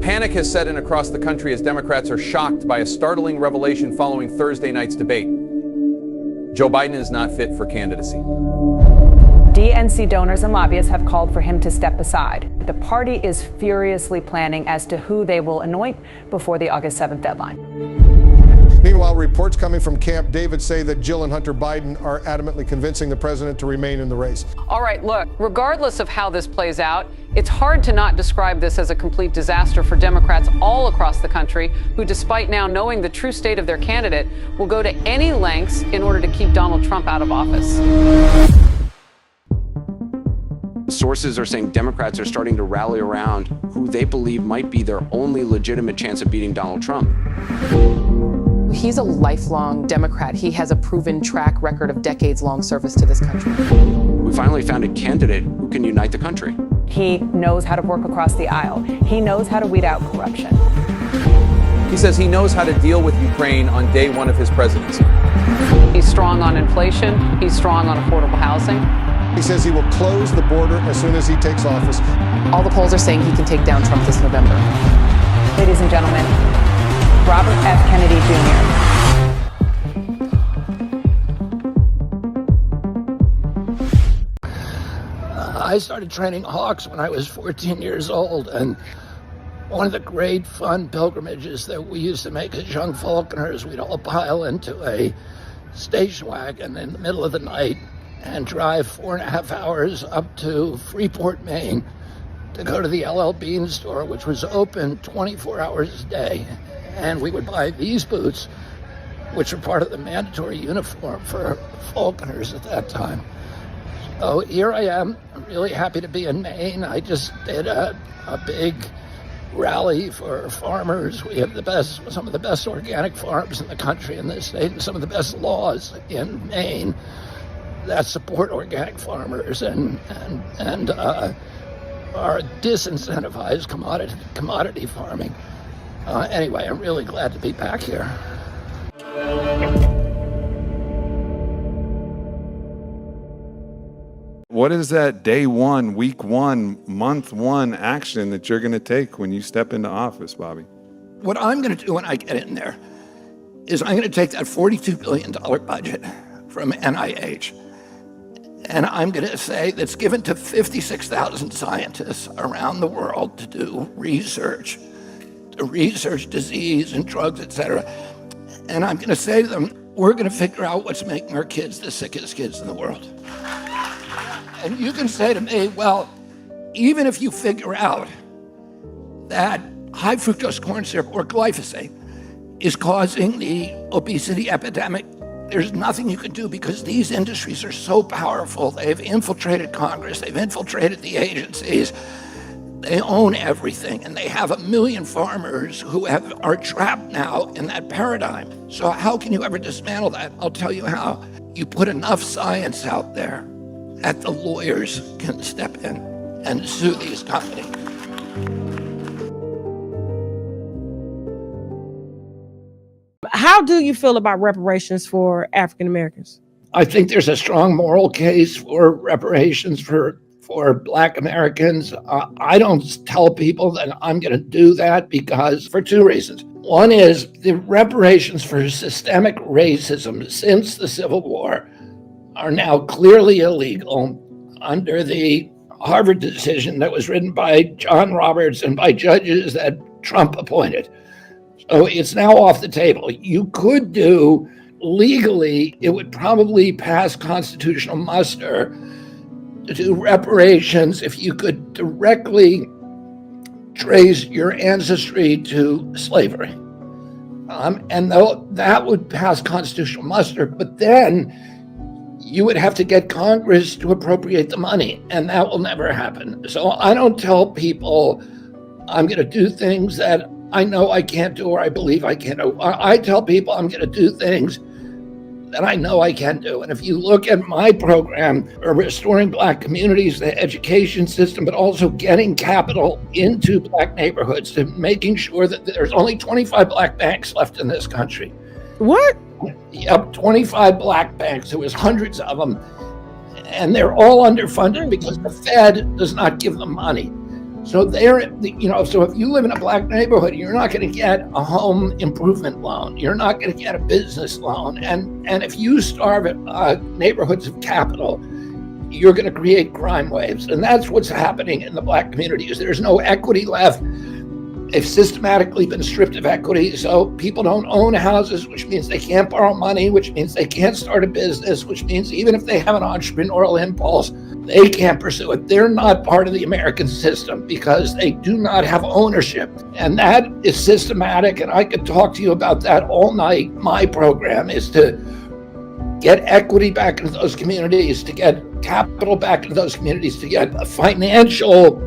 Panic has set in across the country as Democrats are shocked by a startling revelation following Thursday night's debate. Joe Biden is not fit for candidacy. DNC donors and lobbyists have called for him to step aside. The party is furiously planning as to who they will anoint before the August 7th deadline. Meanwhile, reports coming from Camp David say that Jill and Hunter Biden are adamantly convincing the president to remain in the race. All right, look, regardless of how this plays out, it's hard to not describe this as a complete disaster for Democrats all across the country who, despite now knowing the true state of their candidate, will go to any lengths in order to keep Donald Trump out of office. Sources are saying Democrats are starting to rally around who they believe might be their only legitimate chance of beating Donald Trump. He's a lifelong Democrat. He has a proven track record of decades-long service to this country. We finally found a candidate who can unite the country. He knows how to work across the aisle. He knows how to weed out corruption. He says he knows how to deal with Ukraine on day one of his presidency. He's strong on inflation. He's strong on affordable housing. He says he will close the border as soon as he takes office. All the polls are saying he can take down Trump this November. Ladies and gentlemen, Robert F. Kennedy Jr. I started training hawks when I was 14 years old, and one of the great fun pilgrimages that we used to make as young falconers, we'd all pile into a station wagon in the middle of the night and drive 4.5 hours up to Freeport, Maine, to go to the LL Bean store, which was open 24 hours a day. And we would buy these boots, which were part of the mandatory uniform for falconers at that time. So here I am. I'm really happy to be in Maine. I just did a big rally for farmers. We have some of the best organic farms in the country in this state, and some of the best laws in Maine that support organic farmers and are disincentivize commodity farming. Anyway, I'm really glad to be back here. What is that day one, week one, month one action that you're going to take when you step into office, Bobby? What I'm going to do when I get in there is I'm going to take that $42 billion budget from NIH, and I'm going to say that's given to 56,000 scientists around the world to do research, to research disease and drugs, et cetera. And I'm going to say to them, we're going to figure out what's making our kids the sickest kids in the world. And you can say to me, well, even if you figure out that high fructose corn syrup or glyphosate is causing the obesity epidemic, there's nothing you can do because these industries are so powerful. They've infiltrated Congress, they've infiltrated the agencies, they own everything, and they have 1 million farmers who are trapped now in that paradigm. So how can you ever dismantle that? I'll tell you how. You put enough science out there that the lawyers can step in and sue these companies. How do you feel about reparations for African Americans? I think there's a strong moral case for reparations for Black Americans. I don't tell people that I'm going to do that for two reasons. One is the reparations for systemic racism since the Civil War are now clearly illegal under the Harvard decision that was written by John Roberts and by judges that Trump appointed. So it's now off the table. You could do legally, it would probably pass constitutional muster to do reparations if you could directly trace your ancestry to slavery. And though that would pass constitutional muster, but then you would have to get Congress to appropriate the money, and that will never happen. So I don't tell people I'm going to do things that I know I can't do or I believe I can't do. I tell people I'm going to do things that I know I can do. And if you look at my program for restoring Black communities, the education system, but also getting capital into Black neighborhoods, to making sure that there's only 25 Black banks left in this country. What? Yep, 25 Black banks. There was hundreds of them, and they're all underfunded because the Fed does not give them money. So so if you live in a black neighborhood, you're not going to get a home improvement loan. You're not going to get a business loan. And if you starve neighborhoods of capital, you're going to create crime waves. And that's what's happening in the black communities. There's no equity left. They've systematically been stripped of equity, so people don't own houses, which means they can't borrow money, which means they can't start a business, which means even if they have an entrepreneurial impulse, they can't pursue it. They're not part of the American system because they do not have ownership. And that is systematic, and I could talk to you about that all night. My program is to get equity back into those communities, to get capital back into those communities, to get financial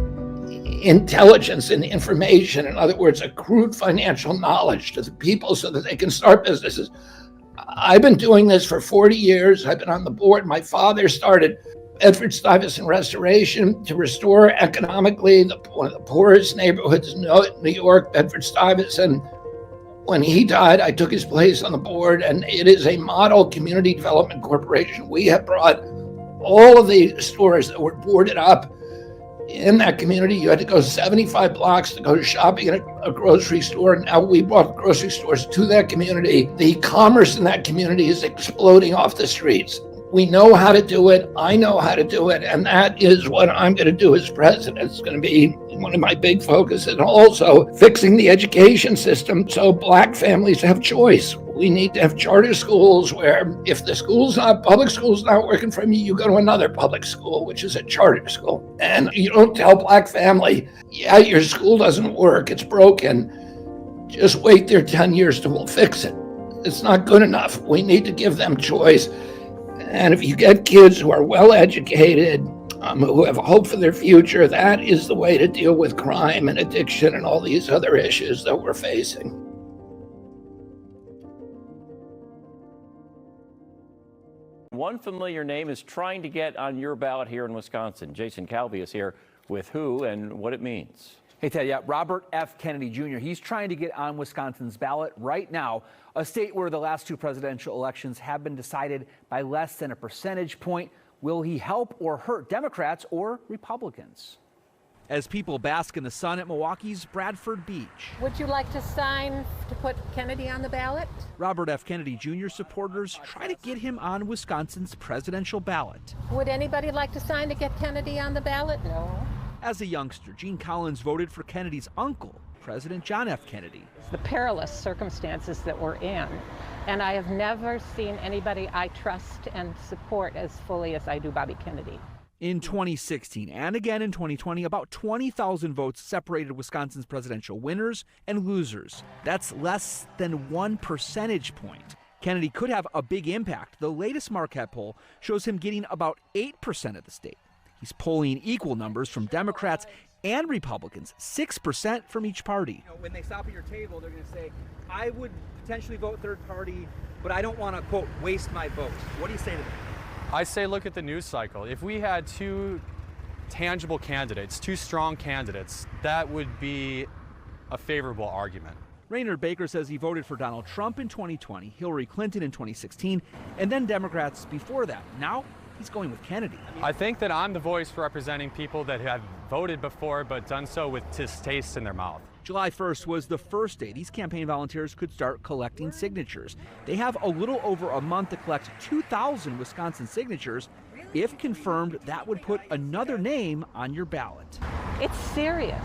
intelligence and information, in other words, accrued financial knowledge to the people so that they can start businesses. I've been doing this for 40 years. I've been on the board. My father started Bedford-Stuyvesant Restoration to restore economically one of the poorest neighborhoods in New York, Bedford-Stuyvesant. When he died, I took his place on the board, and it is a model community development corporation. We have brought all of the stores that were boarded up in that community. You had to go 75 blocks to go shopping at a grocery store. Now we brought grocery stores to that community. The commerce in that community is exploding off the streets. We know how to do it. I know how to do it. And that is what I'm going to do as president. It's going to be one of my big focuses. And also fixing the education system so black families have choice. We need to have charter schools where if the public school's not working for you, you go to another public school, which is a charter school. And you don't tell black family, yeah, your school doesn't work, it's broken. Just wait there 10 years till we'll fix it. It's not good enough. We need to give them choice. And if you get kids who are well educated, who have hope for their future, that is the way to deal with crime and addiction and all these other issues that we're facing. One familiar name is trying to get on your ballot here in Wisconsin. Jason Calvi is here with who and what it means. Hey, Ted, yeah, Robert F. Kennedy Jr. He's trying to get on Wisconsin's ballot right now, a state where the last two presidential elections have been decided by less than a percentage point. Will he help or hurt Democrats or Republicans? As people bask in the sun at Milwaukee's Bradford Beach. Would you like to sign to put Kennedy on the ballot? Robert F. Kennedy Jr. supporters try to get him on Wisconsin's presidential ballot. Would anybody like to sign to get Kennedy on the ballot? No. As a youngster, Gene Collins voted for Kennedy's uncle, President John F. Kennedy. The perilous circumstances that we're in, and I have never seen anybody I trust and support as fully as I do Bobby Kennedy. In 2016 and again in 2020, about 20,000 votes separated Wisconsin's presidential winners and losers. That's less than 1 percentage point. Kennedy could have a big impact. The latest Marquette poll shows him getting about 8% of the state. He's polling equal numbers from Democrats and Republicans, 6% from each party. When they stop at your table, they're going to say, I would potentially vote third party, but I don't want to, quote, waste my vote. What do you say to that? I say look at the news cycle. If we had two tangible candidates, two strong candidates, that would be a favorable argument. Raynard Baker says he voted for Donald Trump in 2020, Hillary Clinton in 2016, and then Democrats before that. Now he's going with Kennedy. I think that I'm the voice representing people that have voted before but done so with distaste in their mouth. July 1st was the first day these campaign volunteers could start collecting signatures. They have a little over a month to collect 2,000 Wisconsin signatures. If confirmed, that would put another name on your ballot. It's serious.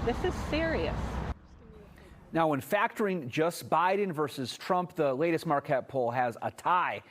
This is serious. Now, when factoring just Biden versus Trump, the latest Marquette poll has a tie.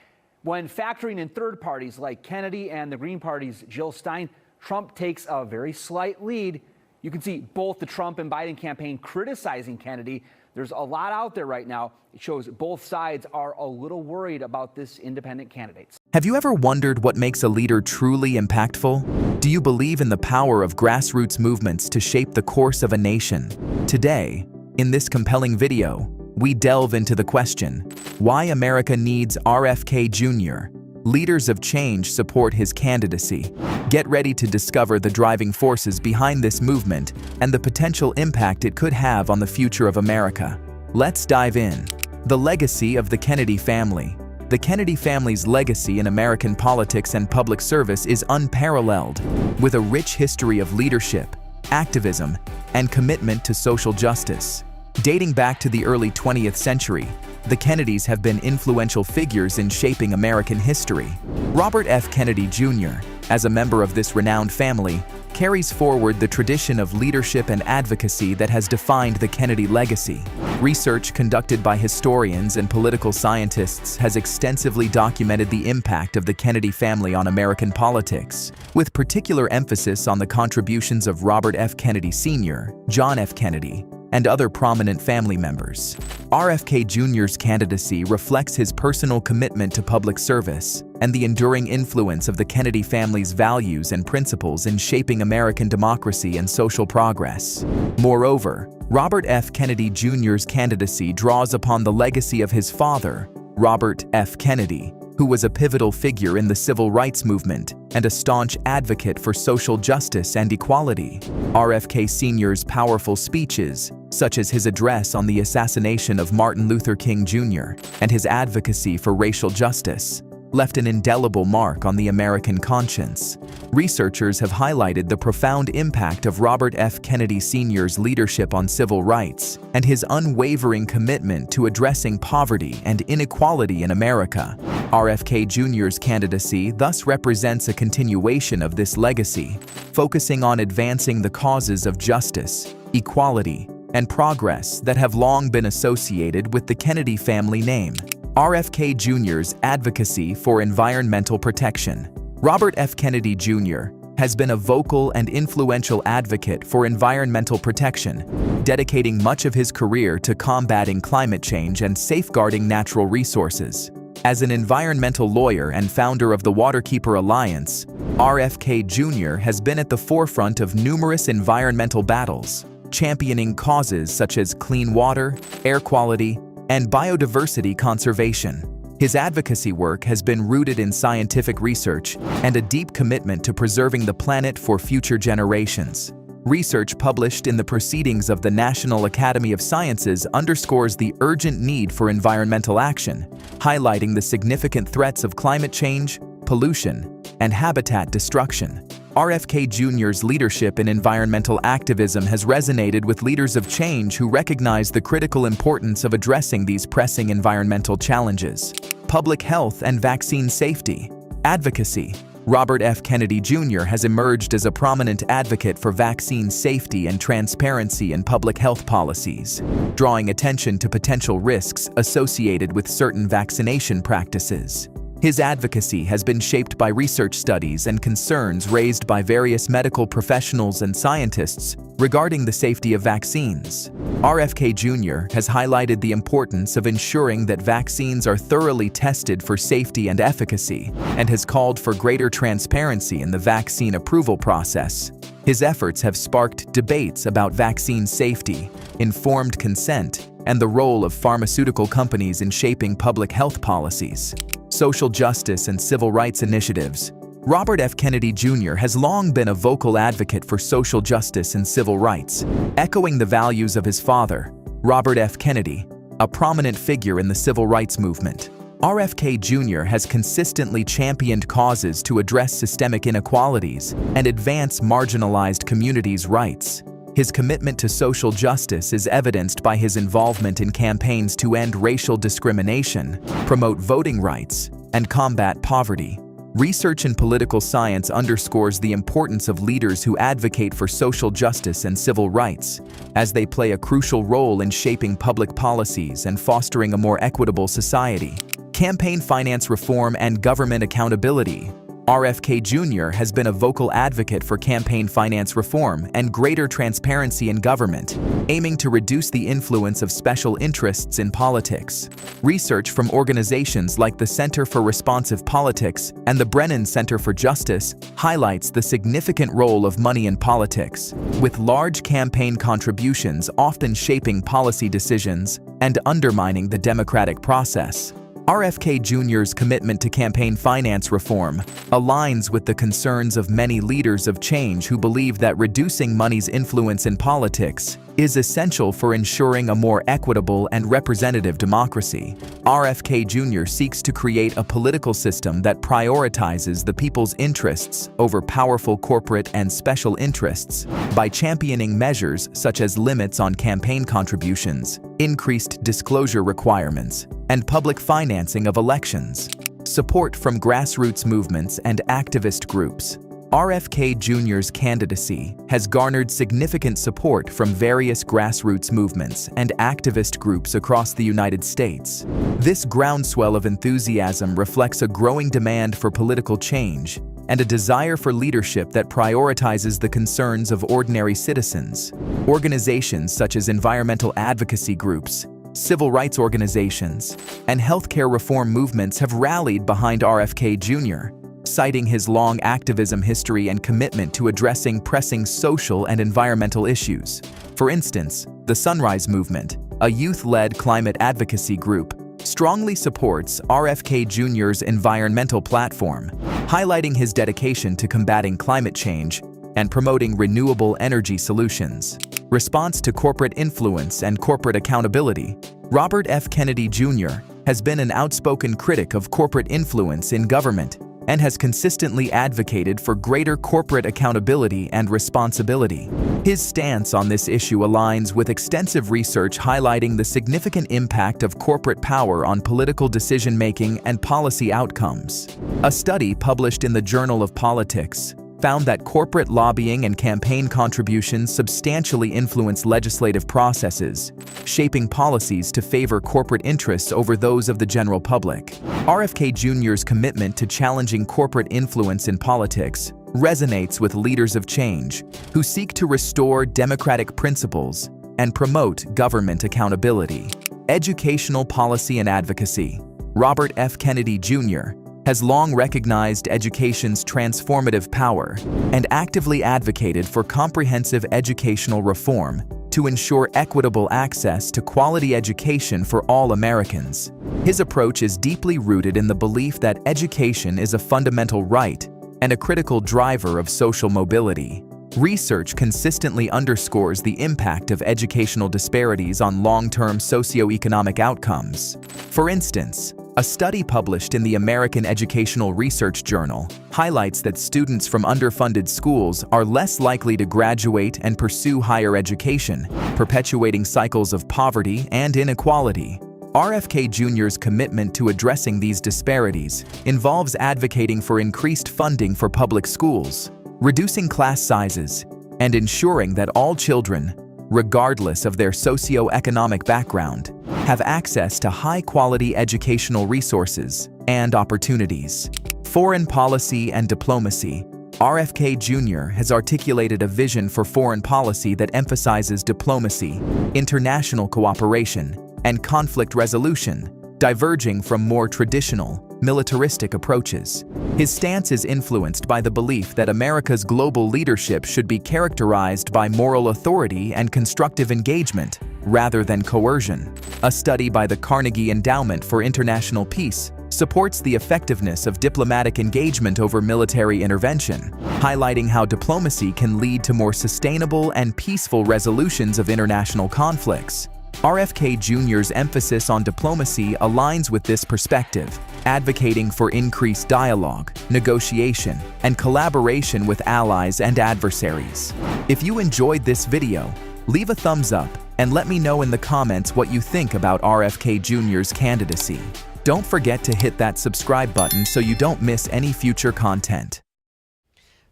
When factoring in third parties like Kennedy and the Green Party's Jill Stein, Trump takes a very slight lead. You can see both the Trump and Biden campaign criticizing Kennedy. There's a lot out there right now. It shows both sides are a little worried about this independent candidate. Have you ever wondered what makes a leader truly impactful? Do you believe in the power of grassroots movements to shape the course of a nation? Today, in this compelling video, we delve into the question, why America needs RFK Jr. Leaders of change support his candidacy. Get ready to discover the driving forces behind this movement and the potential impact it could have on the future of America. Let's dive in. The legacy of the Kennedy family. The Kennedy family's legacy in American politics and public service is unparalleled. With a rich history of leadership, activism, and commitment to social justice. Dating back to the early 20th century, the Kennedys have been influential figures in shaping American history. Robert F. Kennedy Jr., as a member of this renowned family, carries forward the tradition of leadership and advocacy that has defined the Kennedy legacy. Research conducted by historians and political scientists has extensively documented the impact of the Kennedy family on American politics, with particular emphasis on the contributions of Robert F. Kennedy Sr., John F. Kennedy, and other prominent family members. RFK Jr.'s candidacy reflects his personal commitment to public service and the enduring influence of the Kennedy family's values and principles in shaping American democracy and social progress. Moreover, Robert F. Kennedy Jr.'s candidacy draws upon the legacy of his father, Robert F. Kennedy, who was a pivotal figure in the civil rights movement and a staunch advocate for social justice and equality. RFK Sr.'s powerful speeches, such as his address on the assassination of Martin Luther King Jr. and his advocacy for racial justice, left an indelible mark on the American conscience. Researchers have highlighted the profound impact of Robert F. Kennedy Sr.'s leadership on civil rights and his unwavering commitment to addressing poverty and inequality in America. RFK Jr.'s candidacy thus represents a continuation of this legacy, focusing on advancing the causes of justice, equality, and progress that have long been associated with the Kennedy family name. RFK Jr.'s advocacy for environmental protection. Robert F. Kennedy Jr. has been a vocal and influential advocate for environmental protection, dedicating much of his career to combating climate change and safeguarding natural resources. As an environmental lawyer and founder of the Waterkeeper Alliance, RFK Jr. has been at the forefront of numerous environmental battles, championing causes such as clean water, air quality, and biodiversity conservation. His advocacy work has been rooted in scientific research and a deep commitment to preserving the planet for future generations. Research published in the Proceedings of the National Academy of Sciences underscores the urgent need for environmental action, highlighting the significant threats of climate change, pollution, and habitat destruction. RFK Jr.'s leadership in environmental activism has resonated with leaders of change who recognize the critical importance of addressing these pressing environmental challenges. Public health and vaccine safety. Advocacy. Robert F. Kennedy Jr. has emerged as a prominent advocate for vaccine safety and transparency in public health policies, drawing attention to potential risks associated with certain vaccination practices. His advocacy has been shaped by research studies and concerns raised by various medical professionals and scientists regarding the safety of vaccines. RFK Jr. has highlighted the importance of ensuring that vaccines are thoroughly tested for safety and efficacy, and has called for greater transparency in the vaccine approval process. His efforts have sparked debates about vaccine safety, informed consent, and the role of pharmaceutical companies in shaping public health policies. Social justice and civil rights initiatives. Robert F. Kennedy Jr. has long been a vocal advocate for social justice and civil rights, echoing the values of his father, Robert F. Kennedy, a prominent figure in the civil rights movement. RFK Jr. has consistently championed causes to address systemic inequalities and advance marginalized communities' rights. His commitment to social justice is evidenced by his involvement in campaigns to end racial discrimination, promote voting rights, and combat poverty. Research in political science underscores the importance of leaders who advocate for social justice and civil rights, as they play a crucial role in shaping public policies and fostering a more equitable society. Campaign finance reform and government accountability. RFK Jr. has been a vocal advocate for campaign finance reform and greater transparency in government, aiming to reduce the influence of special interests in politics. Research from organizations like the Center for Responsive Politics and the Brennan Center for Justice highlights the significant role of money in politics, with large campaign contributions often shaping policy decisions and undermining the democratic process. RFK Jr.'s commitment to campaign finance reform aligns with the concerns of many leaders of change who believe that reducing money's influence in politics is essential for ensuring a more equitable and representative democracy. RFK Jr. seeks to create a political system that prioritizes the people's interests over powerful corporate and special interests by championing measures such as limits on campaign contributions, increased disclosure requirements, and public financing of elections. Support from grassroots movements and activist groups. RFK Jr.'s candidacy has garnered significant support from various grassroots movements and activist groups across the United States. This groundswell of enthusiasm reflects a growing demand for political change and a desire for leadership that prioritizes the concerns of ordinary citizens. Organizations such as environmental advocacy groups, civil rights organizations, and healthcare reform movements have rallied behind RFK Jr., citing his long activism history and commitment to addressing pressing social and environmental issues. For instance, the Sunrise Movement, a youth-led climate advocacy group, strongly supports RFK Jr.'s environmental platform, highlighting his dedication to combating climate change and promoting renewable energy solutions. Response to corporate influence and corporate accountability. Robert F. Kennedy Jr. has been an outspoken critic of corporate influence in government and has consistently advocated for greater corporate accountability and responsibility. His stance on this issue aligns with extensive research highlighting the significant impact of corporate power on political decision-making and policy outcomes. A study published in the Journal of Politics found that corporate lobbying and campaign contributions substantially influence legislative processes, shaping policies to favor corporate interests over those of the general public. RFK Jr.'s commitment to challenging corporate influence in politics resonates with leaders of change who seek to restore democratic principles and promote government accountability. Educational policy and advocacy. Robert F. Kennedy Jr. has long recognized education's transformative power and actively advocated for comprehensive educational reform to ensure equitable access to quality education for all Americans. His approach is deeply rooted in the belief that education is a fundamental right and a critical driver of social mobility. Research consistently underscores the impact of educational disparities on long-term socioeconomic outcomes. For instance, a study published in the American Educational Research Journal highlights that students from underfunded schools are less likely to graduate and pursue higher education, perpetuating cycles of poverty and inequality. RFK Jr.'s commitment to addressing these disparities involves advocating for increased funding for public schools, reducing class sizes, and ensuring that all children, regardless of their socioeconomic background, have access to high-quality educational resources and opportunities. Foreign policy and diplomacy. RFK Jr. has articulated a vision for foreign policy that emphasizes diplomacy, international cooperation, and conflict resolution, diverging from more traditional, militaristic approaches. His stance is influenced by the belief that America's global leadership should be characterized by moral authority and constructive engagement, rather than coercion. A study by the Carnegie Endowment for International Peace supports the effectiveness of diplomatic engagement over military intervention, highlighting how diplomacy can lead to more sustainable and peaceful resolutions of international conflicts. RFK Jr.'s emphasis on diplomacy aligns with this perspective, advocating for increased dialogue, negotiation, and collaboration with allies and adversaries. If you enjoyed this video, leave a thumbs up and let me know in the comments what you think about RFK Jr.'s candidacy. Don't forget to hit that subscribe button so you don't miss any future content.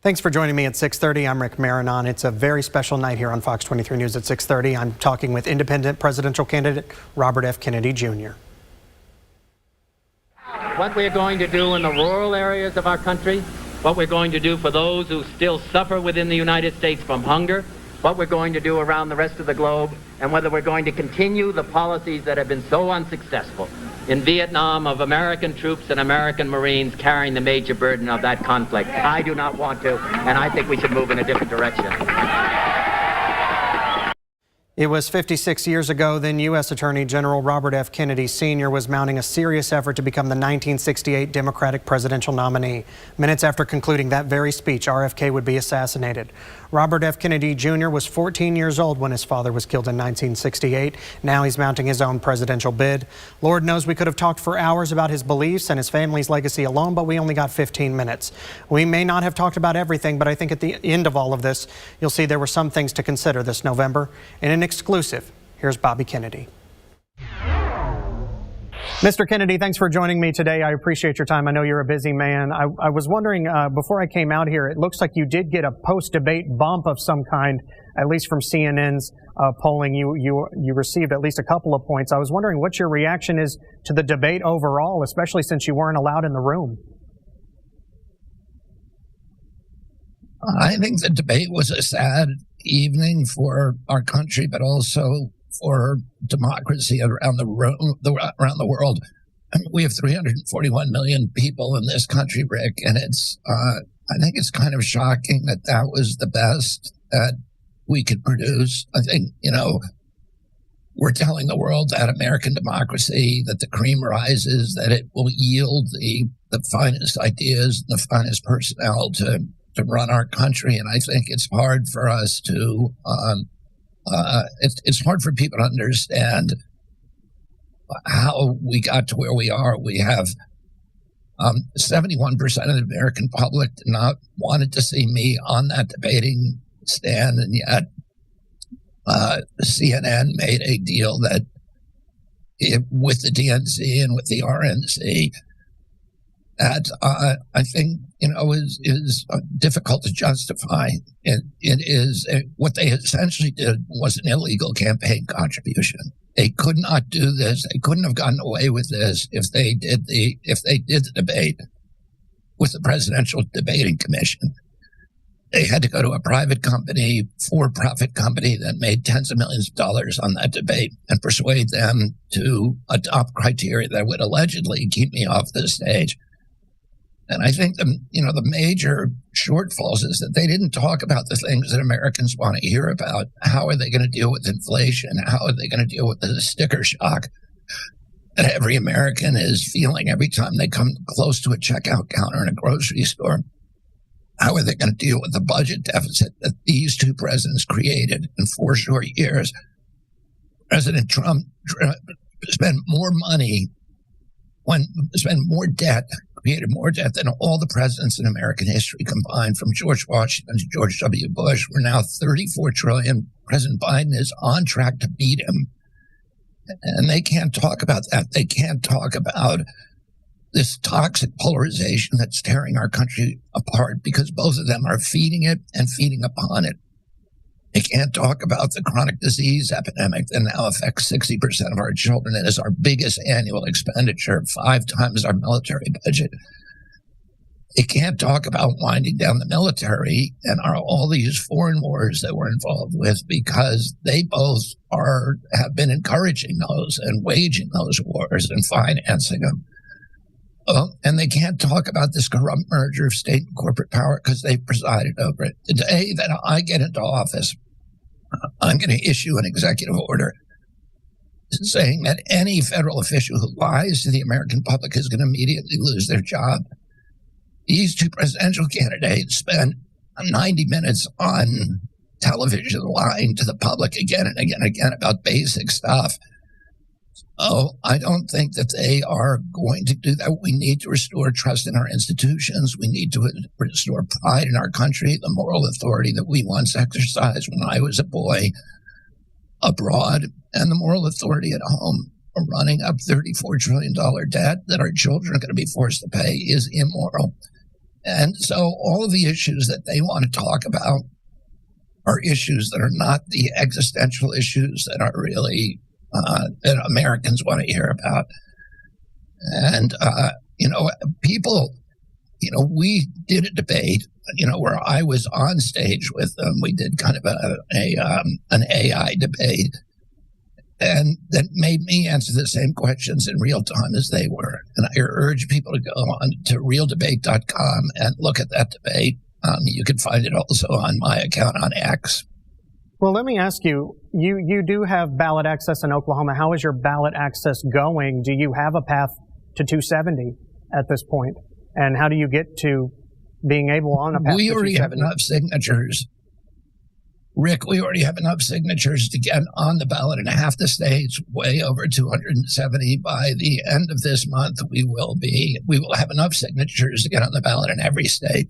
Thanks for joining me at 6:30. I'm Rick Marinon. It's a very special night here on Fox 23 News at 6:30. I'm talking with independent presidential candidate Robert F. Kennedy Jr. What we're going to do in the rural areas of our country, what we're going to do for those who still suffer within the United States from hunger, what we're going to do around the rest of the globe, and whether we're going to continue the policies that have been so unsuccessful in Vietnam of American troops and American Marines carrying the major burden of that conflict. I do not want to, and I think we should move in a different direction. It was 56 years ago then U.S. Attorney General Robert F. Kennedy Sr. was mounting a serious effort to become the 1968 Democratic presidential nominee. Minutes after concluding that very speech, RFK would be assassinated. Robert F. Kennedy Jr. was 14 years old when his father was killed in 1968. Now he's mounting his own presidential bid. Lord knows we could have talked for hours about his beliefs and his family's legacy alone, but we only got 15 minutes. We may not have talked about everything, but I think at the end of all of this, you'll see there were some things to consider this November. In an exclusive, here's Bobby Kennedy. Mr. Kennedy, thanks for joining me today. I appreciate your time. I know you're a busy man. I was wondering, before I came out here, it looks like you did get a post-debate bump of some kind, at least from CNN's polling. You received at least a couple of points. I was wondering what your reaction is to the debate overall, especially since you weren't allowed in the room. I think the debate was a sad evening for our country, but also for democracy around the world. We have 341 million people in this country, Rick, and I think it's kind of shocking that that was the best that we could produce. I think, we're telling the world that American democracy, that the cream rises, that it will yield the finest ideas, the finest personnel to run our country. And I think it's hard for us to it's hard for people to understand how we got to where we are. We have 71% of the American public did not wanted to see me on that debating stand, and yet CNN made a deal that with the DNC and with the RNC that I think is difficult to justify. It is what they essentially did was an illegal campaign contribution. They could not do this. They couldn't have gotten away with this if they did the debate with the Presidential Debating Commission. They had to go to a private company, for-profit company that made tens of millions of dollars on that debate and persuade them to adopt criteria that would allegedly keep me off the stage. And I think the major shortfalls is that they didn't talk about the things that Americans want to hear about. How are they going to deal with inflation? How are they going to deal with the sticker shock that every American is feeling every time they come close to a checkout counter in a grocery store? How are they going to deal with the budget deficit that these two presidents created in 4 short years? President Trump spent more money, spent more debt, created more debt than all the presidents in American history combined, from George Washington to George W. Bush. We're now $34 trillion. President Biden is on track to beat him. And they can't talk about that. They can't talk about this toxic polarization that's tearing our country apart, because both of them are feeding it and feeding upon it. They can't talk about the chronic disease epidemic that now affects 60% of our children and is our biggest annual expenditure, 5 times our military budget. They can't talk about winding down the military and all these foreign wars that we're involved with, because they both have been encouraging those and waging those wars and financing them. And they can't talk about this corrupt merger of state and corporate power because they've presided over it. The day that I get into office, I'm going to issue an executive order saying that any federal official who lies to the American public is going to immediately lose their job. These two presidential candidates spent 90 minutes on television lying to the public again and again and again about basic stuff. Oh, I don't think that they are going to do that. We need to restore trust in our institutions. We need to restore pride in our country, the moral authority that we once exercised when I was a boy abroad, and the moral authority at home. Running up $34 trillion debt that our children are going to be forced to pay is immoral. And so all of the issues that they want to talk about are issues that are not the existential issues that are really that Americans want to hear about. And, people, we did a debate, where I was on stage with them. We did kind of an AI debate, and that made me answer the same questions in real time as they were. And I urge people to go on to realdebate.com and look at that debate. You can find it also on my account on X. Well, let me ask you, you do have ballot access in Oklahoma. How is your ballot access going? Do you have a path to 270 at this point? And how do you get to being able on a path to 270? We already have enough signatures. Rick, we already have enough signatures to get on the ballot in half the states, way over 270. By the end of this month, we will have enough signatures to get on the ballot in every state.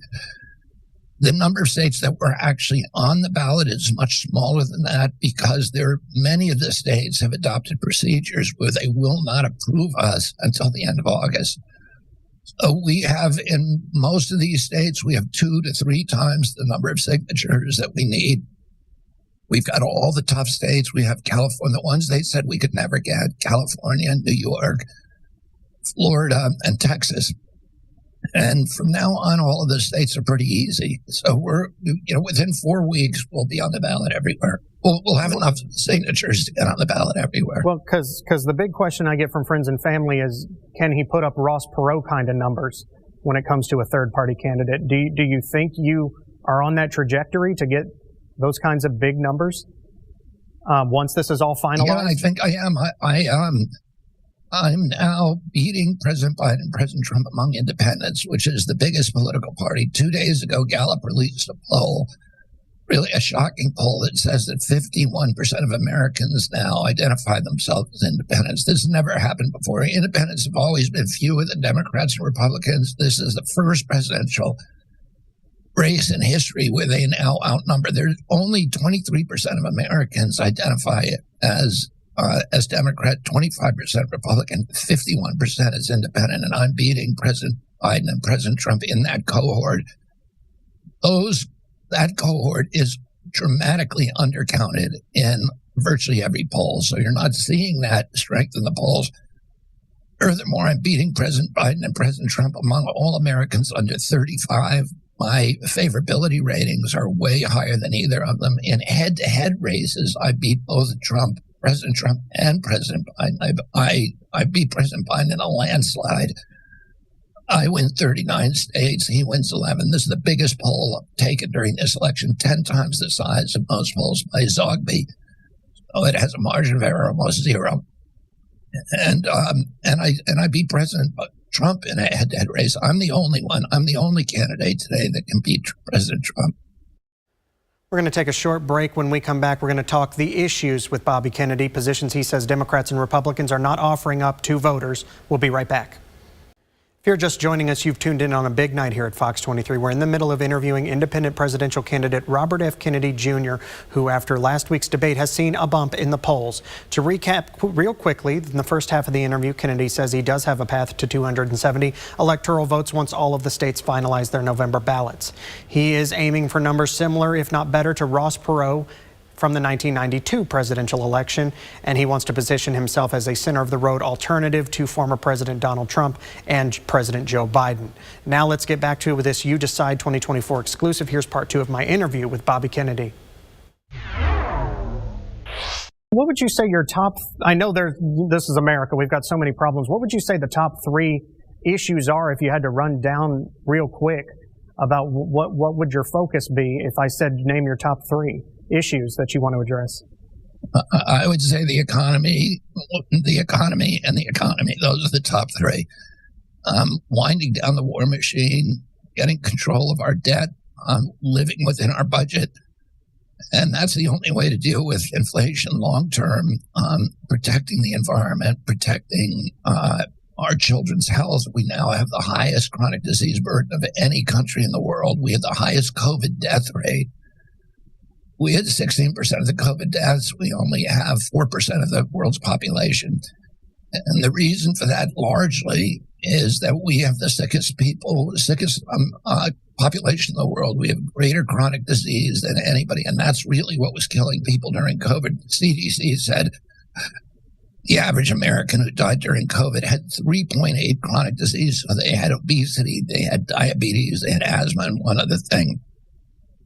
The number of states that were actually on the ballot is much smaller than that because many of the states have adopted procedures where they will not approve us until the end of August. So we have, in most of these states, we have 2 to 3 times the number of signatures that we need. We've got all the tough states. We have California, the ones they said we could never get: California, New York, Florida, and Texas. And from now on, all of the states are pretty easy. So we're, within 4 weeks, we'll be on the ballot everywhere. We'll have enough signatures to get on the ballot everywhere. Well, because the big question I get from friends and family is, can he put up Ross Perot kind of numbers when it comes to a third-party candidate? Do you think you are on that trajectory to get those kinds of big numbers once this is all finalized? Yeah, I think I am. I'm now beating President Biden and President Trump among independents, which is the biggest political party. 2 days ago, Gallup released a poll, really a shocking poll, that says that 51% of Americans now identify themselves as independents. This has never happened before. Independents have always been fewer than Democrats and Republicans. This is the first presidential race in history where they now outnumber. There's only 23% of Americans identify as Democrat, 25% Republican, 51% is independent, and I'm beating President Biden and President Trump in that cohort. That cohort is dramatically undercounted in virtually every poll, so you're not seeing that strength in the polls. Furthermore, I'm beating President Biden and President Trump among all Americans under 35. My favorability ratings are way higher than either of them. In head-to-head races, I beat both President Trump and President Biden. I beat President Biden in a landslide. I win 39 states. He wins 11. This is the biggest poll taken during this election, 10 times the size of most polls by Zogby. So it has a margin of error almost zero. And I beat President Trump in a head-to-head race. I'm the only one. I'm the only candidate today that can beat President Trump. We're going to take a short break. When we come back, we're going to talk the issues with Bobby Kennedy, positions he says Democrats and Republicans are not offering up to voters. We'll be right back. If you're just joining us, you've tuned in on a big night here at Fox 23. We're in the middle of interviewing independent presidential candidate Robert F. Kennedy Jr., who after last week's debate has seen a bump in the polls. To recap real quickly, in the first half of the interview, Kennedy says he does have a path to 270 electoral votes once all of the states finalize their November ballots. He is aiming for numbers similar, if not better, to Ross Perot from the 1992 presidential election, and he wants to position himself as a center-of-the-road alternative to former President Donald Trump and President Joe Biden. Now let's get back to this You Decide 2024 exclusive. Here's part 2 of my interview with Bobby Kennedy. What would you say your top, I know this is America, we've got so many problems. What would you say the top 3 issues are if you had to run down real quick about what would your focus be if I said name your top 3 issues that you want to address? I would say the economy, and the economy. Those are the top 3. Winding down the war machine, getting control of our debt, living within our budget. And that's the only way to deal with inflation long term, protecting the environment, protecting our children's health. We now have the highest chronic disease burden of any country in the world. We have the highest COVID death rate. We had 16% of the COVID deaths. We only have 4% of the world's population. And the reason for that largely is that we have the sickest population in the world. We have greater chronic disease than anybody. And that's really what was killing people during COVID. CDC said the average American who died during COVID had 3.8 chronic disease. So they had obesity, they had diabetes, they had asthma, and one other thing.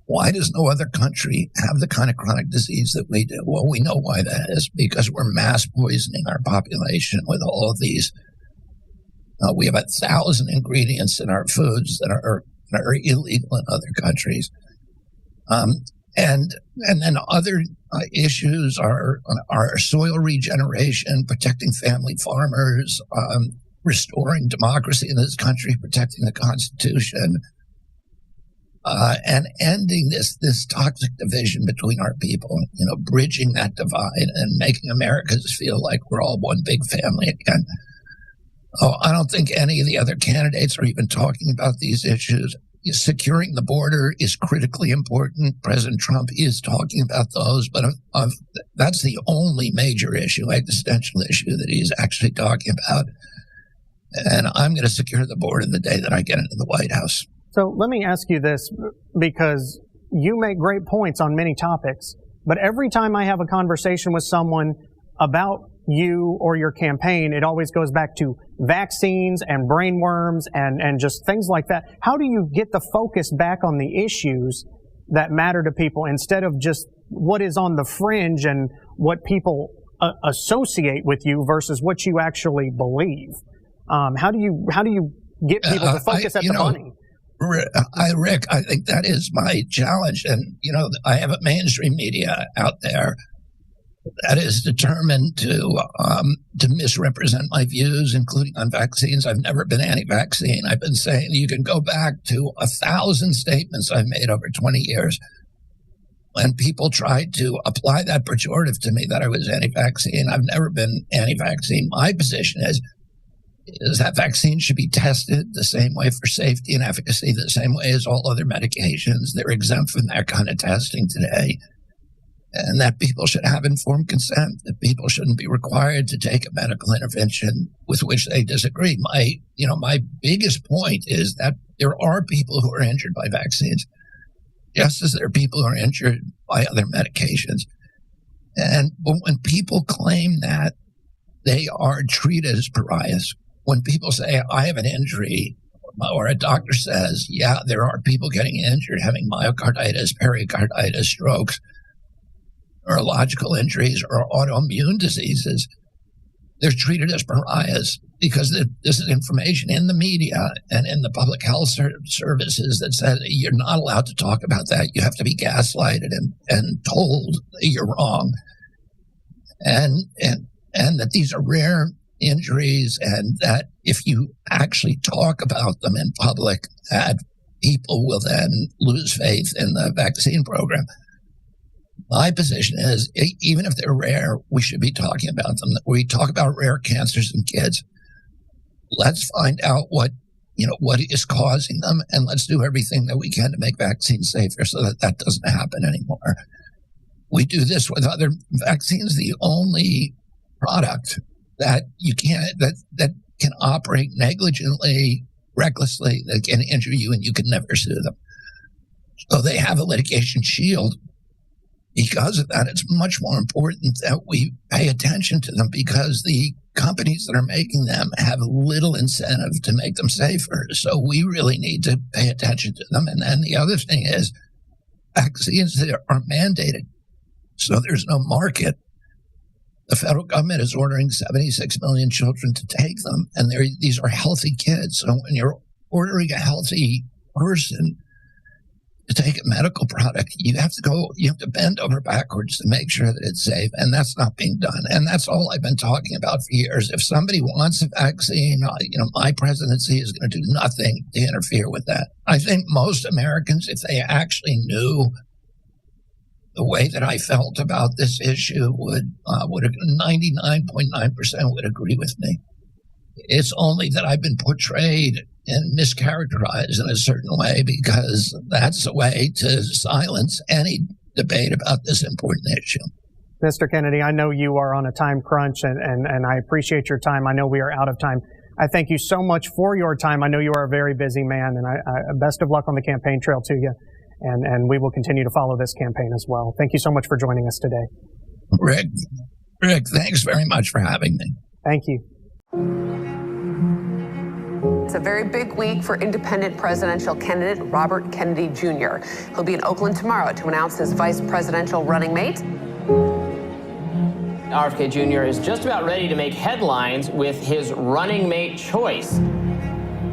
Why does no other country have the kind of chronic disease that we do? Well, we know why that is, because we're mass poisoning our population with all of these. We have 1,000 ingredients in our foods that are illegal in other countries. And then other issues are soil regeneration, protecting family farmers, restoring democracy in this country, protecting the Constitution, and ending this toxic division between our people, bridging that divide and making Americans feel like we're all one big family again. Oh, I don't think any of the other candidates are even talking about these issues. Securing the border is critically important. President Trump is talking about those, but that's the only major issue, existential issue that he's actually talking about. And I'm going to secure the border the day that I get into the White House. So let me ask you this, because you make great points on many topics, but every time I have a conversation with someone about you or your campaign, it always goes back to vaccines and brain worms and just things like that. How do you get the focus back on the issues that matter to people instead of just what is on the fringe and what people associate with you versus what you actually believe? How do you get people to focus at the money? Rick, I think that is my challenge. And, I have a mainstream media out there that is determined to misrepresent my views, including on vaccines. I've never been anti-vaccine. I've been saying you can go back to 1,000 statements I've made over 20 years. When people tried to apply that pejorative to me that I was anti-vaccine, I've never been anti-vaccine. My position is that vaccines should be tested the same way for safety and efficacy, the same way as all other medications. They're exempt from that kind of testing today. And that people should have informed consent, that people shouldn't be required to take a medical intervention with which they disagree. My biggest point is that there are people who are injured by vaccines, just as there are people who are injured by other medications. But when people claim that, they are treated as pariahs. When people say, I have an injury, or a doctor says, yeah, there are people getting injured, having myocarditis, pericarditis, strokes, neurological injuries, or autoimmune diseases, they're treated as pariahs because this is information in the media and in the public health services that says you're not allowed to talk about that. You have to be gaslighted and told that you're wrong. And that these are rare injuries, and that if you actually talk about them in public, that people will then lose faith in the vaccine program. My position is, even if they're rare, we should be talking about them. We talk about rare cancers in kids. Let's find out what is causing them, and let's do everything that we can to make vaccines safer so that doesn't happen anymore. We do this with other vaccines. The only product that that can operate negligently, recklessly, that can injure you, and you can never sue them. So they have a litigation shield. Because of that, it's much more important that we pay attention to them, because the companies that are making them have little incentive to make them safer. So we really need to pay attention to them. And then the other thing is, vaccines that are mandated, so there's no market. The federal government is ordering 76 million children to take them, and these are healthy kids. So when you're ordering a healthy person to take a medical product, you have to bend over backwards to make sure that it's safe, and that's not being done. And that's all I've been talking about for years. If somebody wants a vaccine, my presidency is going to do nothing to interfere with that. I think most Americans, if they actually knew the way that I felt about this issue, would 99.9% would agree with me. It's only that I've been portrayed and mischaracterized in a certain way, because that's a way to silence any debate about this important issue. Mr. Kennedy, I know you are on a time crunch, and I appreciate your time. I know we are out of time. I thank you so much for your time. I know you are a very busy man, and I best of luck on the campaign trail to you. And we will continue to follow this campaign as well. Thank you so much for joining us today. Rick, thanks very much for having me. Thank you. It's a very big week for independent presidential candidate Robert Kennedy Jr. He'll be in Oakland tomorrow to announce his vice presidential running mate. RFK Jr. is just about ready to make headlines with his running mate choice.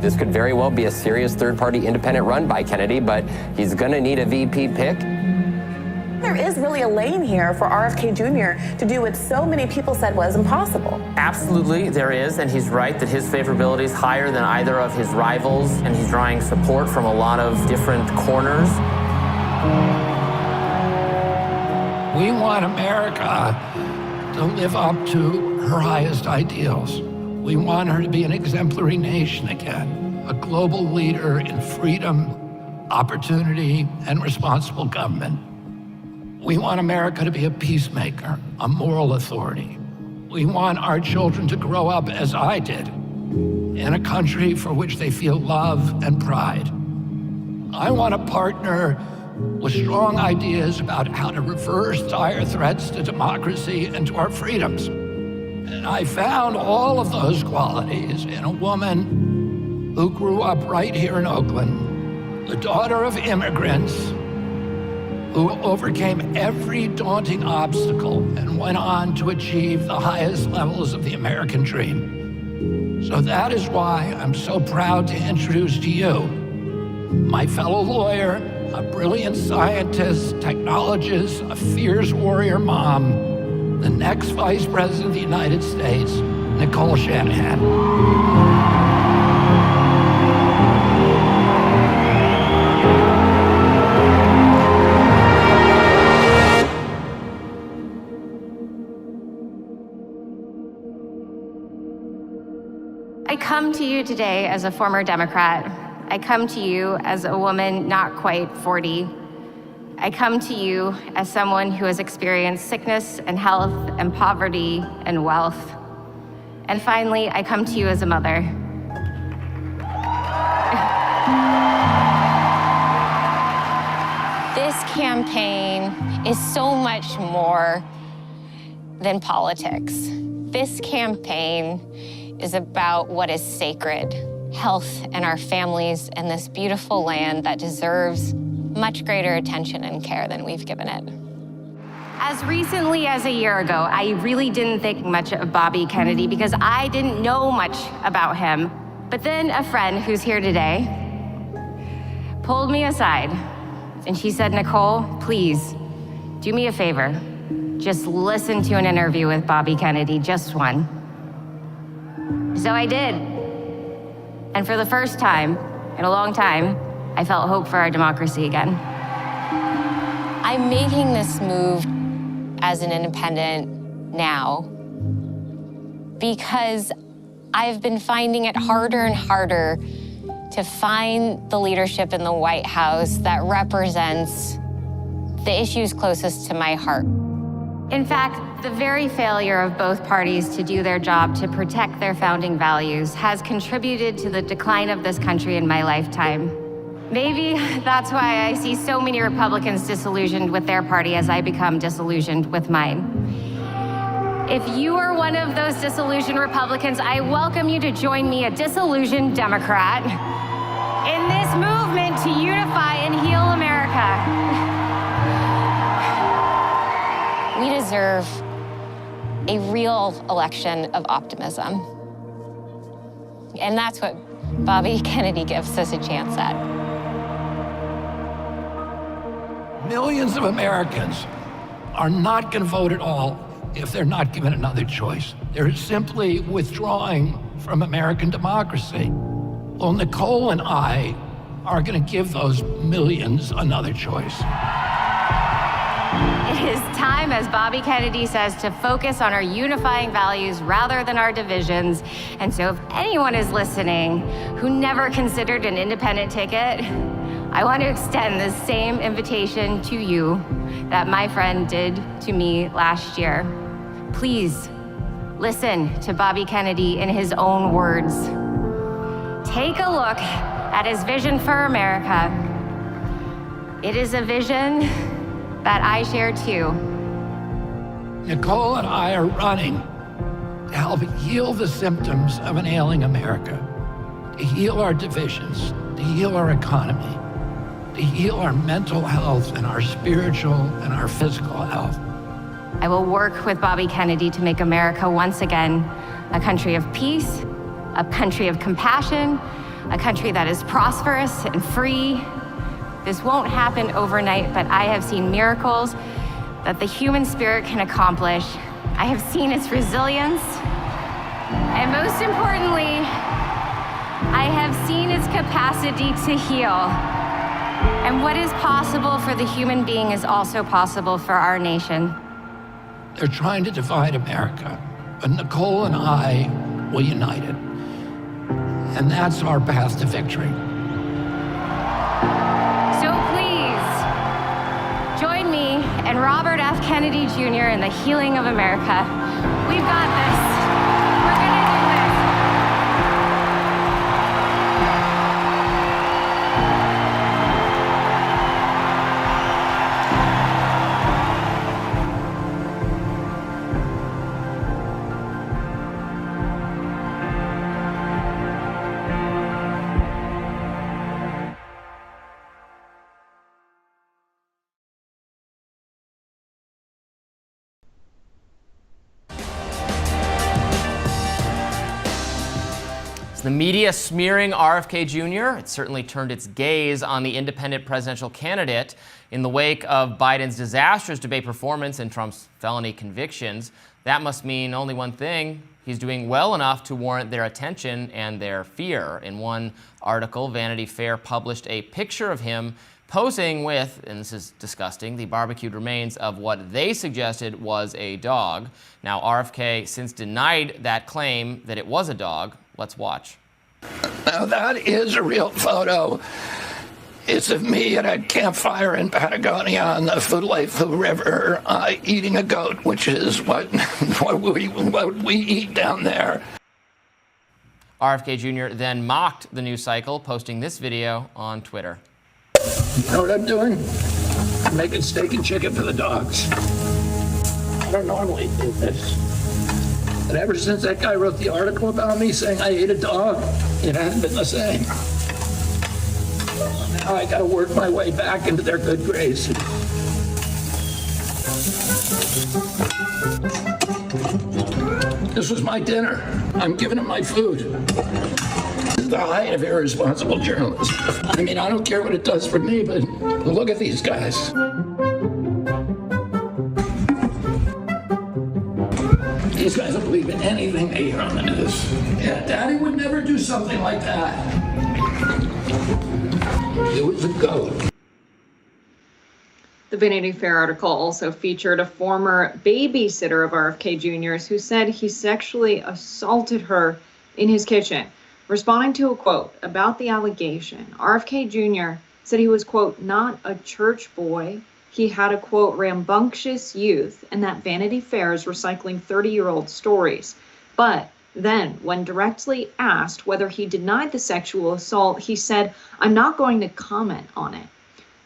This could very well be a serious third-party independent run by Kennedy, but he's going to need a VP pick. is really a lane here for RFK Jr. to do what so many people said was impossible. Absolutely, there is, and he's right that his favorability is higher than either of his rivals, and he's drawing support from a lot of different corners. We want America to live up to her highest ideals. We want her to be an exemplary nation again, a global leader in freedom, opportunity, and responsible government. We want America to be a peacemaker, a moral authority. We want our children to grow up as I did, in a country for which they feel love and pride. I want to partner with strong ideas about how to reverse dire threats to democracy and to our freedoms. And I found all of those qualities in a woman who grew up right here in Oakland, the daughter of immigrants who overcame every daunting obstacle and went on to achieve the highest levels of the American dream. So that is why I'm so proud to introduce to you my fellow lawyer, a brilliant scientist, technologist, a fierce warrior mom, the next Vice President of the United States, Nicole Shanahan. I come to you today as a former Democrat. I come to you as a woman not quite 40. I come to you as someone who has experienced sickness and health and poverty and wealth. And finally, I come to you as a mother. This campaign is so much more than politics. This campaign is about what is sacred, health and our families and this beautiful land that deserves much greater attention and care than we've given it. As recently as a year ago, I really didn't think much of Bobby Kennedy because I didn't know much about him. But then a friend who's here today pulled me aside and she said, Nicole, please do me a favor. Just listen to an interview with Bobby Kennedy, just one. So I did. And for the first time in a long time, I felt hope for our democracy again. I'm making this move as an independent now because I've been finding it harder and harder to find the leadership in the White House that represents the issues closest to my heart. In fact, the very failure of both parties to do their job to protect their founding values has contributed to the decline of this country in my lifetime. Maybe that's why I see so many Republicans disillusioned with their party as I become disillusioned with mine. If you are one of those disillusioned Republicans, I welcome you to join me, a disillusioned Democrat, in this movement to unify and heal America. We deserve a real election of optimism. And that's what Bobby Kennedy gives us a chance at. Millions of Americans are not going to vote at all if they're not given another choice. They're simply withdrawing from American democracy. Well, Nicole and I are going to give those millions another choice. It is time, as Bobby Kennedy says, to focus on our unifying values rather than our divisions. And so if anyone is listening who never considered an independent ticket, I want to extend the same invitation to you that my friend did to me last year. Please listen to Bobby Kennedy in his own words. Take a look at his vision for America. It is a vision that I share too. Nicole and I are running to help heal the symptoms of an ailing America, to heal our divisions, to heal our economy, to heal our mental health and our spiritual and our physical health. I will work with Bobby Kennedy to make America once again a country of peace, a country of compassion, a country that is prosperous and free. This won't happen overnight, but I have seen miracles that the human spirit can accomplish. I have seen its resilience, and most importantly, I have seen its capacity to heal. And what is possible for the human being is also possible for our nation. They're trying to divide America, but Nicole and I will unite it. And that's our path to victory. So please, join me and Robert F. Kennedy Jr. in the healing of America. We've got this. We're gonna do this. The media smearing RFK Jr. It certainly turned its gaze on the independent presidential candidate in the wake of Biden's disastrous debate performance and Trump's felony convictions. That must mean only one thing: he's doing well enough to warrant their attention and their fear. In one article, Vanity Fair published a picture of him posing with, and this is disgusting, the barbecued remains of what they suggested was a dog. Now, RFK since denied that claim that it was a dog. Let's watch. Now that is a real photo. It's of me at a campfire in Patagonia on the Fuleifu River eating a goat, which is what we eat down there. RFK Jr. then mocked the news cycle, posting this video on Twitter. You know what I'm doing? I'm making steak and chicken for the dogs. I don't normally do this. But ever since that guy wrote the article about me saying I ate a dog, it hasn't been the same. Now I gotta work my way back into their good graces. This was my dinner. I'm giving him my food. This is the height of irresponsible journalism. I mean, I don't care what it does for me, but look at these guys. These guys don't believe in anything they hear on the news. Yeah, Daddy would never do something like that. It was a goat. The Vanity Fair article also featured a former babysitter of RFK Jr.'s who said he sexually assaulted her in his kitchen. Responding to a quote about the allegation, RFK Jr. said he was, quote, not a church boy. He had a, quote, rambunctious youth, and that Vanity Fair is recycling 30-year-old stories. But then, when directly asked whether he denied the sexual assault, he said, I'm not going to comment on it.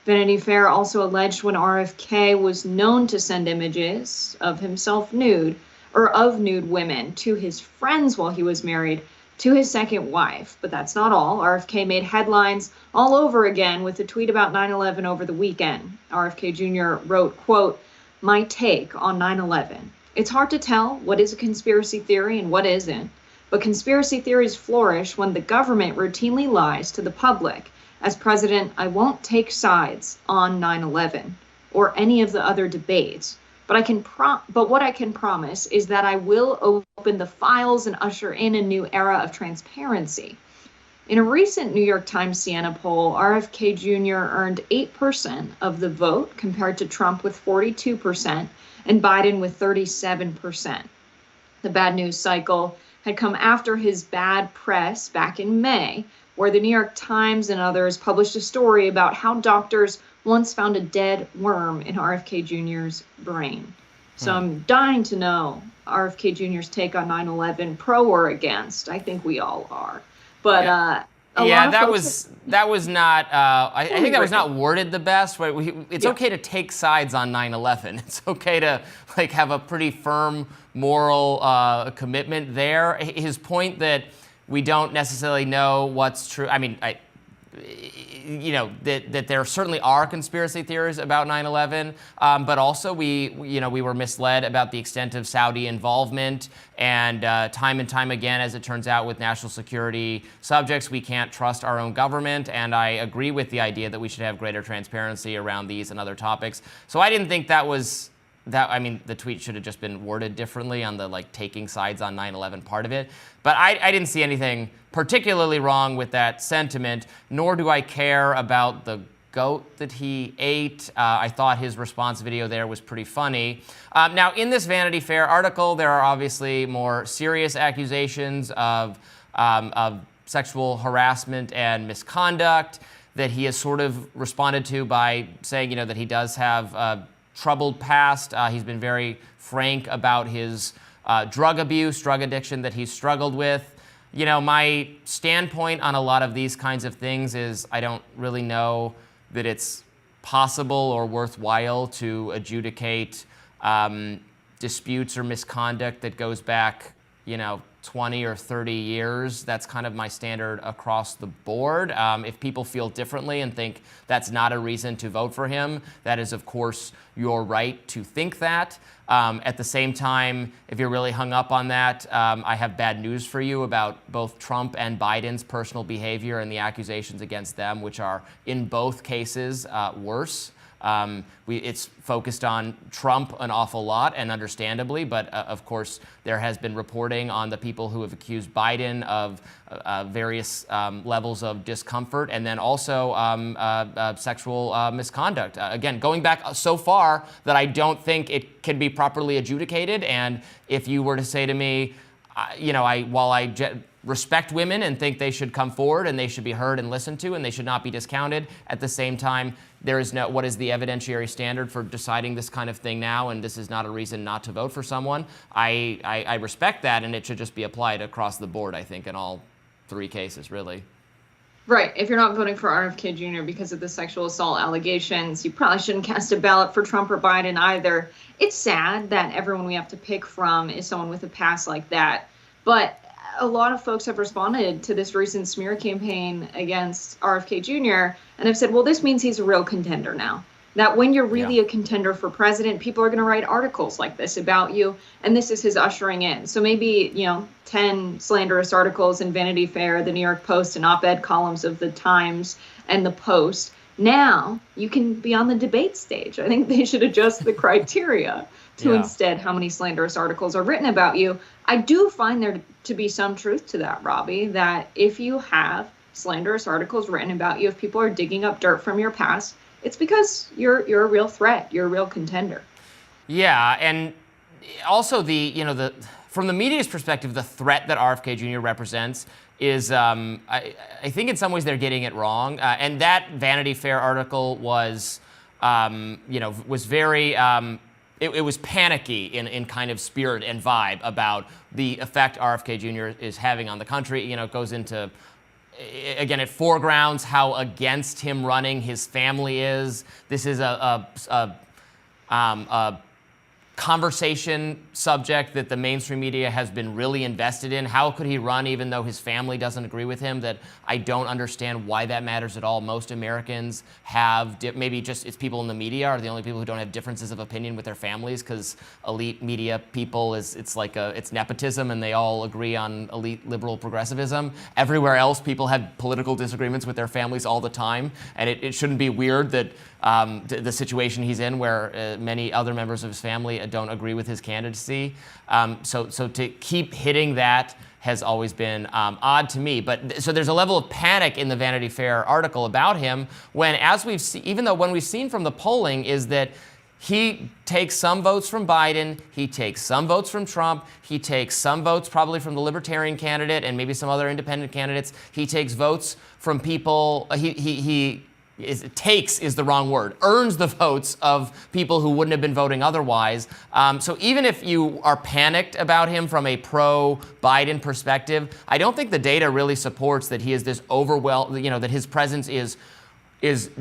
Vanity Fair also alleged when RFK was known to send images of himself nude, or of nude women, to his friends while he was married to his second wife. But that's not all. RFK made headlines all over again with a tweet about 9/11 over the weekend. RFK Jr. wrote, quote, my take on 9/11. It's hard to tell what is a conspiracy theory and what isn't, but conspiracy theories flourish when the government routinely lies to the public. As president, I won't take sides on 9/11 or any of the other debates. But what I can promise is that I will open the files and usher in a new era of transparency. In a recent New York Times Siena poll, RFK Jr. earned 8% of the vote compared to Trump with 42% and Biden with 37%. The bad news cycle had come after his bad press back in May, where the New York Times and others published a story about how doctors once found a dead worm in RFK Jr.'s brain. So I'm dying to know RFK Jr.'s take on 9/11, pro or against. I think we all are. But that was not. I think that was not worded the best. But it's okay to take sides on 9/11. It's okay to have a pretty firm moral commitment there. His point that we don't necessarily know what's true. I mean, that there certainly are conspiracy theories about 9/11, but also we were misled about the extent of Saudi involvement, and time again, as it turns out, with national security subjects, we can't trust our own government, and I agree with the idea that we should have greater transparency around these and other topics. So I didn't think that was I mean, the tweet should have just been worded differently on the taking sides on 9/11 part of it. But I didn't see anything particularly wrong with that sentiment, nor do I care about the goat that he ate. I thought his response video there was pretty funny. Now, in this Vanity Fair article, there are obviously more serious accusations of sexual harassment and misconduct that he has sort of responded to by saying, that he does have a troubled past. He's been very frank about his drug abuse, drug addiction that he's struggled with. My standpoint on a lot of these kinds of things is I don't really know that it's possible or worthwhile to adjudicate disputes or misconduct that goes back, 20 or 30 years. That's kind of my standard across the board. If people feel differently and think that's not a reason to vote for him, that is, of course, your right to think that. At the same time, if you're really hung up on that, I have bad news for you about both Trump and Biden's personal behavior and the accusations against them, which are, in both cases, worse. It's focused on Trump an awful lot, and understandably, but of course there has been reporting on the people who have accused Biden of various levels of discomfort, and then also sexual misconduct. Again, going back so far that I don't think it can be properly adjudicated. And if you were to say to me, while I respect women and think they should come forward and they should be heard and listened to and they should not be discounted, at the same time, there is no, what is the evidentiary standard for deciding this kind of thing now, and this is not a reason not to vote for someone. I respect that, and it should just be applied across the board, I think, in all three cases, really. Right. If you're not voting for RFK Jr. because of the sexual assault allegations, you probably shouldn't cast a ballot for Trump or Biden either. It's sad that everyone we have to pick from is someone with a past like that, but a lot of folks have responded to this recent smear campaign against RFK Jr. and have said, well, this means he's a real contender now. That when you're really a contender for president, people are going to write articles like this about you, and this is his ushering in. So maybe, 10 slanderous articles in Vanity Fair, the New York Post, and op-ed columns of the Times and the Post. Now you can be on the debate stage. I think they should adjust the criteria to instead how many slanderous articles are written about you. I do find there to be some truth to that, Robbie, that if you have slanderous articles written about you, if people are digging up dirt from your past, it's because you're a real threat. You're a real contender. Yeah, and also from the media's perspective, the threat that RFK Jr. represents is, I think in some ways they're getting it wrong. And that Vanity Fair article was, was very, it was panicky in kind of spirit and vibe about the effect RFK Jr. is having on the country. It goes into, again, it foregrounds how against him running his family is. This is a conversation subject that the mainstream media has been really invested in. How could he run even though his family doesn't agree with him? That I don't understand why that matters at all. Most Americans have, maybe just it's people in the media are the only people who don't have differences of opinion with their families, because elite media people it's nepotism and they all agree on elite liberal progressivism. Everywhere else, people have political disagreements with their families all the time, and it shouldn't be weird that the situation he's in, where many other members of his family don't agree with his candidacy. So to keep hitting that has always been odd to me. But so there's a level of panic in the Vanity Fair article about him, when, as we've seen, even though when we've seen from the polling is that he takes some votes from Biden, he takes some votes from Trump, he takes some votes probably from the Libertarian candidate and maybe some other independent candidates. He takes votes from people, takes is the wrong word, earns the votes of people who wouldn't have been voting otherwise. So even if you are panicked about him from a pro-Biden perspective, I don't think the data really supports that he is this that his presence is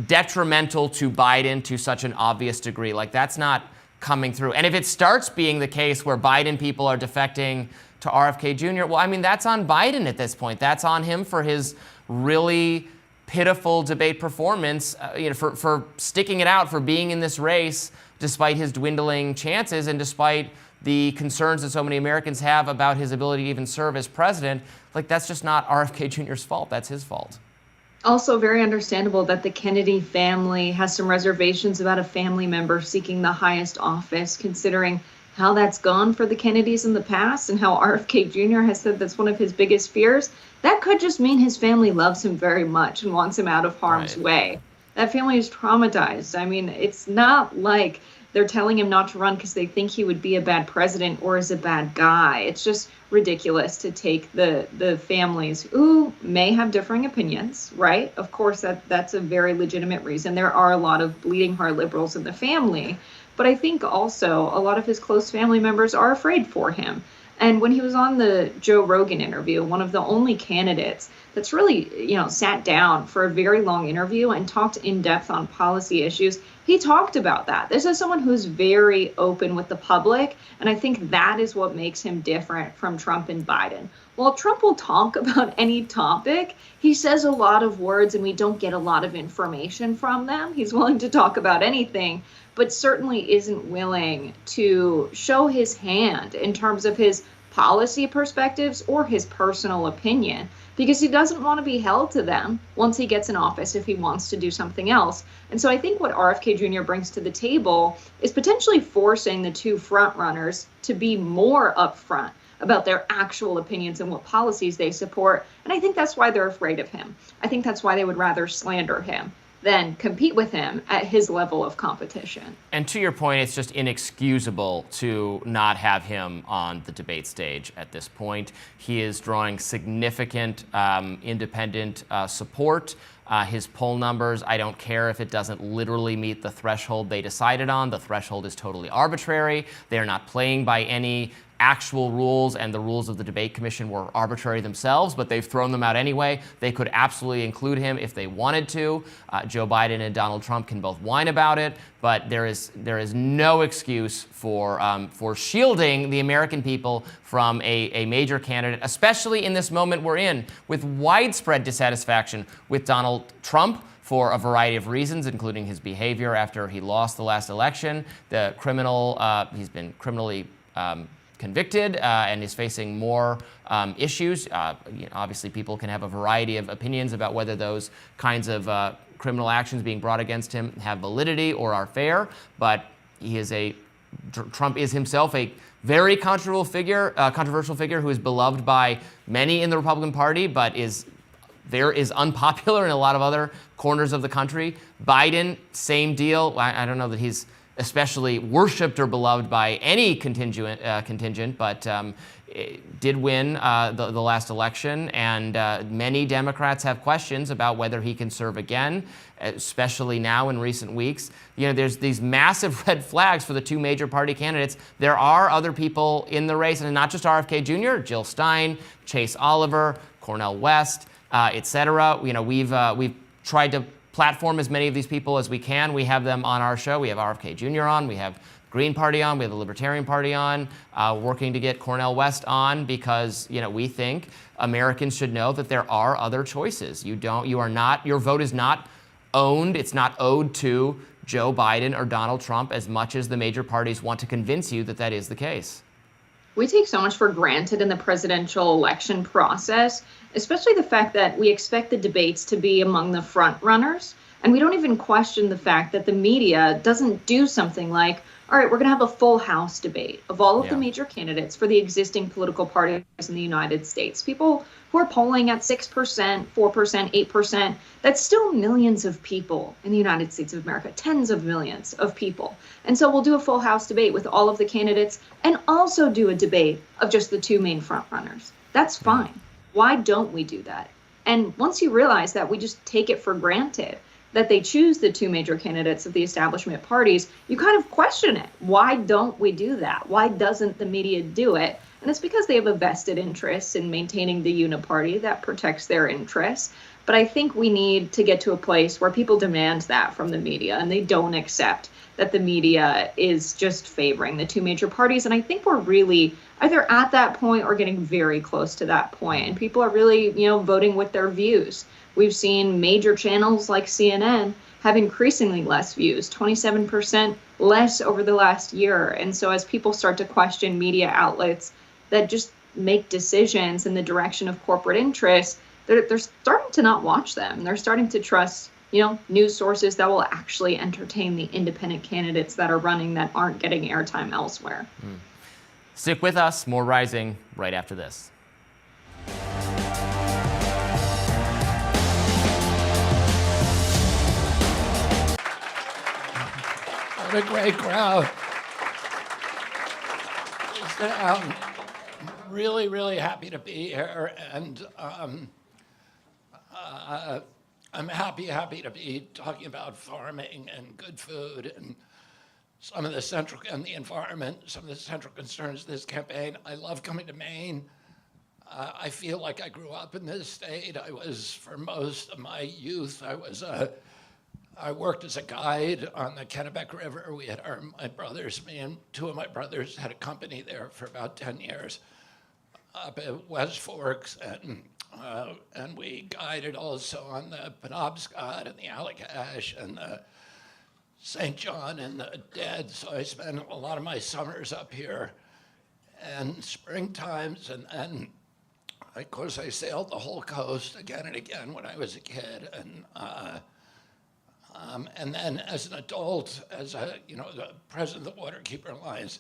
detrimental to Biden to such an obvious degree. Like, that's not coming through. And if it starts being the case where Biden people are defecting to RFK Jr., well, I mean, that's on Biden at this point. That's on him for his really pitiful debate performance, for sticking it out, for being in this race despite his dwindling chances and despite the concerns that so many Americans have about his ability to even serve as president. Like, that's just not RFK Jr.'s fault. That's his fault. Also very understandable that the Kennedy family has some reservations about a family member seeking the highest office, considering how that's gone for the Kennedys in the past and how RFK Jr. has said that's one of his biggest fears. That could just mean his family loves him very much and wants him out of harm's way. That family is traumatized. I mean, it's not like they're telling him not to run because they think he would be a bad president or is a bad guy. It's just ridiculous to take the families who may have differing opinions, right? Of course, that's a very legitimate reason. There are a lot of bleeding heart liberals in the family, but I think also a lot of his close family members are afraid for him. And when he was on the Joe Rogan interview, one of the only candidates that's really, sat down for a very long interview and talked in depth on policy issues, he talked about that. This is someone who's very open with the public, and I think that is what makes him different from Trump and Biden. While Trump will talk about any topic, he says a lot of words and we don't get a lot of information from them. He's willing to talk about anything, but certainly isn't willing to show his hand in terms of his policy perspectives or his personal opinion, because he doesn't want to be held to them once he gets in office if he wants to do something else. And so I think what RFK Jr. brings to the table is potentially forcing the two front runners to be more upfront about their actual opinions and what policies they support. And I think that's why they're afraid of him. I think that's why they would rather slander him than compete with him at his level of competition. And to your point, it's just inexcusable to not have him on the debate stage at this point. He is drawing significant independent support. His poll numbers, I don't care if it doesn't literally meet the threshold they decided on. The threshold is totally arbitrary. They are not playing by any actual rules, and the rules of the debate commission were arbitrary themselves, but they've thrown them out anyway. They could absolutely include him if they wanted to. Joe Biden and Donald Trump can both whine about it, but there is no excuse for shielding the American people from a major candidate, especially in this moment we're in, with widespread dissatisfaction with Donald Trump for a variety of reasons, including his behavior after he lost the last election. He's been criminally convicted and is facing more issues. Obviously, people can have a variety of opinions about whether those kinds of criminal actions being brought against him have validity or are fair, but Trump is himself a very controversial figure who is beloved by many in the Republican Party, but is unpopular in a lot of other corners of the country. Biden, same deal. I don't know that he's especially worshipped or beloved by any contingent, but did win the last election, and many Democrats have questions about whether he can serve again, especially now in recent weeks. There's these massive red flags for the two major party candidates. There are other people in the race, and not just RFK Jr., Jill Stein, Chase Oliver, Cornel West, et cetera. We've tried to platform as many of these people as we can. We have them on our show. We have RFK Jr. on. We have Green Party on. We have the Libertarian Party on. Working to get Cornel West on because we think Americans should know that there are other choices. Your vote is not owned. It's not owed to Joe Biden or Donald Trump as much as the major parties want to convince you that that is the case. We take so much for granted in the presidential election process, especially the fact that we expect the debates to be among the front runners. And we don't even question the fact that the media doesn't do something like, all right, we're going to have a full House debate of all of the major candidates for the existing political parties in the United States. People who are polling at 6%, 4%, 8%, that's still millions of people in the United States of America, tens of millions of people. And so we'll do a full House debate with all of the candidates and also do a debate of just the two main frontrunners. That's fine. Why don't we do that? And once you realize that we just take it for granted that they choose the two major candidates of the establishment parties, you kind of question it. Why don't we do that? Why doesn't the media do it? And it's because they have a vested interest in maintaining the uniparty that protects their interests. But I think we need to get to a place where people demand that from the media and they don't accept that the media is just favoring the two major parties. And I think we're really either at that point or getting very close to that point. And people are really, voting with their views. We've seen major channels like CNN have increasingly less views, 27% less over the last year. And so as people start to question media outlets that just make decisions in the direction of corporate interests, they're starting to not watch them. They're starting to trust, news sources that will actually entertain the independent candidates that are running that aren't getting airtime elsewhere. Stick with us. More Rising right after this. What a great crowd. I'm really, really happy to be here, and I'm happy to be talking about farming and good food and some of the environment, some of the central concerns of this campaign. I love coming to Maine. I feel like I grew up in this state. For most of my youth, I worked as a guide on the Kennebec River. We had me and two of my brothers had a company there for about 10 years up at West Forks, and we guided also on the Penobscot and the Allagash and the St. John and the Dead. So I spent a lot of my summers up here and spring times, and of course I sailed the whole coast again and again when I was a kid, and then as an adult, as the president of the Waterkeeper Alliance,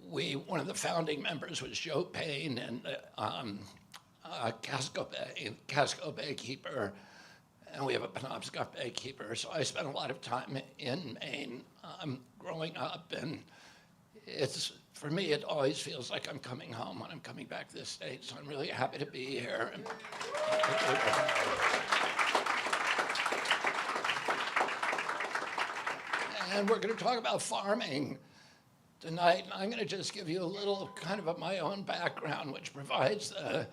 one of the founding members was Joe Payne, and Casco Bay Keeper, and we have a Penobscot Bay Keeper. So I spent a lot of time in Maine growing up, and for me, it always feels like I'm coming home when I'm coming back to this state, so I'm really happy to be here. And we're going to talk about farming tonight, and I'm going to just give you a little kind of my own background, which provides the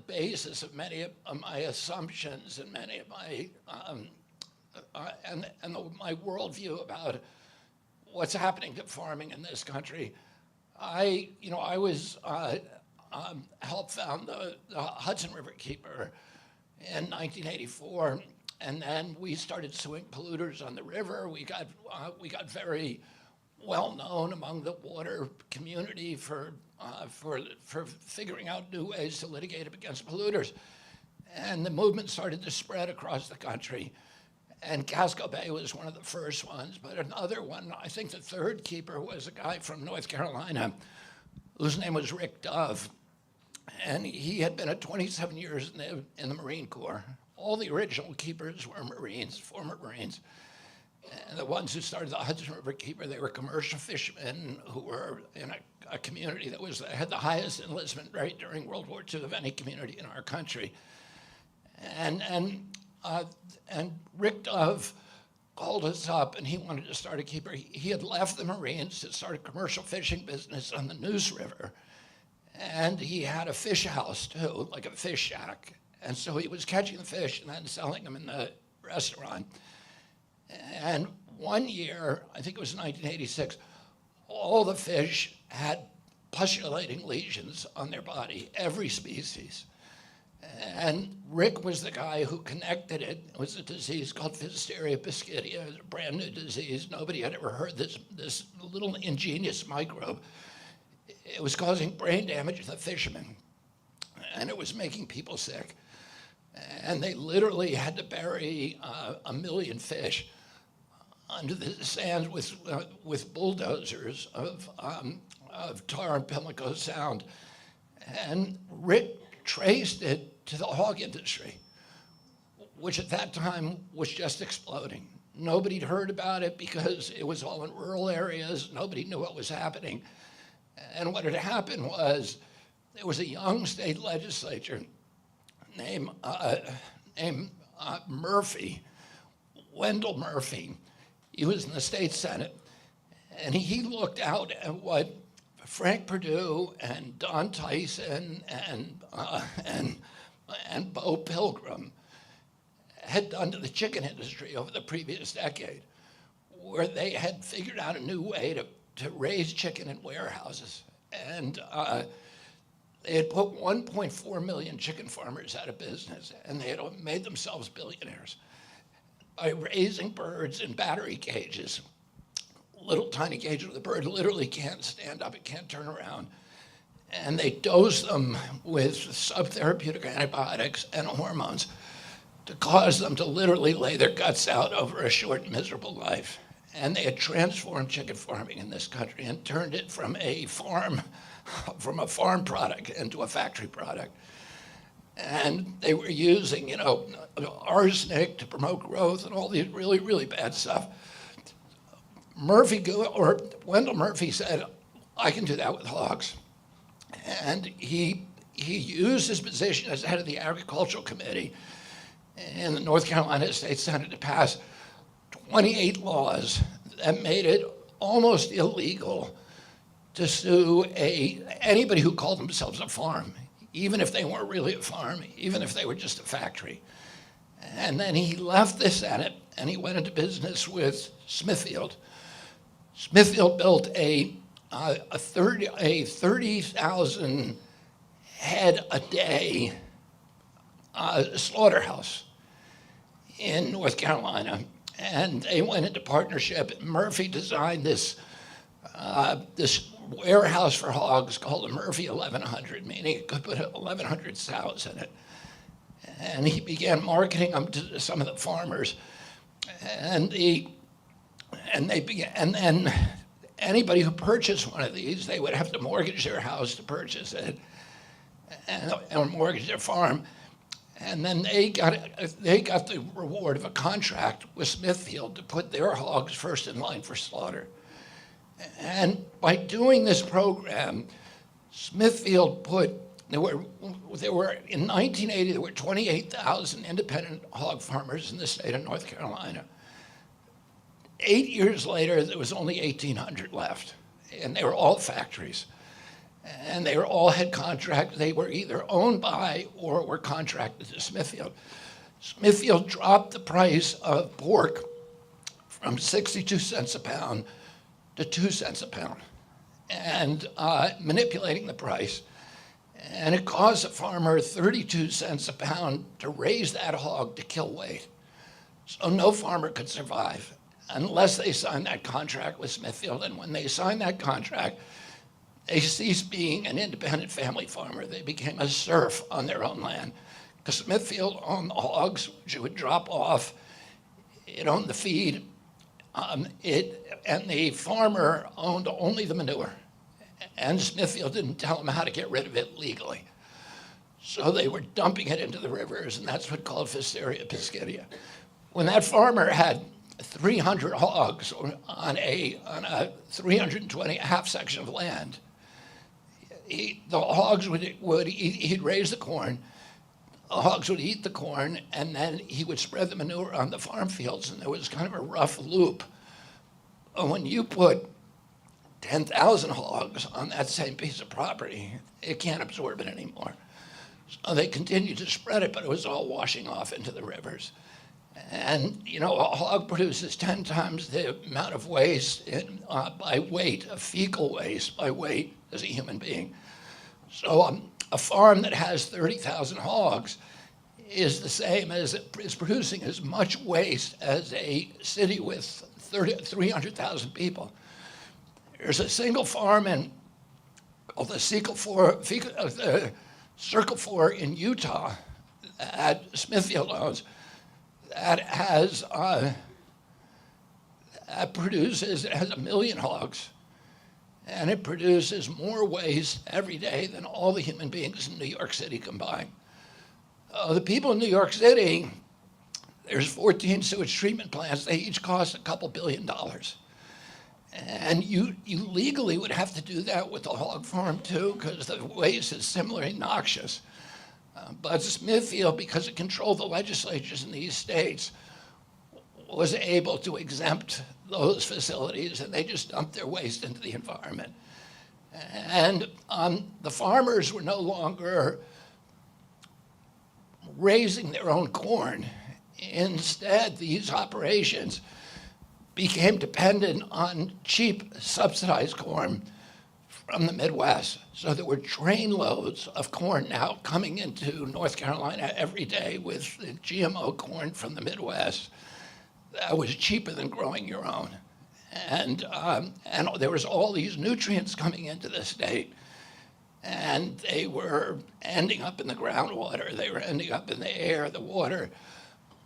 basis of many of my assumptions and many of my my worldview about what's happening to farming in this country. I helped found the Hudson River Keeper in 1984. And then we started suing polluters on the river. We got very well known among the water community for figuring out new ways to litigate against polluters. And the movement started to spread across the country. And Casco Bay was one of the first ones, but another one, I think the third keeper, was a guy from North Carolina whose name was Rick Dove. And he had been at 27 years in the Marine Corps. All the original keepers were Marines, former Marines. And the ones who started the Hudson River Keeper, they were commercial fishermen who were in a community that had the highest enlistment rate during World War II of any community in our country. And Rick Dove called us up, and he wanted to start a keeper. He had left the Marines to start a commercial fishing business on the Neuse River. And he had a fish house, too, like a fish shack. And so he was catching the fish and then selling them in the restaurant. And one year, I think it was 1986, all the fish had pustulant lesions on their body, every species. And Rick was the guy who connected it. It was a disease called Pfiesteria biscuitia. It was a brand new disease. Nobody had ever heard this little ingenious microbe. It was causing brain damage to the fishermen, and it was making people sick. And they literally had to bury 1 million fish under the sands with bulldozers of Tar and Pimlico Sound. And Rick traced it to the hog industry, which at that time was just exploding. Nobody'd heard about it because it was all in rural areas. Nobody knew what was happening. And what had happened was there was a young state legislature named Murphy, Wendell Murphy. He was in the state Senate, and he looked out at what Frank Perdue and Don Tyson and Bo Pilgrim had done to the chicken industry over the previous decade, where they had figured out a new way to raise chicken in warehouses. And they had put 1.4 million chicken farmers out of business, and they had made themselves billionaires by raising birds in battery cages, little tiny cages where the bird literally can't stand up, it can't turn around. and they dose them with subtherapeutic antibiotics and hormones to cause them to literally lay their guts out over a short, miserable life. And they had transformed chicken farming in this country and turned it from a farm product into a factory product. And they were using, arsenic to promote growth and all these really, really bad stuff. Wendell Murphy said, I can do that with hogs. And he used his position as head of the Agricultural Committee in the North Carolina State Senate to pass 28 laws that made it almost illegal to sue anybody who called themselves a farm, even if they weren't really a farm, even if they were just a factory. And then he left the Senate and he went into business with Smithfield. Smithfield built a 30,000 head a day slaughterhouse in North Carolina. And they went into partnership. Murphy designed this warehouse for hogs called the Murphy 1100, meaning it could put 1,100 sows in it. And he began marketing them to some of the farmers. And then anybody who purchased one of these, they would have to mortgage their house to purchase it and mortgage their farm. And then they got the reward of a contract with Smithfield to put their hogs first in line for slaughter. And by doing this program, Smithfield in 1980, there were 28,000 independent hog farmers in the state of North Carolina. 8 years later, there was only 1,800 left, and they were all factories. And they all had contracts. They were either owned by or were contracted to Smithfield. Smithfield dropped the price of pork from 62 cents a pound to 2 cents a pound, and manipulating the price. And it cost a farmer 32 cents a pound to raise that hog to kill weight. So no farmer could survive unless they signed that contract with Smithfield. And when they signed that contract, they ceased being an independent family farmer. They became a serf on their own land. Because Smithfield owned the hogs, which it would drop off. It owned the feed. And the farmer owned only the manure. And Smithfield didn't tell them how to get rid of it legally. So they were dumping it into the rivers, and that's what's called Physaria piscidia. When that farmer had 300 hogs on a 320 half section of land, the hogs he'd raise the corn, the hogs would eat the corn, and then he would spread the manure on the farm fields, and there was kind of a rough loop. When you put 10,000 hogs on that same piece of property, it can't absorb it anymore. So they continued to spread it, but it was all washing off into the rivers. And, a hog produces 10 times the amount of waste by weight, of fecal waste by weight, as a human being. So a farm that has 30,000 hogs is the same as, is producing as much waste as a city with 300,000 people. There's a single farm called the Circle 4 in Utah that Smithfield owns that has it has 1 million hogs, and it produces more waste every day than all the human beings in New York City combined. The people in New York City, there's 14 sewage treatment plants. They each cost $2 billion. And you legally would have to do that with a hog farm too, because the waste is similarly noxious. But Smithfield, because it controlled the legislatures in these states, was able to exempt those facilities, and they just dumped their waste into the environment. And the farmers were no longer raising their own corn. Instead, these operations became dependent on cheap subsidized corn from the Midwest. So there were train loads of corn now coming into North Carolina every day with the GMO corn from the Midwest that was cheaper than growing your own. And there was all these nutrients coming into the state. And and they were ending up in the groundwater, they were ending up in the air, the water,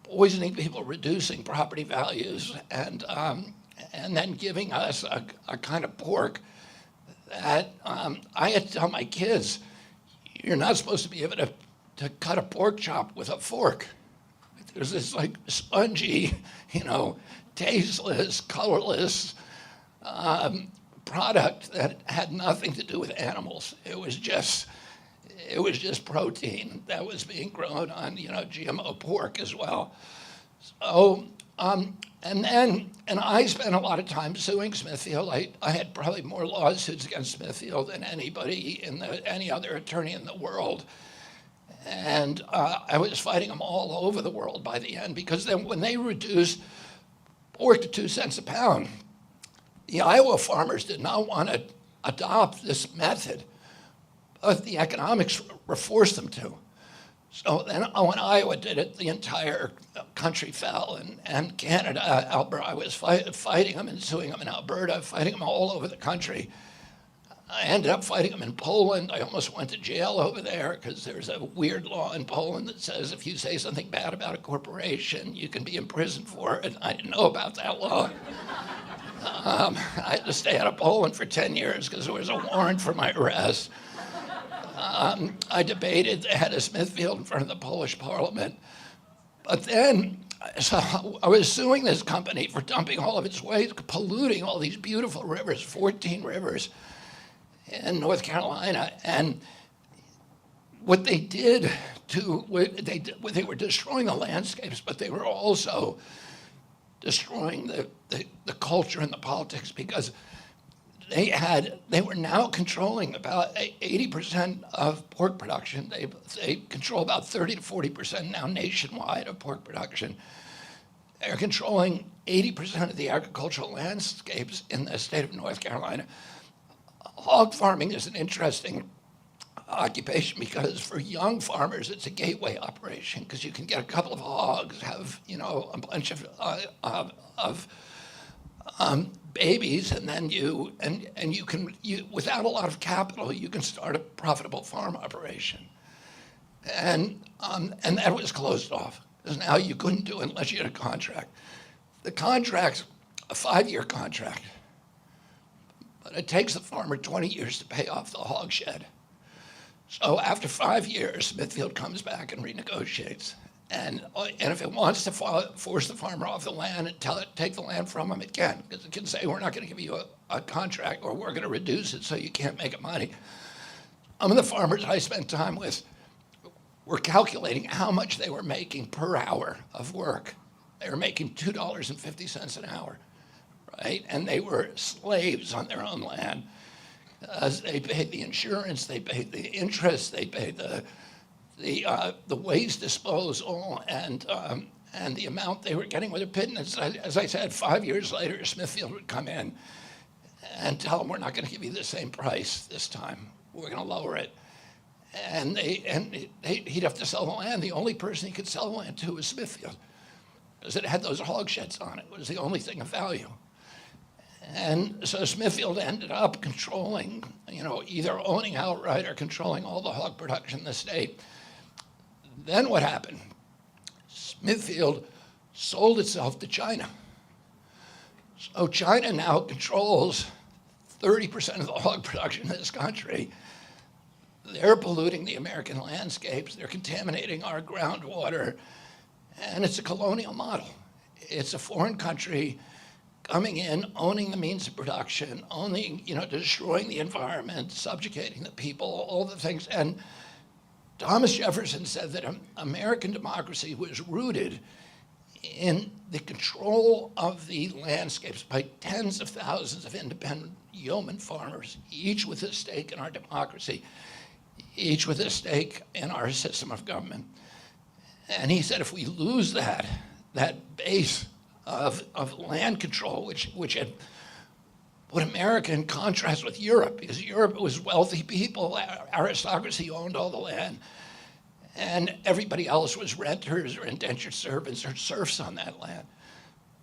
poisoning people, reducing property values, and then giving us a kind of pork that I had to tell my kids, you're not supposed to be able to cut a pork chop with a fork. There's this like spongy, tasteless, colorless product that had nothing to do with animals. It was just protein that was being grown on, GMO pork as well. So, and I spent a lot of time suing Smithfield. I had probably more lawsuits against Smithfield than anybody any other attorney in the world. And I was fighting them all over the world by the end, because then when they reduced pork to 2 cents a pound, the Iowa farmers did not want to adopt this method, but the economics forced them to. So then when Iowa did it, the entire country fell, and Canada, Alberta, I was fighting them and suing them in Alberta, fighting them all over the country. I ended up fighting them in Poland. I almost went to jail over there because there's a weird law in Poland that says if you say something bad about a corporation, you can be imprisoned for it. I didn't know about that law. I had to stay out of Poland for 10 years because there was a warrant for my arrest. I debated the head of Smithfield in front of the Polish parliament. But then, so I was suing this company for dumping all of its waste, polluting all these beautiful rivers, 14 rivers in North Carolina. And what they did they were destroying the landscapes, but they were also destroying the culture and the politics, because they were now controlling about 80% of pork production. They control about 30 to 40% now nationwide of pork production. They're controlling 80% of the agricultural landscapes in the state of North Carolina. Hog farming is an interesting occupation because for young farmers, it's a gateway operation because you can get a couple of hogs, have a bunch of babies, and then you can without a lot of capital, you can start a profitable farm operation. And that was closed off because now you couldn't do it unless you had a contract. The contract's a 5-year contract, but it takes the farmer 20 years to pay off the hog shed. So after 5 years, Smithfield comes back and renegotiates. And if it wants to force the farmer off the land and take the land from him, it can. Because it can say, we're not going to give you a contract, or we're going to reduce it so you can't make money. Some of the farmers I spent time with were calculating how much they were making per hour of work. They were making $2.50 an hour, right? And they were slaves on their own land. They paid the insurance, they paid the interest, they paid the waste disposal, and the amount they were getting with a pittance. As I said, 5 years later, Smithfield would come in and tell them, we're not going to give you the same price this time. We're going to lower it. And he'd have to sell the land. The only person he could sell the land to was Smithfield, because it had those hog sheds on it. It was the only thing of value. And so Smithfield ended up controlling, either owning outright or controlling all the hog production in the state. Then what happened? Smithfield sold itself to China. So China now controls 30% of the hog production in this country. They're polluting the American landscapes. They're contaminating our groundwater. And it's a colonial model. It's a foreign country coming in, owning the means of production, destroying the environment, subjugating the people, all the things. And Thomas Jefferson said that American democracy was rooted in the control of the landscapes by tens of thousands of independent yeoman farmers, each with a stake in our democracy, each with a stake in our system of government. And he said if we lose that base of land control, which had put America in contrast with Europe, because Europe was wealthy people, aristocracy owned all the land, and everybody else was renters or indentured servants or serfs on that land.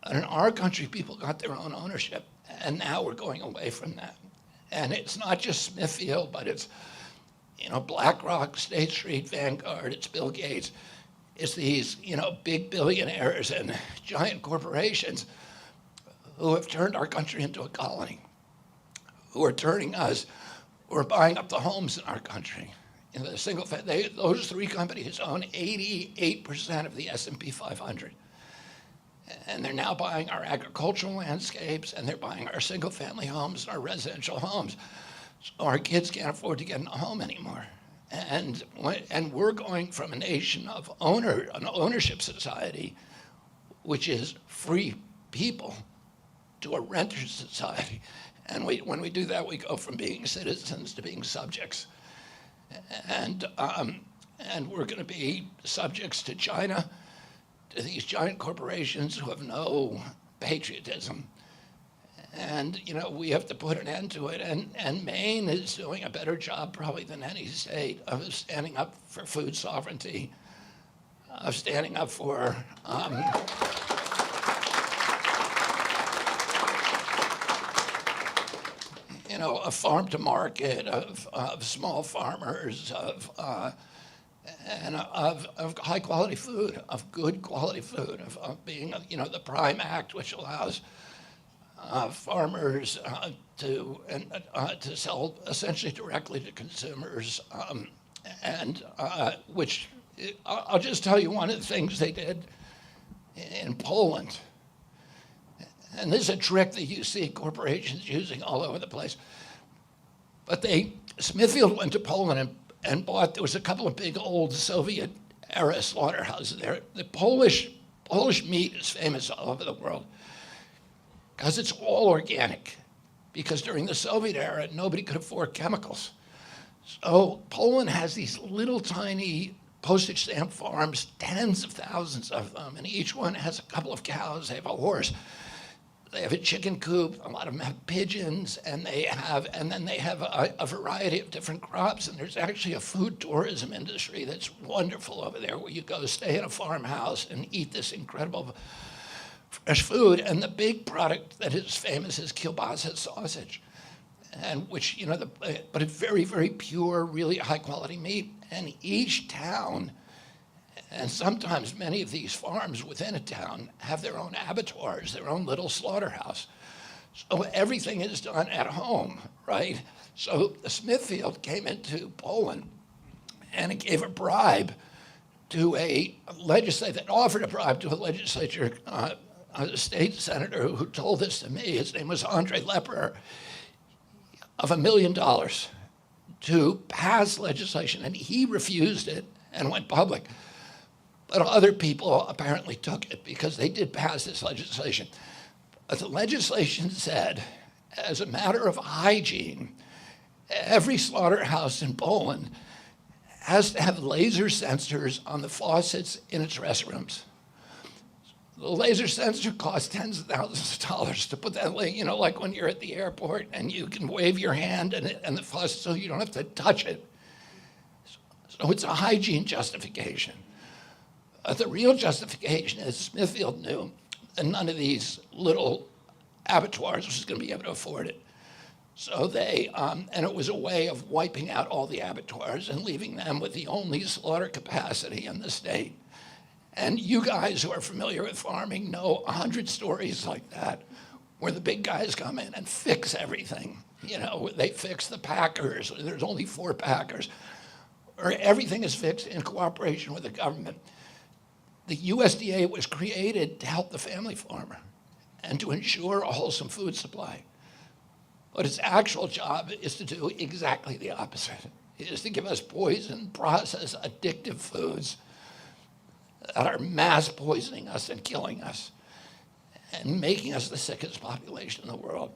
And in our country, people got their own ownership, and now we're going away from that. And it's not just Smithfield, but it's BlackRock, State Street, Vanguard, it's Bill Gates. It's these, big billionaires and giant corporations who have turned our country into a colony, who are buying up the homes in our country. Those three companies own 88% of the S&P 500. And they're now buying our agricultural landscapes, and they're buying our single-family homes and our residential homes. So our kids can't afford to get in a home anymore. And we're going from a nation of an ownership society, which is free people, to a renter society. And when we do that, we go from being citizens to being subjects. And we're going to be subjects to China, to these giant corporations who have no patriotism. And, we have to put an end to it. And Maine is doing a better job probably than any state of standing up for food sovereignty, of standing up for a farm to market, of small farmers, of high quality food, of good quality food, of being, the Prime Act, which allows farmers to sell essentially directly to consumers, which I'll just tell you one of the things they did in Poland. And this is a trick that you see corporations using all over the place. But Smithfield went to Poland and bought, there was a couple of big old Soviet-era slaughterhouses there. The Polish meat is famous all over the world because it's all organic. Because during the Soviet era, nobody could afford chemicals. So Poland has these little tiny postage stamp farms, tens of thousands of them, and each one has a couple of cows, they have a horse. They have a chicken coop, a lot of them have pigeons, and then they have a variety of different crops, and there's actually a food tourism industry that's wonderful over there, where you go stay in a farmhouse and eat this incredible fresh food. And the big product that is famous is kielbasa sausage, and which, but it's very, very pure, really high quality meat. And each town, and sometimes many of these farms within a town, have their own abattoirs, their own little slaughterhouse. So everything is done at home, right? So Smithfield came into Poland and it gave a bribe to a legislator, that offered a bribe to a legislature, a state senator who told this to me. His name was Andre Lepper, of $1 million to pass legislation, and he refused it and went public. But other people apparently took it because they did pass this legislation. But the legislation said, as a matter of hygiene, every slaughterhouse in Poland has to have laser sensors on the faucets in its restrooms. The laser sensor costs tens of thousands of dollars to put that, like when you're at the airport and you can wave your hand and the faucet so you don't have to touch it. So it's a hygiene justification. The real justification is Smithfield knew that none of these little abattoirs was going to be able to afford it. So and it was a way of wiping out all the abattoirs and leaving them with the only slaughter capacity in the state. And you guys who are familiar with farming know 100 stories like that, where the big guys come in and fix everything. They fix the packers, there's only 4 packers, or everything is fixed in cooperation with the government. The USDA was created to help the family farmer and to ensure a wholesome food supply. But its actual job is to do exactly the opposite. It is to give us poison, processed, addictive foods that are mass poisoning us and killing us and making us the sickest population in the world.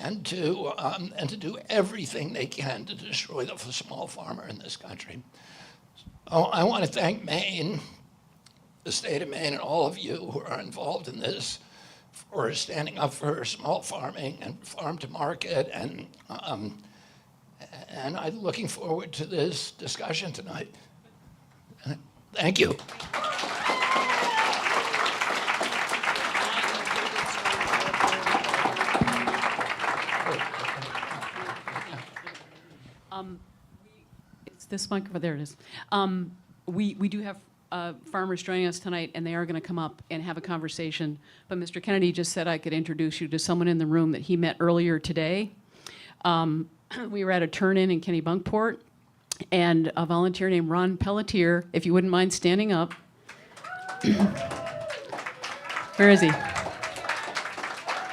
And to do everything they can to destroy the small farmer in this country. I want to thank Maine, the state of Maine, and all of you who are involved in this for standing up for small farming and farm to market. And I'm looking forward to this discussion tonight. Thank you. this microphone? There it is. We do have farmers joining us tonight, and they are going to come up and have a conversation. But Mr. Kennedy just said I could introduce you to someone in the room that he met earlier today. We were at a turn-in Kennebunkport, and a volunteer named Ron Pelletier, if you wouldn't mind standing up. Where is he?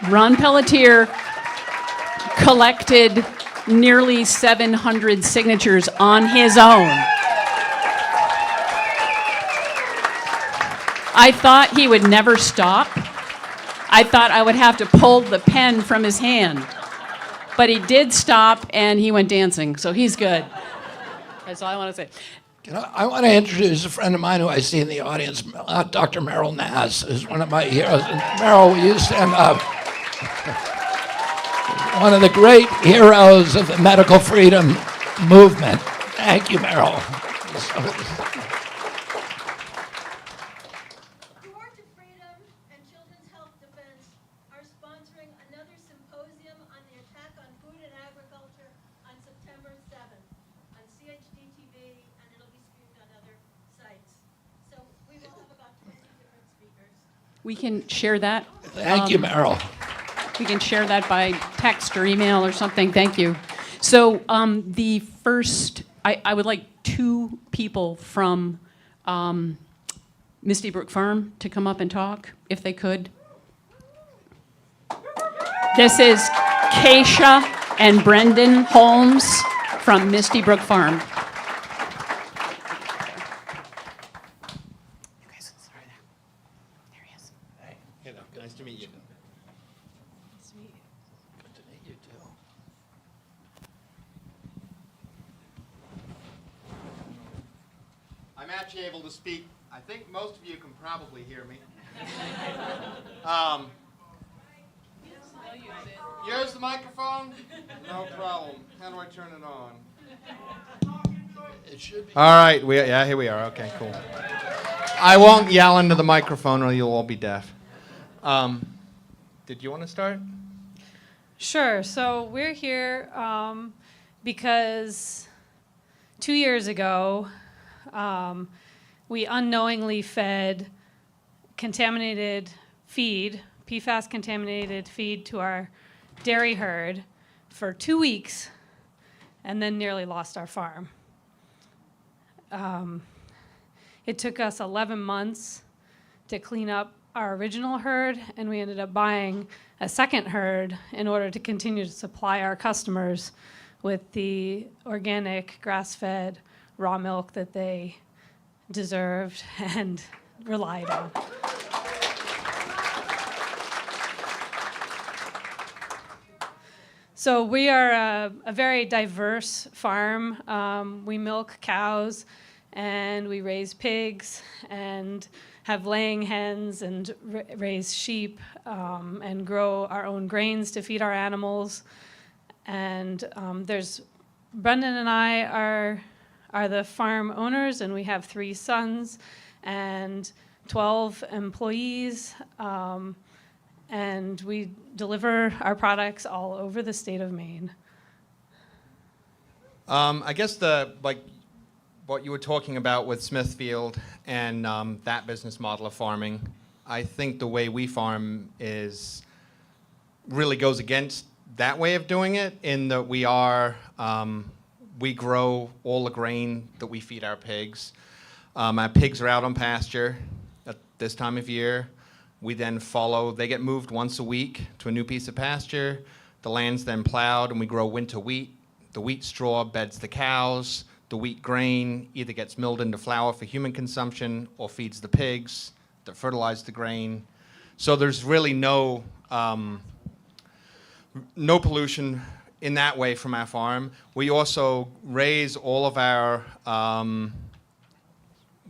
Ron Pelletier collected nearly 700 signatures on his own. I thought he would never stop. I thought I would have to pull the pen from his hand. But he did stop, and he went dancing, so he's good. That's all I want to say. I want to introduce a friend of mine who I see in the audience, Dr. Merrill Nass, who's one of my heroes. And Merrill, will you stand up? One of the great heroes of the medical freedom movement. Thank you, Merrill. We can share that. Thank you, Merrill. We can share that by text or email or something. Thank you. So the first, I would like 2 people from Misty Brook Farm to come up and talk, if they could. This is Keisha and Brendan Holmes from Misty Brook Farm. Nice to meet you. Nice to meet you. Good to meet you, too. I'm actually able to speak. I think most of you can probably hear me. Here's the microphone. No problem. How do I turn it on? It should be. All right. Here we are. Okay, cool. I won't yell into the microphone or you'll all be deaf. Did you want to start? Sure. So we're here because 2 years ago, we unknowingly fed contaminated feed, PFAS-contaminated feed to our dairy herd for 2 weeks and then nearly lost our farm. It took us 11 months to clean up our original herd, and we ended up buying a second herd in order to continue to supply our customers with the organic, grass-fed, raw milk that they deserved and relied on. So we are a very diverse farm. We milk cows, and we raise pigs, and have laying hens, and raise sheep, and grow our own grains to feed our animals. And Brendan and I are the farm owners, and we have 3 sons and 12 employees, and we deliver our products all over the state of Maine. I guess what you were talking about with Smithfield and that business model of farming, I think the way we farm really goes against that way of doing it, in that we grow all the grain that we feed our pigs. Our pigs are out on pasture at this time of year. We then they get moved once a week to a new piece of pasture. The land's then plowed, and we grow winter wheat. The wheat straw beds the cows. The wheat grain either gets milled into flour for human consumption or feeds the pigs that fertilize the grain. So there's really no pollution in that way from our farm. We also raise all of our,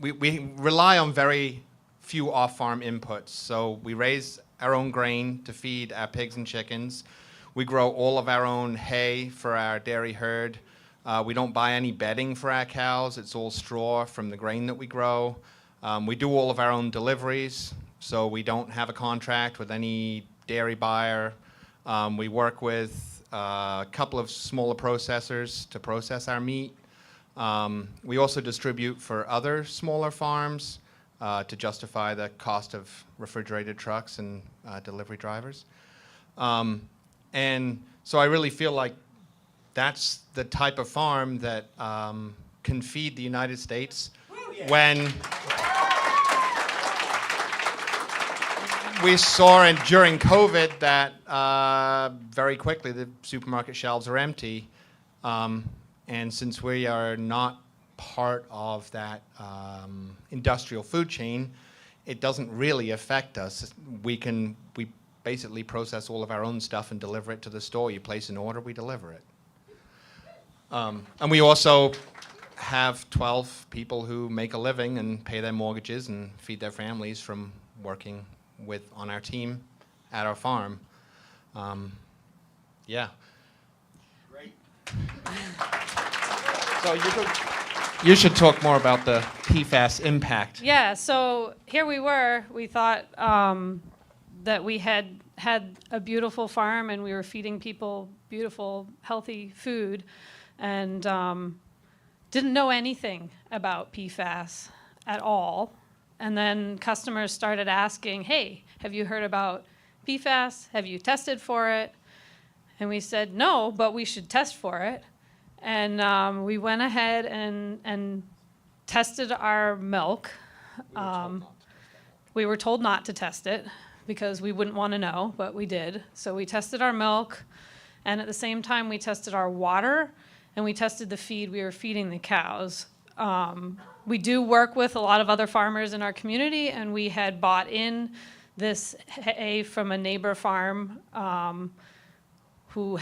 we rely on very few off-farm inputs. So we raise our own grain to feed our pigs and chickens. We grow all of our own hay for our dairy herd. We don't buy any bedding for our cows. It's all straw from the grain that we grow. We do all of our own deliveries, so we don't have a contract with any dairy buyer. We work with a couple of smaller processors to process our meat. We also distribute for other smaller farms to justify the cost of refrigerated trucks and delivery drivers. And so I really feel like that's the type of farm that can feed the United States when we saw during COVID that very quickly the supermarket shelves are empty. And since we are not part of that industrial food chain, it doesn't really affect us. We basically process all of our own stuff and deliver it to the store. You place an order, we deliver it. And we also have 12 people who make a living and pay their mortgages and feed their families from working on our team at our farm. Yeah. Great. So you should talk more about the PFAS impact. Yeah, so here we thought that we had a beautiful farm and we were feeding people beautiful, healthy food, and didn't know anything about PFAS at all. And then customers started asking, hey, have you heard about PFAS? Have you tested for it? And we said, no, but we should test for it. And we went ahead and tested our milk. We were told not to test it because we wouldn't want to know, but we did. So we tested our milk, and at the same time we tested our water, and we tested the feed we were feeding the cows. We do work with a lot of other farmers in our community, and we had bought in this hay from a neighbor farm who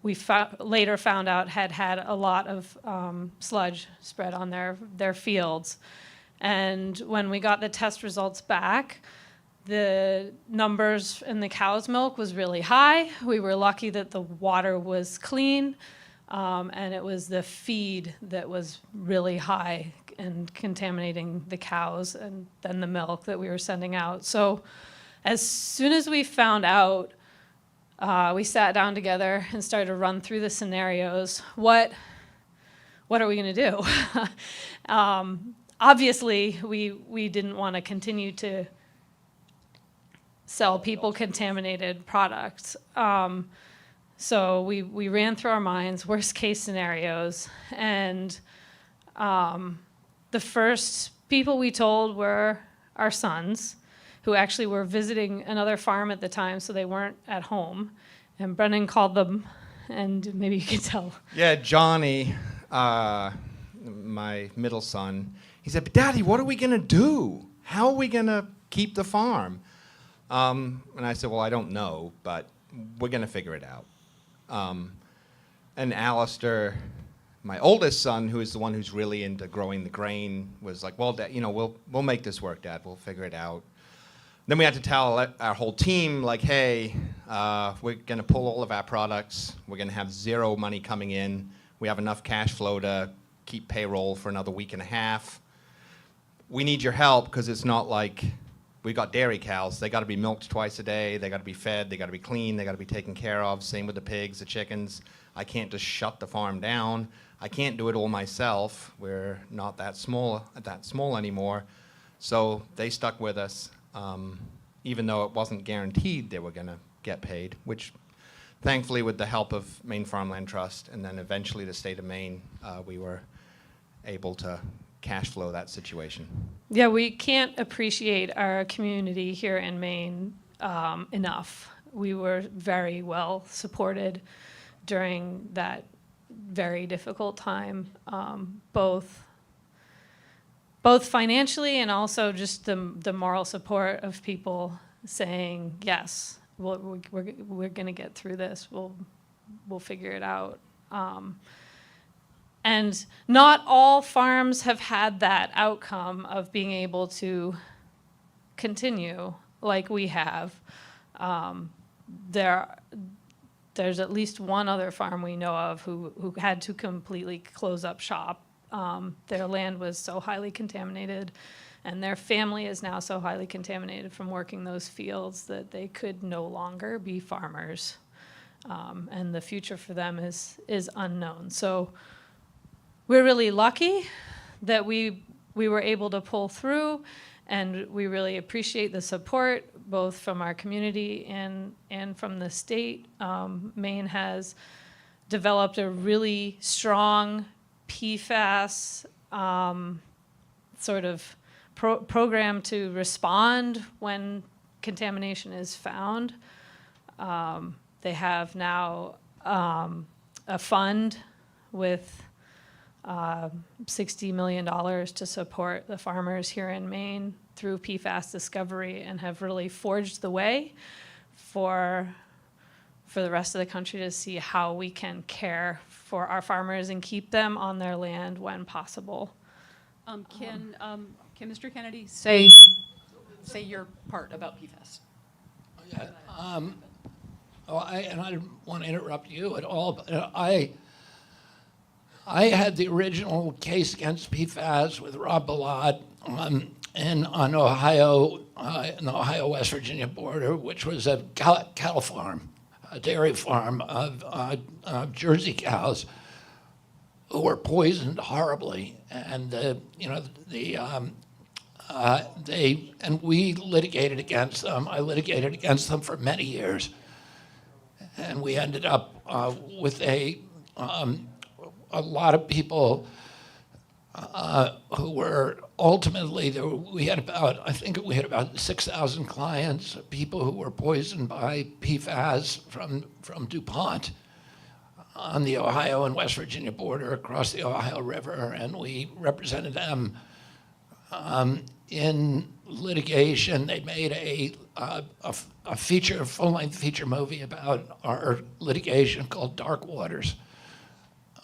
we later found out had a lot of sludge spread on their fields. And when we got the test results back, the numbers in the cow's milk was really high. We were lucky that the water was clean, and it was the feed that was really high and contaminating the cows and then the milk that we were sending out. So as soon as we found out, we sat down together and started to run through the scenarios. What are we going to do? Obviously, we didn't want to continue to sell people contaminated products. So we ran through our minds worst case scenarios, and the first people we told were our sons, who actually were visiting another farm at the time, so they weren't at home. And Brennan called them, and maybe you could tell. Yeah, Johnny, my middle son, he said, but Daddy, what are we going to do? How are we going to keep the farm? And I said, well, I don't know, but we're going to figure it out. And Alistair, my oldest son, who is the one who's really into growing the grain, was like, well, Dad, we'll make this work, Dad. We'll figure it out. Then we had to tell our whole team, like, hey, we're going to pull all of our products. We're going to have zero money coming in. We have enough cash flow to keep payroll for another week and a half. We need your help because it's not like we got dairy cows. They got to be milked twice a day. They got to be fed. They got to be clean. They got to be taken care of. Same with the pigs, the chickens. I can't just shut the farm down. I can't do it all myself. We're not that small anymore. So they stuck with us. Even though it wasn't guaranteed they were going to get paid, which thankfully with the help of Maine Farmland Trust and then eventually the state of Maine, we were able to cash flow that situation. Yeah, we can't appreciate our community here in Maine enough. We were very well supported during that very difficult time, both financially and also just the moral support of people saying, yes, we're going to get through this. We'll figure it out. And not all farms have had that outcome of being able to continue like we have. There's at least one other farm we know of who had to completely close up shop. Their land was so highly contaminated, and their family is now so highly contaminated from working those fields that they could no longer be farmers. And the future for them is unknown. So we're really lucky that we were able to pull through, and we really appreciate the support both from our community and from the state. Maine has developed a really strong PFAS sort of program to respond when contamination is found. They have now a fund with $60 million to support the farmers here in Maine through PFAS discovery, and have really forged the way for the rest of the country to see how we can care for our farmers and keep them on their land when possible. Can Mr. Kennedy say your part about PFAS? Yeah, I don't want to interrupt you at all, but I had the original case against PFAS with Rob Ballot on Ohio, in the Ohio-West Virginia border, which was a cattle farm, a dairy farm of Jersey cows who were poisoned horribly, and we litigated against them. I litigated against them for many years, and we ended up with a lot of people who were ultimately we had about 6,000 clients, people who were poisoned by PFAS from DuPont on the Ohio and West Virginia border across the Ohio River, and we represented them in litigation. They made a full-length feature movie about our litigation called Dark Waters,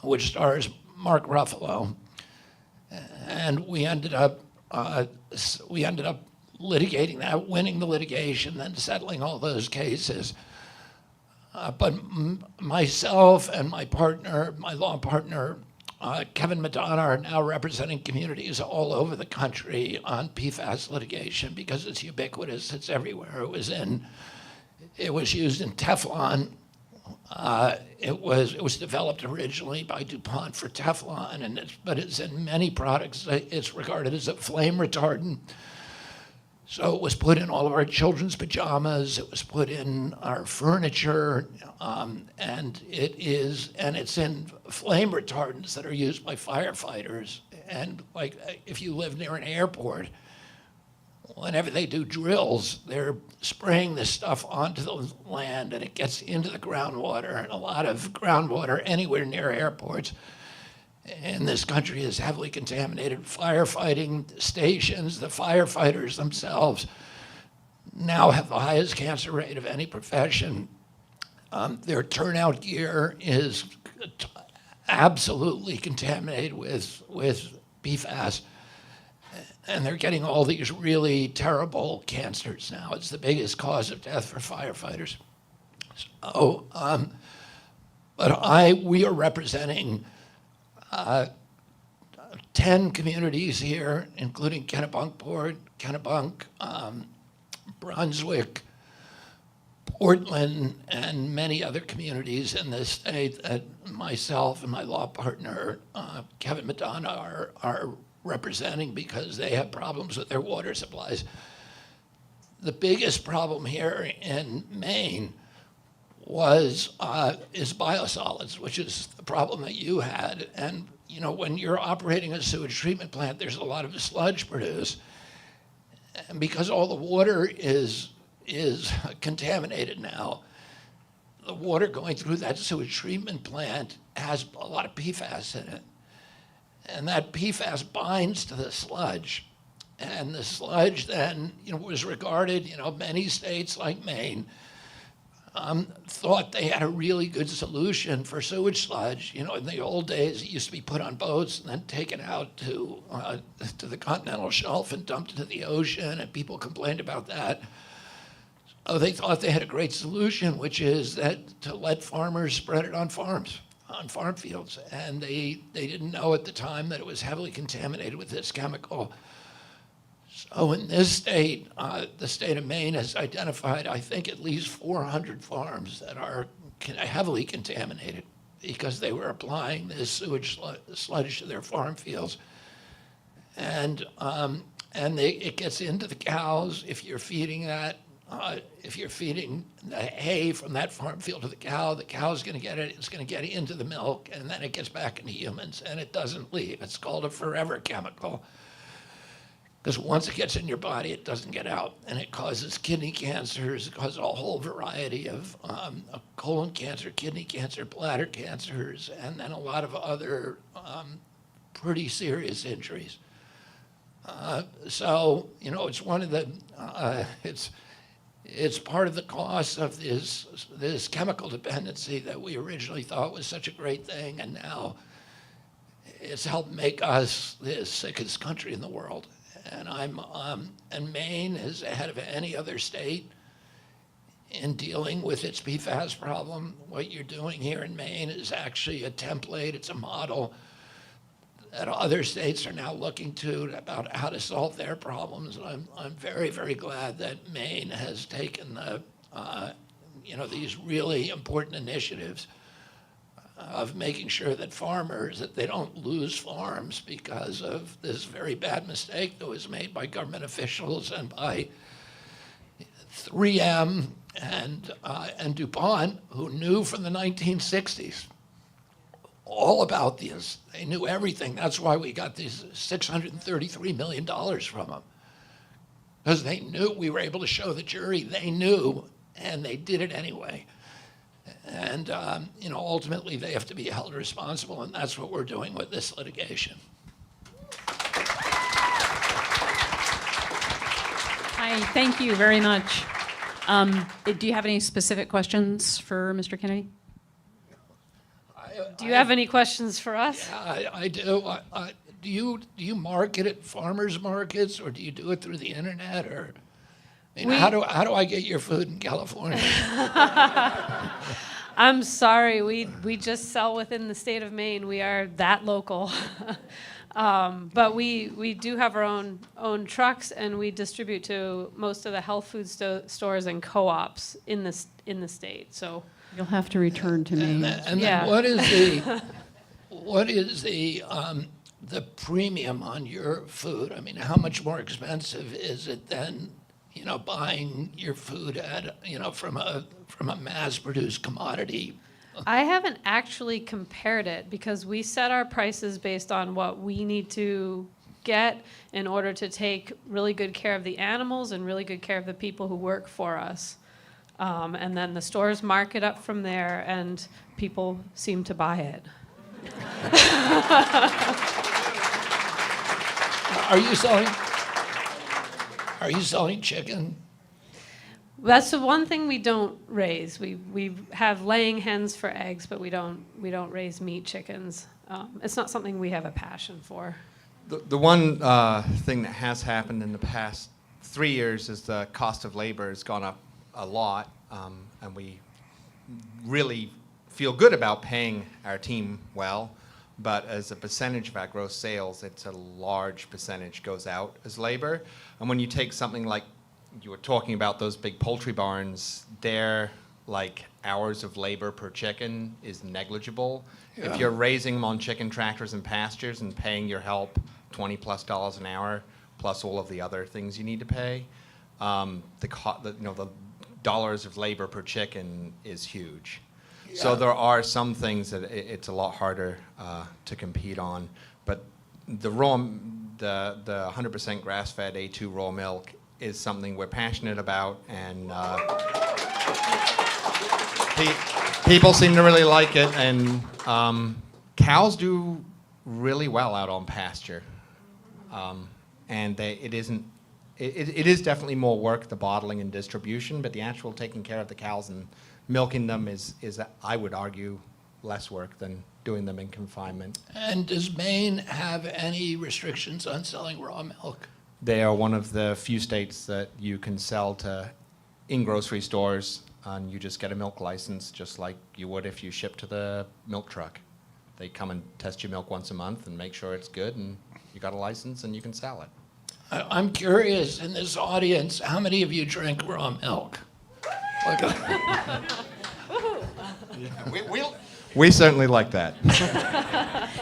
which stars Mark Ruffalo, and we ended up litigating that, winning the litigation, then settling all those cases. But myself and my law partner, Kevin Madonna, are now representing communities all over the country on PFAS litigation because it's ubiquitous. It's everywhere. It was used in Teflon. It was developed originally by DuPont for Teflon, but it's in many products. It's regarded as a flame retardant. So it was put in all of our children's pajamas. It was put in our furniture, and it's in flame retardants that are used by firefighters. And like, if you live near an airport, whenever they do drills, they're spraying this stuff onto the land, and it gets into the groundwater. And a lot of groundwater anywhere near airports in this country is heavily contaminated. Firefighting stations, the firefighters themselves now have the highest cancer rate of any profession. Their turnout gear is absolutely contaminated with PFAS. And they're getting all these really terrible cancers now. It's the biggest cause of death for firefighters. So, we are representing 10 communities here, including Kennebunkport, Brunswick, Portland, and many other communities in this state that myself and my law partner, Kevin Madonna, are representing because they have problems with their water supplies. The biggest problem here in Maine is biosolids, which is the problem that you had. And when you're operating a sewage treatment plant, there's a lot of sludge produced. And because all the water is contaminated now, the water going through that sewage treatment plant has a lot of PFAS in it. And that PFAS binds to the sludge. And the sludge then, was regarded, many states like Maine thought they had a really good solution for sewage sludge. In the old days, it used to be put on boats and then taken out to the continental shelf and dumped into the ocean, and people complained about that. So they thought they had a great solution, which is that to let farmers spread it on farms, on farm fields. And they didn't know at the time that it was heavily contaminated with this chemical. So in this state, the state of Maine has identified, I think, at least 400 farms that are heavily contaminated. because they were applying this sewage sludge to their farm fields. And it gets into the cows. If you're feeding that, if you're feeding the hay from that farm field to the cow's going to get it. It's going to get into the milk, and then it gets back into humans, and it doesn't leave. It's called a forever chemical, because once it gets in your body, it doesn't get out, and it causes kidney cancers. It causes a whole variety of colon cancer, kidney cancer, bladder cancers, and then a lot of other pretty serious injuries. So, you know, it's one of the, it's part of the cost of this chemical dependency that we originally thought was such a great thing, and now it's helped make us the sickest country in the world. And and Maine is ahead of any other state in dealing with its PFAS problem. What you're doing here in Maine is actually a template. It's a model that other states are now looking to about how to solve their problems. And I'm very, very glad that Maine has taken the, you know, these really important initiatives of making sure that farmers, that they don't lose farms because of this very bad mistake that was made by government officials and by 3M and DuPont, who knew from the 1960s all about this. They knew everything. That's why we got these $633 million from them, because they knew. We were able to show the jury they knew, and they did it anyway. And you know, ultimately they have to be held responsible, and that's what we're doing with this litigation. Hi, thank you very much. Do you have any specific questions for Mr. Kennedy? Do you have any questions for us? Yeah, I do. Do you market at farmers markets, or do you do it through the internet, or? I mean, how do I get your food in California? I'm sorry, we just sell within the state of Maine. We are that local. But we do have our own trucks, and we distribute to most of the health food stores and co-ops in the state. So you'll have to return to me. And yeah. then what is the premium on your food? I mean, how much more expensive is it than, you know, buying your food at, you know, from a mass-produced commodity? I haven't actually compared it, because we set our prices based on what we need to get in order to take really good care of the animals and really good care of the people who work for us. And then the stores mark it up from there, and people seem to buy it. Are you selling chicken? That's the one thing we don't raise. We have laying hens for eggs, but we don't raise meat chickens. It's not something we have a passion for. The one thing that has happened in the past 3 years is the cost of labor has gone up a lot, and we really feel good about paying our team well, but as a percentage of our gross sales, it's a large percentage goes out as labor. And when you take something like, you were talking about those big poultry barns, their like hours of labor per chicken is negligible. Yeah. If you're raising them on chicken tractors and pastures and paying your help $20+ an hour, plus all of the other things you need to pay, the dollars of labor per chicken is huge. Yeah. So there are some things that it's a lot harder to compete on, but the 100% grass-fed A2 raw milk is something we're passionate about, and people seem to really like it, and cows do really well out on pasture, and it is definitely more work, the bottling and distribution, but the actual taking care of the cows and milking them is I would argue less work than doing them in confinement. And does Maine have any restrictions on selling raw milk? They are one of the few states that you can sell to in grocery stores, and you just get a milk license just like you would if you ship to the milk truck. They come and test your milk once a month and make sure it's good, and you got a license and you can sell it. I'm curious, in this audience, how many of you drink raw milk? We certainly like that.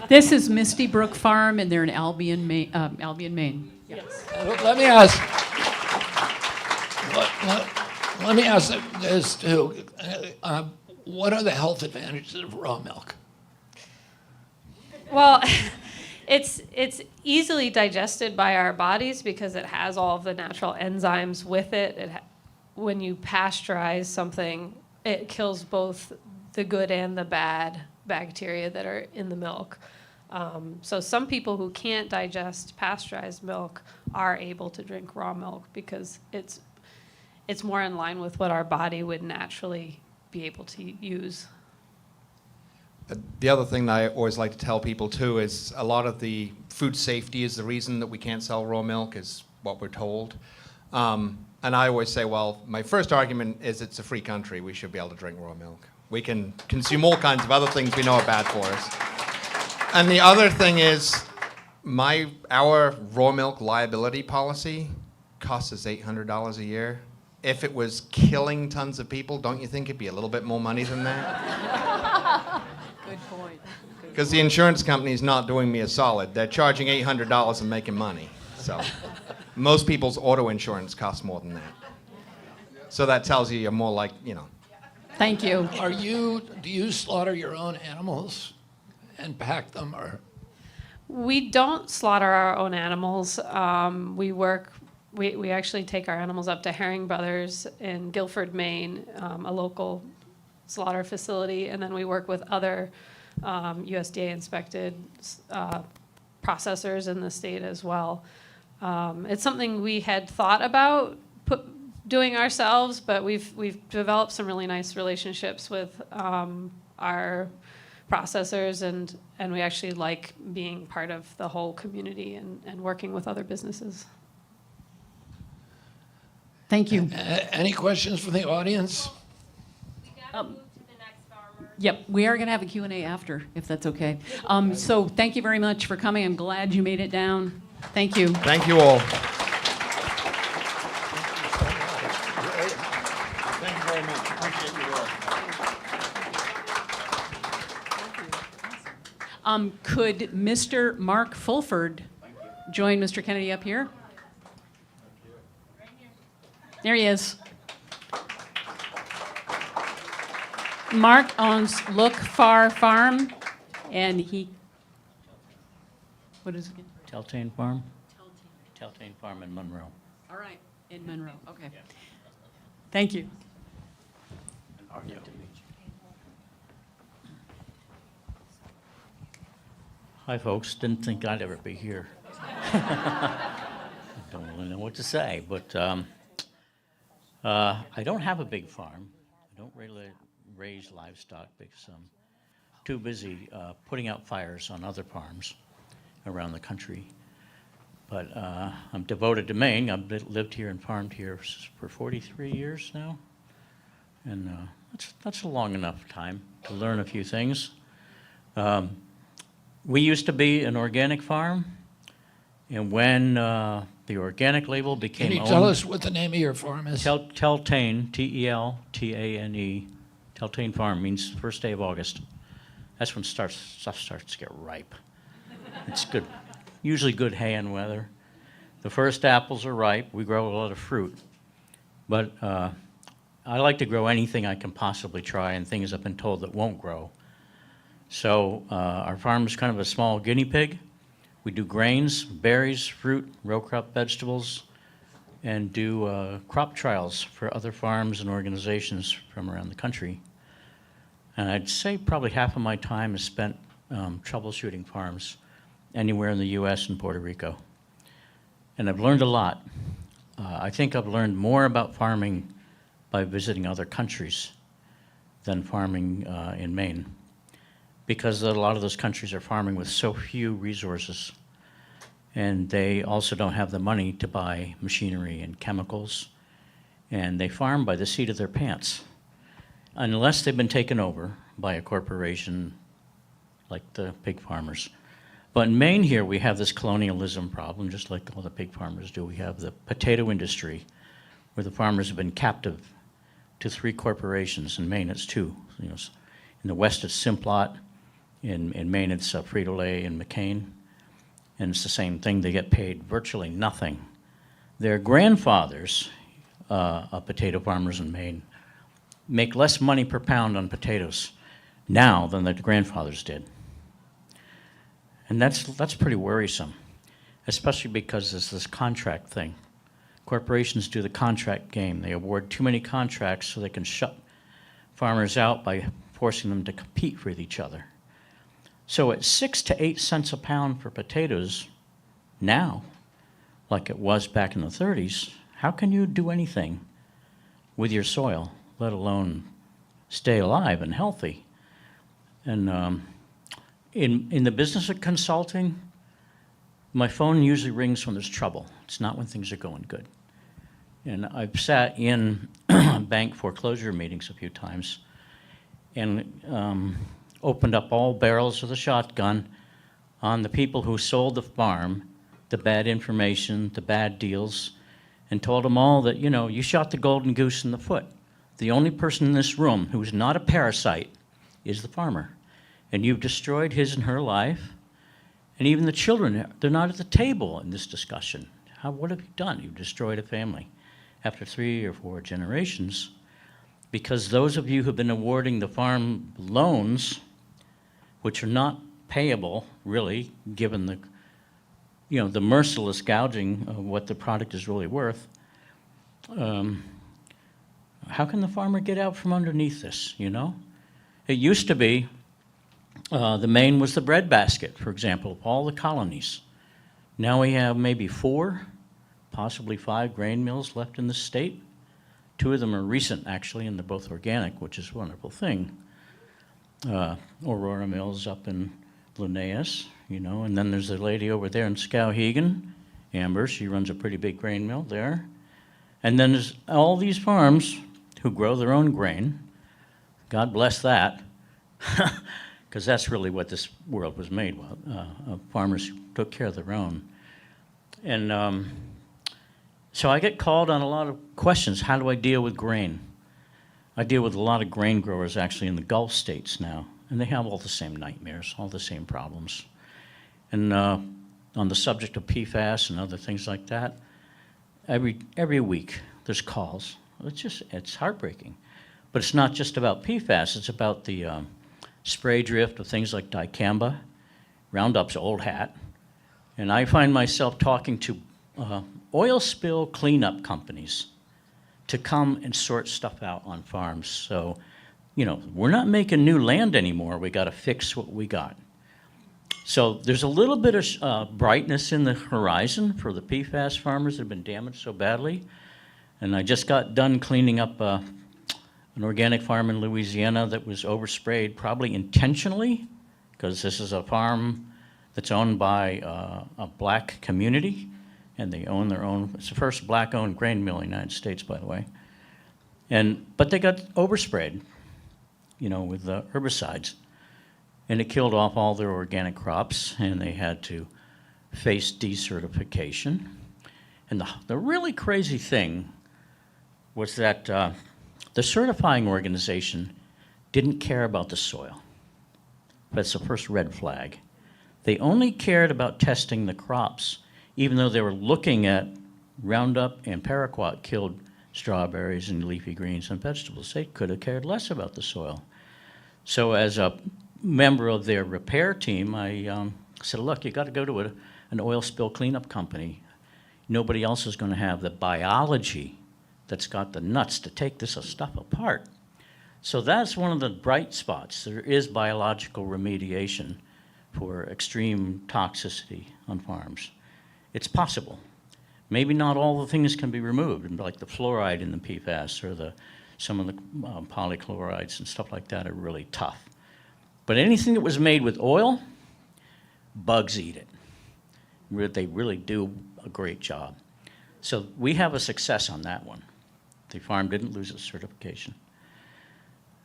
This is Misty Brook Farm, and they're in Albion, Maine. Yes. Let me ask. Let me ask this too. What are the health advantages of raw milk? Well, it's easily digested by our bodies because it has all of the natural enzymes with it. When you pasteurize something, it kills both the good and the bad bacteria that are in the milk. So some people who can't digest pasteurized milk are able to drink raw milk because it's more in line with what our body would naturally be able to use. The other thing that I always like to tell people too is a lot of the food safety is the reason that we can't sell raw milk, is what we're told. And I always say, well, my first argument is it's a free country. We should be able to drink raw milk. We can consume all kinds of other things we know are bad for us. And the other thing is our raw milk liability policy costs us $800 a year. If it was killing tons of people, don't you think it'd be a little bit more money than that? Good point. Because the insurance company's not doing me a solid. They're charging $800 and making money. So most people's auto insurance costs more than that. So that tells you you're more like, Thank you. Do you slaughter your own animals and pack them, or? We don't slaughter our own animals. We actually take our animals up to Herring Brothers in Guilford, Maine, a local slaughter facility, and then we work with other USDA-inspected processors in the state as well. It's something we had thought about doing ourselves, but we've developed some really nice relationships with our processors, and we actually like being part of the whole community and working with other businesses. Thank you. Any questions from the audience? Yep, we are going to have a Q&A after, if that's okay. So thank you very much for coming. I'm glad you made it down. Thank you. Thank you all. Thank you very much. Appreciate your work. Could Mr. Mark Fulford join Mr. Kennedy up here? There he is. Mark owns Look Far Farm, and what is it again? Teltain Farm? Teltain Farm in Monroe. All right, in Monroe, okay. Thank you. Hi, folks. Didn't think I'd ever be here. Don't really know what to say, but I don't have a big farm. I don't really raise livestock because I'm too busy putting out fires on other farms around the country. But I'm devoted to Maine. I've lived here and farmed here for 43 years now. And that's a long enough time to learn a few things. We used to be an organic farm, and when the organic label became Can you tell us what the name of your farm is? Teltain, T-E-L-T-A-N-E, Teltain Farm means first day of August. That's when stuff starts to get ripe. It's good, usually good hay and weather. The first apples are ripe. We grow a lot of fruit. But I like to grow anything I can possibly try and things I've been told that won't grow. So our farm is kind of a small guinea pig. We do grains, berries, fruit, row crop vegetables, and do crop trials for other farms and organizations from around the country. And I'd say probably half of my time is spent troubleshooting farms anywhere in the US and Puerto Rico. And I've learned a lot. I think I've learned more about farming by visiting other countries than farming in Maine, because a lot of those countries are farming with so few resources, and they also don't have the money to buy machinery and chemicals, and they farm by the seat of their pants, unless they've been taken over by a corporation like the pig farmers. But in Maine here, we have this colonialism problem, just like all the pig farmers do. We have the potato industry, where the farmers have been captive to 3 corporations. In Maine, it's 2. In In the west, it's Simplot. In Maine, it's Frito-Lay and McCain. And it's the same thing. They get paid virtually nothing. Their grandfathers of potato farmers in Maine make less money per pound on potatoes now than their grandfathers did. And that's pretty worrisome, especially because there's this contract thing. Corporations do the contract game. They award too many contracts so they can shut farmers out by forcing them to compete with each other. So at 6 to 8 cents a pound for potatoes now, like it was back in the 30s, how can you do anything with your soil, let alone stay alive and healthy? And in the business of consulting, my phone usually rings when there's trouble. It's not when things are going good. And I've sat in bank foreclosure meetings a few times and opened up all barrels of the shotgun on the people who sold the farm, the bad information, the bad deals, and told them all that, you know, you shot the golden goose in the foot. The only person in this room who is not a parasite is the farmer. And you've destroyed his and her life. And even the children, they're not at the table in this discussion. What have you done? You've destroyed a family after 3 or 4 generations, because those of you who've been awarding the farm loans, which are not payable, really, given the, you know, the merciless gouging of what the product is really worth, how can the farmer get out from underneath this, you know? It used to be the Maine was the breadbasket, for example, of all the colonies. Now we have maybe 4, possibly 5 grain mills left in the state. 2 of them are recent, actually, and they're both organic, which is a wonderful thing. Aurora Mills up in Linnaeus, you know, and then there's a lady over there in Skowhegan, Amber, she runs a pretty big grain mill there. And then there's all these farms who grow their own grain. God bless that, because that's really what this world was made with, farmers who took care of their own. And so I get called on a lot of questions. How do I deal with grain? I deal with a lot of grain growers actually in the Gulf states now, and they have all the same nightmares, all the same problems. And on the subject of PFAS and other things like that, every week there's calls. It's heartbreaking. But it's not just about PFAS, it's about the spray drift of things like dicamba, Roundup's old hat. And I find myself talking to oil spill cleanup companies to come and sort stuff out on farms. So, you know, we're not making new land anymore. We got to fix what we got. So there's a little bit of brightness in the horizon for the PFAS farmers that have been damaged so badly. And I just got done cleaning up an organic farm in Louisiana that was oversprayed, probably intentionally, because this is a farm that's owned by a black community. And they own their own, it's the first black-owned grain mill in the United States, by the way. But they got oversprayed, you know, with herbicides. And it killed off all their organic crops, and they had to face decertification. And the really crazy thing was that the certifying organization didn't care about the soil. That's the first red flag. They only cared about testing the crops, even though they were looking at Roundup and Paraquat killed strawberries and leafy greens and vegetables. They could have cared less about the soil. So as a member of their repair team, I said, look, you got to go to an oil spill cleanup company. Nobody else is going to have the biology that's got the nuts to take this stuff apart. So that's one of the bright spots. There is biological remediation for extreme toxicity on farms. It's possible. Maybe not all the things can be removed, like the fluoride in the PFAS or some of the polychlorides and stuff like that are really tough. But anything that was made with oil, bugs eat it. They really do a great job. So we have a success on that one. The farm didn't lose its certification.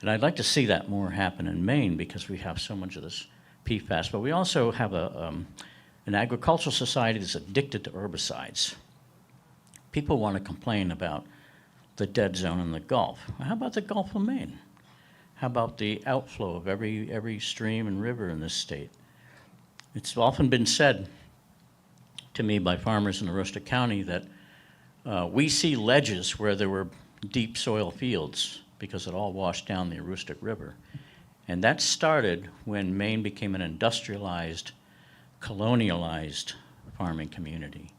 And I'd like to see that more happen in Maine because we have so much of this PFAS. But we also have an agricultural society that's addicted to herbicides. People want to complain about the dead zone in the Gulf. How about the Gulf of Maine? How about the outflow of every stream and river in this state? It's often been said to me by farmers in Aroostook County that we see ledges where there were deep soil fields because it all washed down the Aroostook River. And that started when Maine became an industrialized, colonialized farming community.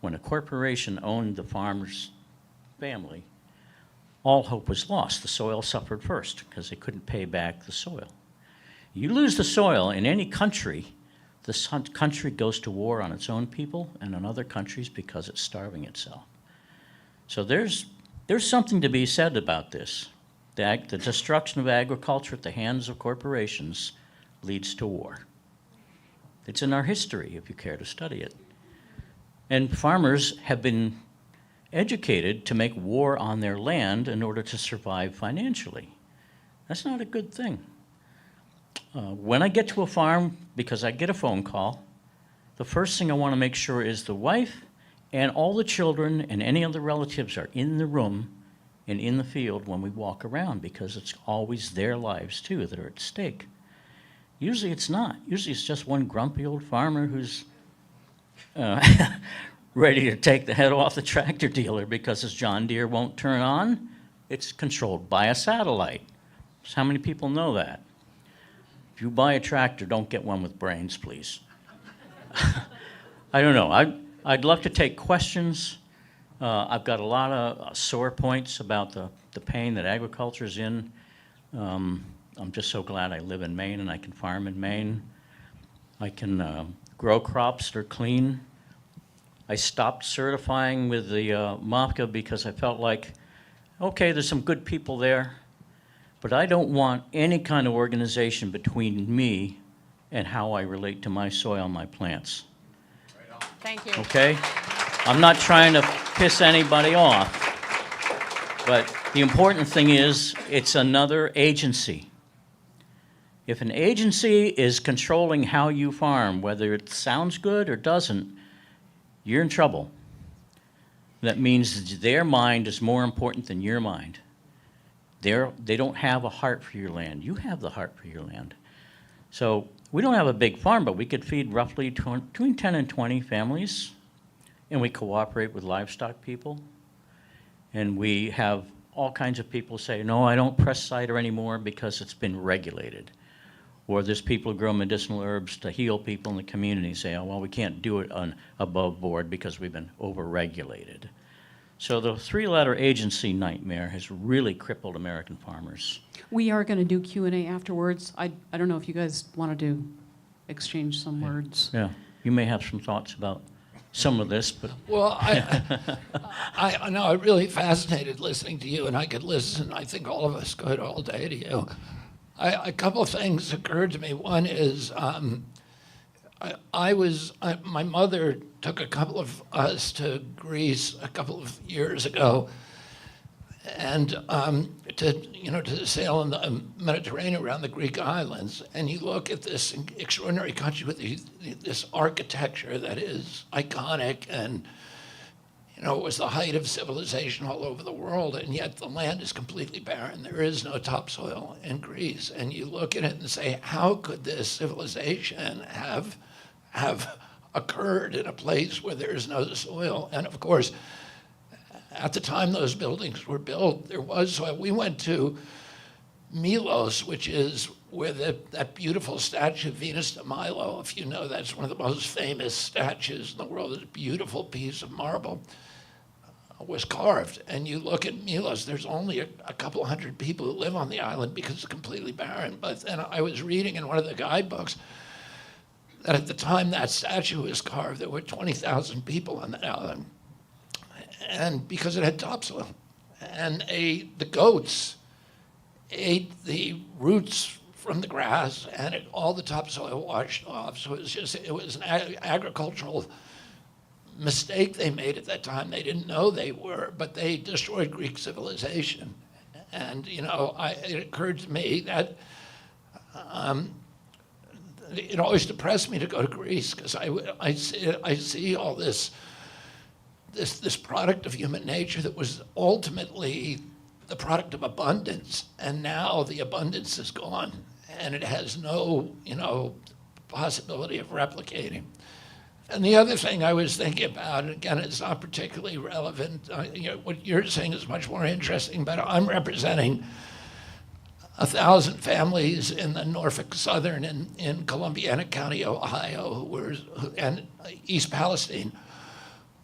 When a corporation owned the farmer's family, all hope was lost. The soil suffered first because they couldn't pay back the soil. You lose the soil in any country, this country goes to war on its own people and on other countries because it's starving itself. So there's something to be said about this. The destruction of agriculture at the hands of corporations leads to war. It's in our history, if you care to study it. And farmers have been educated to make war on their land in order to survive financially. That's not a good thing. When I get to a farm, because I get a phone call, the first thing I want to make sure is the wife and all the children and any other relatives are in the room and in the field when we walk around, because it's always their lives too that are at stake. Usually it's not. Usually it's just one grumpy old farmer who's ready to take the head off the tractor dealer because his John Deere won't turn on. It's controlled by a satellite. So how many people know that? If you buy a tractor, don't get one with brains, please. I don't know. I'd love to take questions. I've got a lot of sore points about the pain that agriculture is in. I'm just so glad I live in Maine and I can farm in Maine. I can grow crops that are clean. I stopped certifying with the MAPCA because I felt like, okay, there's some good people there, but I don't want any kind of organization between me and how I relate to my soil and my plants. Thank you. Okay? I'm not trying to piss anybody off, but the important thing is it's another agency. If an agency is controlling how you farm, whether it sounds good or doesn't, you're in trouble. That means their mind is more important than your mind. They don't have a heart for your land. You have the heart for your land. So we don't have a big farm, but we could feed roughly between 10 and 20 families, and we cooperate with livestock people. And we have all kinds of people say, no, I don't press cider anymore because it's been regulated. Or there's people who grow medicinal herbs to heal people in the community say, oh, well, we can't do it on above board because we've been over-regulated. So the three-letter agency nightmare has really crippled American farmers. We are going to do Q&A afterwards. I don't know if you guys want to exchange some words. Yeah, you may have some thoughts about some of this, but... Well, I know I'm really fascinated listening to you, and I could listen, I think all of us could, all day to you. A couple of things occurred to me. One is my mother took a couple of us to Greece a couple of years ago, and to sail in the Mediterranean around the Greek islands. And you look at this extraordinary country with this architecture that is iconic, and it was the height of civilization all over the world, and yet the land is completely barren. There is no topsoil in Greece. And you look at it and say, how could this civilization have occurred in a place where there is no soil? And of course, at the time those buildings were built, there was soil. We went to Milos, which is where that beautiful statue of Venus de Milo, if you know, that's one of the most famous statues in the world. It's a beautiful piece of marble, was carved. And you look at Milos, there's only a couple hundred people who live on the island because it's completely barren. But then I was reading in one of the guidebooks that at the time that statue was carved, there were 20,000 people on that island. And because it had topsoil. And the goats ate the roots from the grass, and all the topsoil washed off. So it was an agricultural mistake they made at that time. They didn't know they were, but they destroyed Greek civilization. And it occurred to me that it always depressed me to go to Greece, because I see all this product of human nature that was ultimately the product of abundance, and now the abundance is gone, and it has no, possibility of replicating. And the other thing I was thinking about, and again, it's not particularly relevant, what you're saying is much more interesting, but I'm representing 1,000 families in the Norfolk Southern in Columbiana County, Ohio, and East Palestine,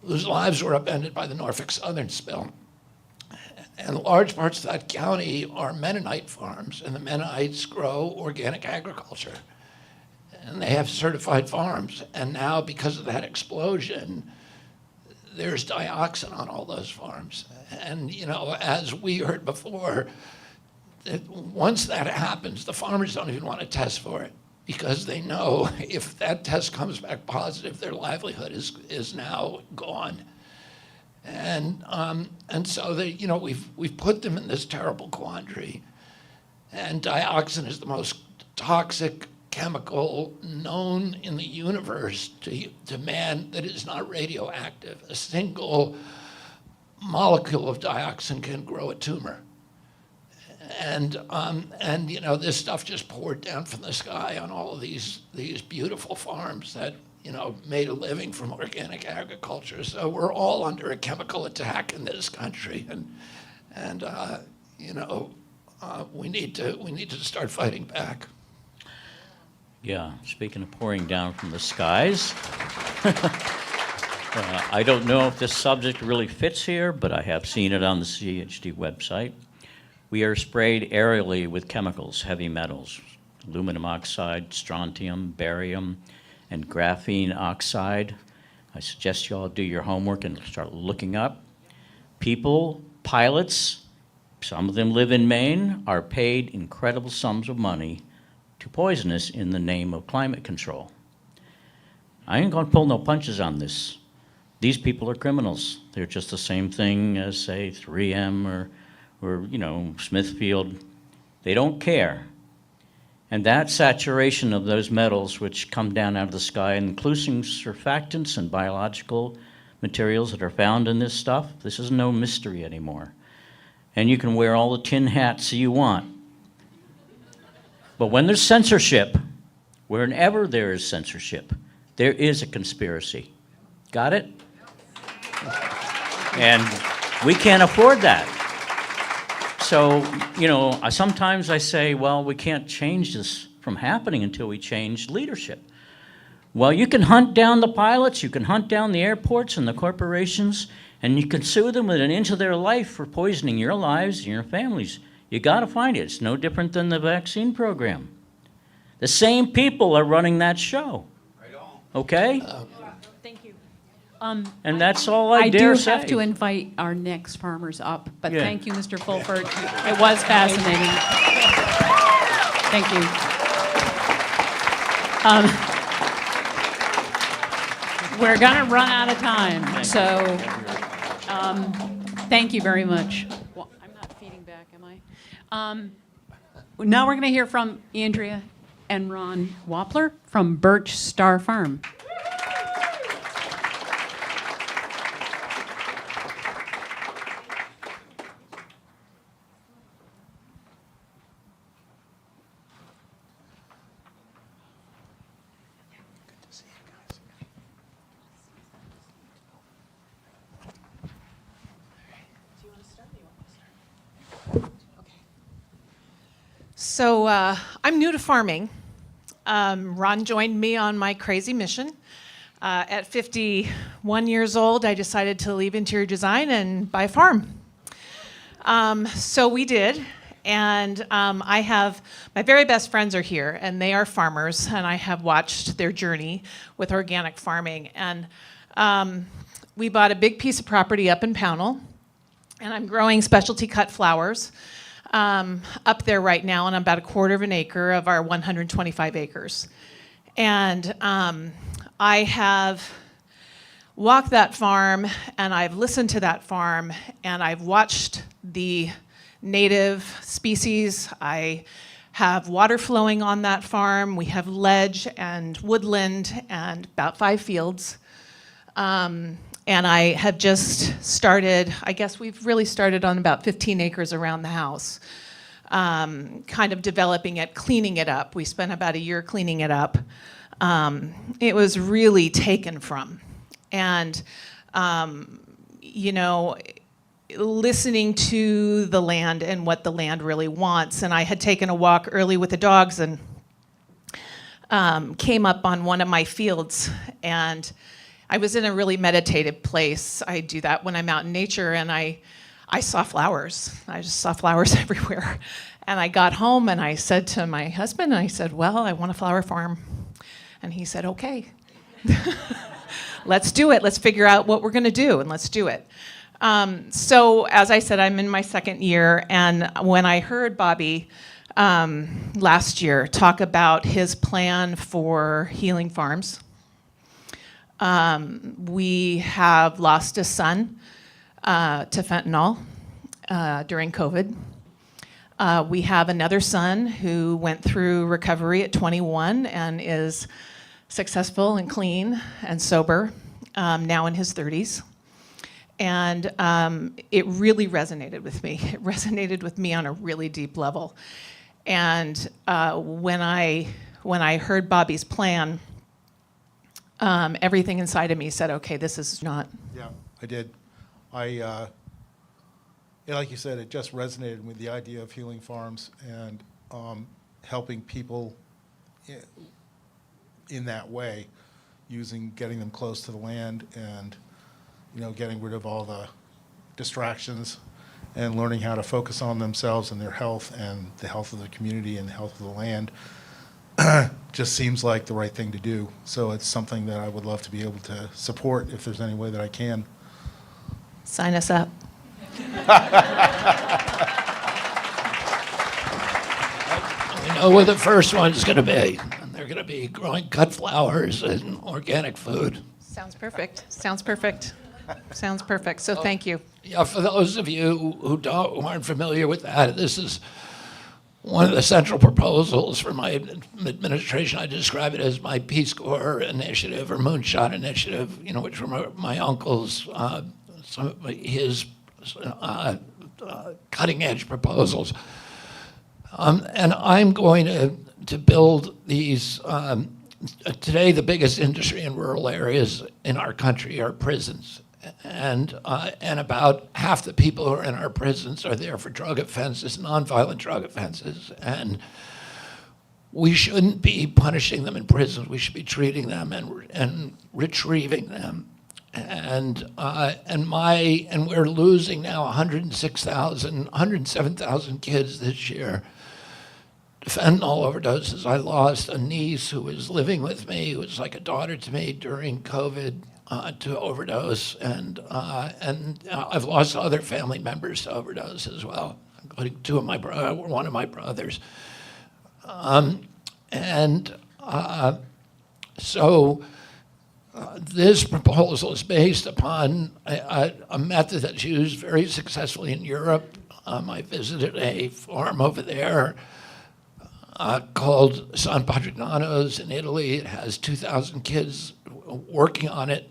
whose lives were upended by the Norfolk Southern spill. And large parts of that county are Mennonite farms, and the Mennonites grow organic agriculture. And they have certified farms. And now, because of that explosion, there's dioxin on all those farms. And, as we heard before, once that happens, the farmers don't even want to test for it, because they know if that test comes back positive, their livelihood is now gone. And so we've put them in this terrible quandary. And dioxin is the most toxic chemical known in the universe to man that is not radioactive. A single molecule of dioxin can grow a tumor. And this stuff just poured down from the sky on all of these beautiful farms that made a living from organic agriculture. So we're all under a chemical attack in this country, and we need to start fighting back. Yeah, speaking of pouring down from the skies, I don't know if this subject really fits here, but I have seen it on the CHD website. We are sprayed aerially with chemicals, heavy metals, aluminum oxide, strontium, barium, and graphene oxide. I suggest you all do your homework and start looking up. People, pilots, some of them live in Maine, are paid incredible sums of money to poison us in the name of climate control. I ain't gonna pull no punches on this. These people are criminals. They're just the same thing as, say, 3M or Smithfield. They don't care. And that saturation of those metals which come down out of the sky, including surfactants and biological materials that are found in this stuff, this is no mystery anymore. And you can wear all the tin hats you want. But when there's censorship, wherever there is censorship, there is a conspiracy. Got it? And we can't afford that. So, sometimes I say, well, we can't change this from happening until we change leadership. Well, you can hunt down the pilots, you can hunt down the airports and the corporations, and you can sue them within an inch of their life for poisoning your lives and your families. You gotta find it. It's no different than the vaccine program. The same people are running that show. Okay? Thank you. And that's all I dare say. I do have to invite our next farmers up, but thank you, Mr. Fulford. It was fascinating. Thank you. We're gonna run out of time, so thank you very much. Well, I'm not feeding back, am I? Now we're gonna hear from Andrea and Ron Wappler from Birch Star Farm. So I'm new to farming. Ron joined me on my crazy mission. At 51 years old, I decided to leave interior design and buy a farm. So we did, and I have, my very best friends are here, and they are farmers, and I have watched their journey with organic farming. And we bought a big piece of property up in Pownell, and I'm growing specialty cut flowers up there right now, and about 1/4 of an acre of our 125 acres. And I have walked that farm, and I've listened to that farm, and I've watched the native species. I have water flowing on that farm. We have ledge and woodland and about 5 fields. And I have just started, I guess we've really started on about 15 acres around the house, kind of developing it, cleaning it up. We spent about a year cleaning it up. It was really taken from. And, you know, listening to the land and what the land really wants. And I had taken a walk early with the dogs and came up on one of my fields, and I was in a really meditative place. I do that when I'm out in nature, and I saw flowers. I just saw flowers everywhere. And I got home and I said to my husband, I said, well, I want a flower farm. And he said, okay, let's do it. Let's figure out what we're gonna do, and let's do it. So as I said, I'm in my second year, and when I heard Bobby last year talk about his plan for healing farms, we have lost a son to fentanyl during COVID. We have another son who went through recovery at 21 and is successful and clean and sober, now in his 30s. And it really resonated with me. It resonated with me on a really deep level. And when I heard Bobby's plan, everything inside of me said, okay, this is not. Yeah, I did. Like you said, it just resonated with the idea of healing farms and helping people in that way, getting them close to the land and, you know, getting rid of all the distractions and learning how to focus on themselves and their health and the health of the community and the health of the land just seems like the right thing to do. So it's something that I would love to be able to support if there's any way that I can. Sign us up. We know where the first one's going to be. And they're going to be growing cut flowers and organic food. Sounds perfect. Sounds perfect. Sounds perfect. So thank you. Yeah, for those of you who aren't familiar with that, this is one of the central proposals for my administration. I describe it as my Peace Corps initiative or Moonshot initiative, you know, which were my uncle's, his cutting edge proposals. And I'm going to build these, today the biggest industry in rural areas in our country are prisons. And about half the people who are in our prisons are there for drug offenses, nonviolent drug offenses. And we shouldn't be punishing them in prisons. We should be treating them and retrieving them. And we're losing now 107,000 kids this year to fentanyl overdoses. I lost a niece who was living with me, who was like a daughter to me during COVID. To overdose, and I've lost other family members to overdose as well, including one of my brothers. So this proposal is based upon a method that's used very successfully in Europe. I visited a farm over there called San Patrignano's in Italy. It has 2,000 kids working on it.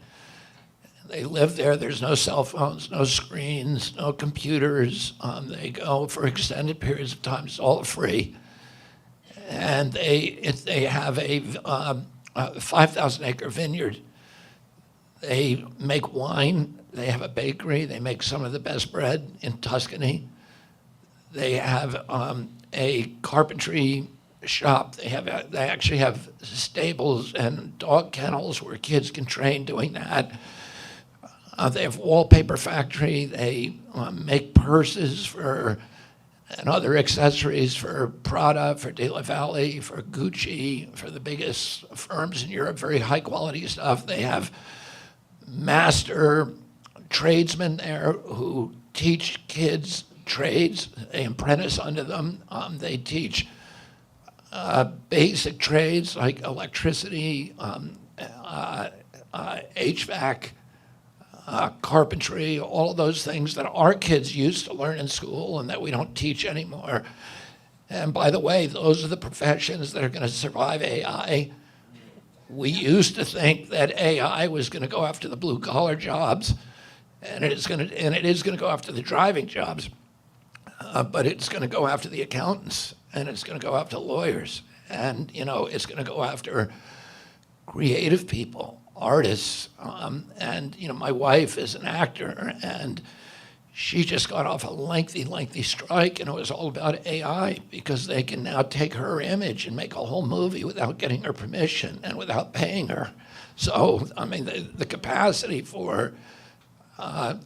They live there. There's no cell phones, no screens, no computers. They go for extended periods of time. It's all free. And they have a 5,000-acre vineyard. They make wine. They have a bakery. They make some of the best bread in Tuscany. They have a carpentry shop. They actually have stables and dog kennels where kids can train doing that. They have wallpaper factory. They make purses and other accessories for Prada, for De La Valle, for Gucci, for the biggest firms in Europe, very high quality stuff. They have master tradesmen there who teach kids trades. They apprentice under them. They teach basic trades like electricity, HVAC, carpentry, all of those things that our kids used to learn in school and that we don't teach anymore. And by the way, those are the professions that are going to survive AI. We used to think that AI was going to go after the blue-collar jobs, and it is going to go after the driving jobs, but it's going to go after the accountants, and it's going to go after lawyers, and it's going to go after creative people, artists, and my wife is an actor, and she just got off a lengthy strike, and it was all about AI, because they can now take her image and make a whole movie without getting her permission and without paying her. So, I mean, the capacity for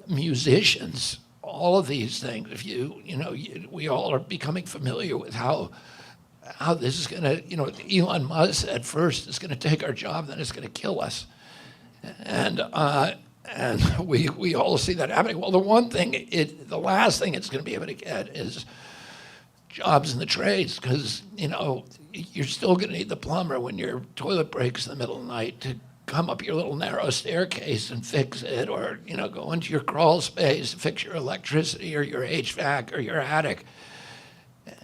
musicians, all of these things, if we all are becoming familiar with how this is gonna, Elon Musk at first is gonna take our job, then it's gonna kill us. And we all see that happening. Well, the last thing it's going to be able to get is jobs in the trades, because you're still going to need the plumber when your toilet breaks in the middle of the night to come up your little narrow staircase and fix it, or go into your crawl space and fix your electricity or your HVAC or your attic.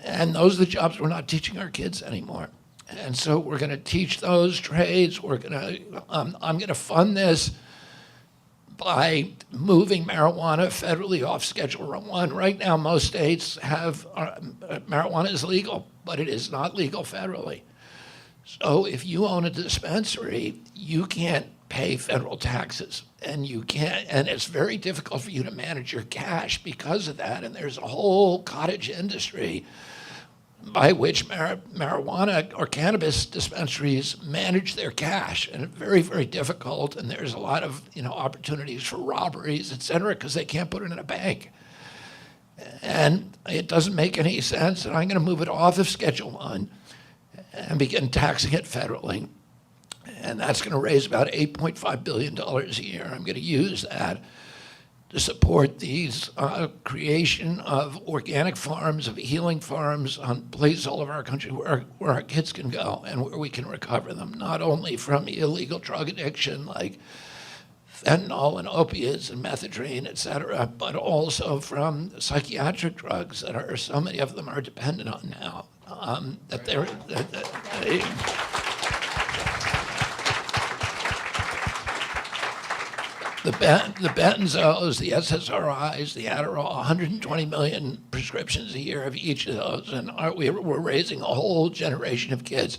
And those are the jobs we're not teaching our kids anymore. And so we're going to teach those trades. I'm going to fund this by moving marijuana federally off Schedule 1. Right now, most states have marijuana is legal, but it is not legal federally. So if you own a dispensary, you can't pay federal taxes, and it's very difficult for you to manage your cash because of that. And there's a whole cottage industry by which marijuana or cannabis dispensaries manage their cash, and it's very, very difficult. And there's a lot of opportunities for robberies, et cetera, because they can't put it in a bank. And it doesn't make any sense. And I'm going to move it off of Schedule 1 and begin taxing it federally. And that's going to raise about $8.5 billion a year. I'm going to use that to support these creation of organic farms, of healing farms on places all over our country where our kids can go and where we can recover them, not only from illegal drug addiction like fentanyl and opiates and methadone, et cetera, but also from psychiatric drugs that so many of them are dependent on now. The benzos, the SSRIs, the Adderall, 120 million prescriptions a year of each of those. And we're raising a whole generation of kids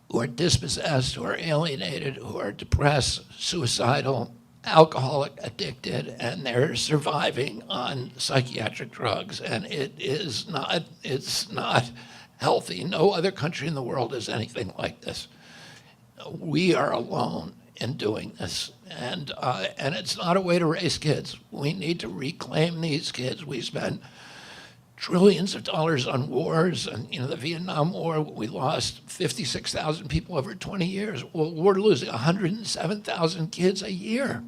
who are dispossessed, who are alienated, who are depressed, suicidal, alcoholic, addicted, and they're surviving on psychiatric drugs. And it's not healthy. No other country in the world is anything like this. We are alone in doing this, and it's not a way to raise kids. We need to reclaim these kids. We spent trillions of dollars on wars, and the Vietnam War, we lost 56,000 people over 20 years. Well, we're losing 107,000 kids a year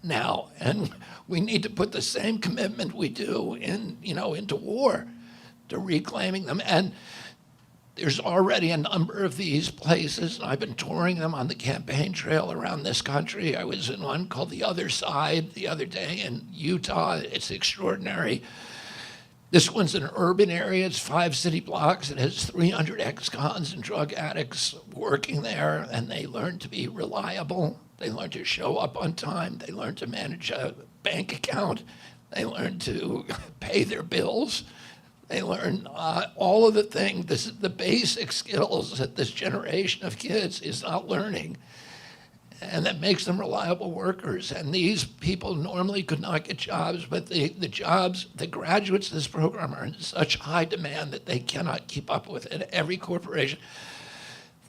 now, and we need to put the same commitment we do into war, to reclaiming them. And there's already a number of these places. I've been touring them on the campaign trail around this country. I was in one called The Other Side the other day in Utah. It's extraordinary. This one's an urban area. It's 5 city blocks. It has 300 ex-cons and drug addicts working there, and they learn to be reliable. They learn to show up on time. They learn to manage a bank account. They learn to pay their bills. They learn all of the things, the basic skills that this generation of kids is not learning, and that makes them reliable workers. And these people normally could not get jobs, but the graduates of this program are in such high demand that they cannot keep up with it. Every corporation,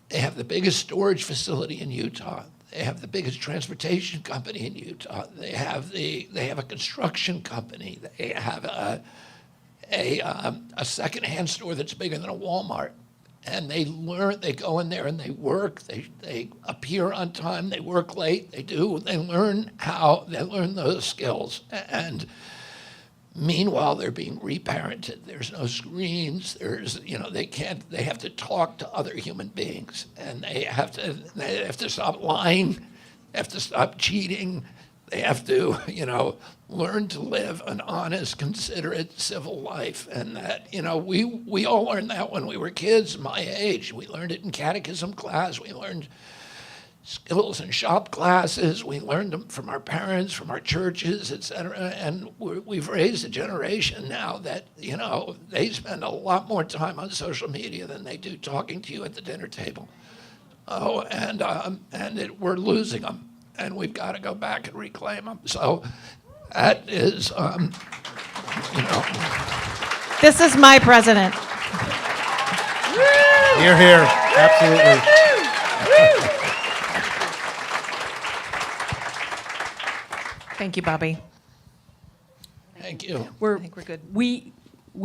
they have the biggest storage facility in Utah. They have the biggest transportation company in Utah. They have a construction company. They have a secondhand store that's bigger than a Walmart. And they go in there and they work, they appear on time, they work late, they learn those skills. And meanwhile, they're being reparented. There's no screens, they have to talk to other human beings, and they have to stop lying, they have to stop cheating. They have to, learn to live an honest, considerate, civil life. And that, we all learned that when we were kids, my age. We learned it in catechism class. We learned skills and shop classes. We learned them from our parents, from our churches, et cetera. And we've raised a generation now that, you know, they spend a lot more time on social media than they do talking to you at the dinner table. Oh, and we're losing them, and we've got to go back and reclaim them. So that is, you know. This is my president. Hear, hear. Absolutely. Thank you, Bobby. Thank you. I think we're good. We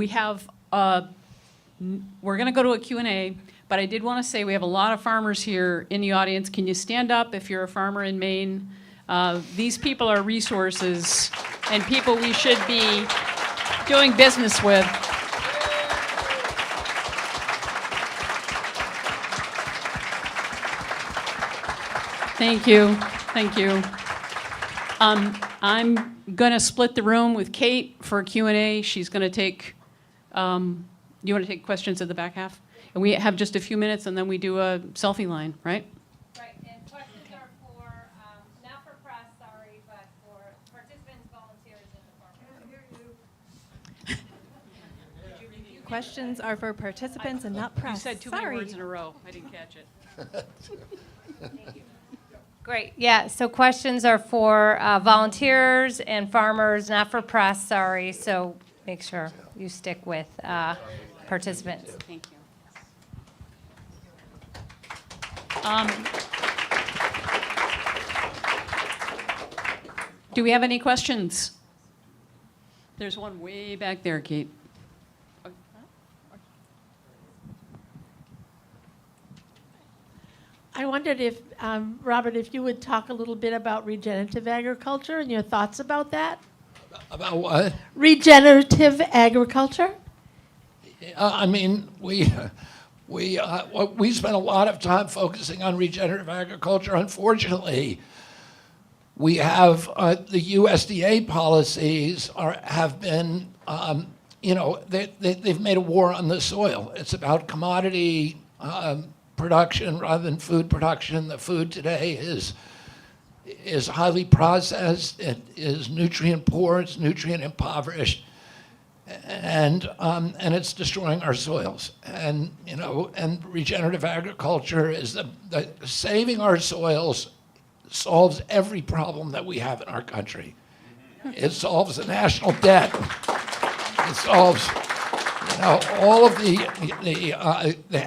have, we're going to go to a Q&A, but I did want to say we have a lot of farmers here in the audience. Can you stand up if you're a farmer in Maine? These people are resources and people we should be doing business with. Thank you. Thank you. I'm going to split the room with Kate for a Q&A. She's going to take, you want to take questions at the back half? And we have just a few minutes, and then we do a selfie line, right? Right, and questions are for, not for press, sorry, but for participants, volunteers, and the farmers. Questions are for participants and not press. You said too many words in a row. I didn't catch it. Thank you. Great, yeah, so questions are for volunteers and farmers, not for press, sorry, so make sure you stick with participants. Thank you. Do we have any questions? There's one way back there, Kate. I wondered if, Robert, if you would talk a little bit about regenerative agriculture and your thoughts about that? About what? Regenerative agriculture? I mean, we spent a lot of time focusing on regenerative agriculture. Unfortunately, we have the USDA policies have been, you know, they've made a war on the soil. It's about commodity production rather than food production. The food today is highly processed. It is nutrient poor. It's nutrient impoverished, and it's destroying our soils. And you know, and regenerative agriculture is the saving our soils solves every problem that we have in our country. It solves the national debt. It solves, you know, all of the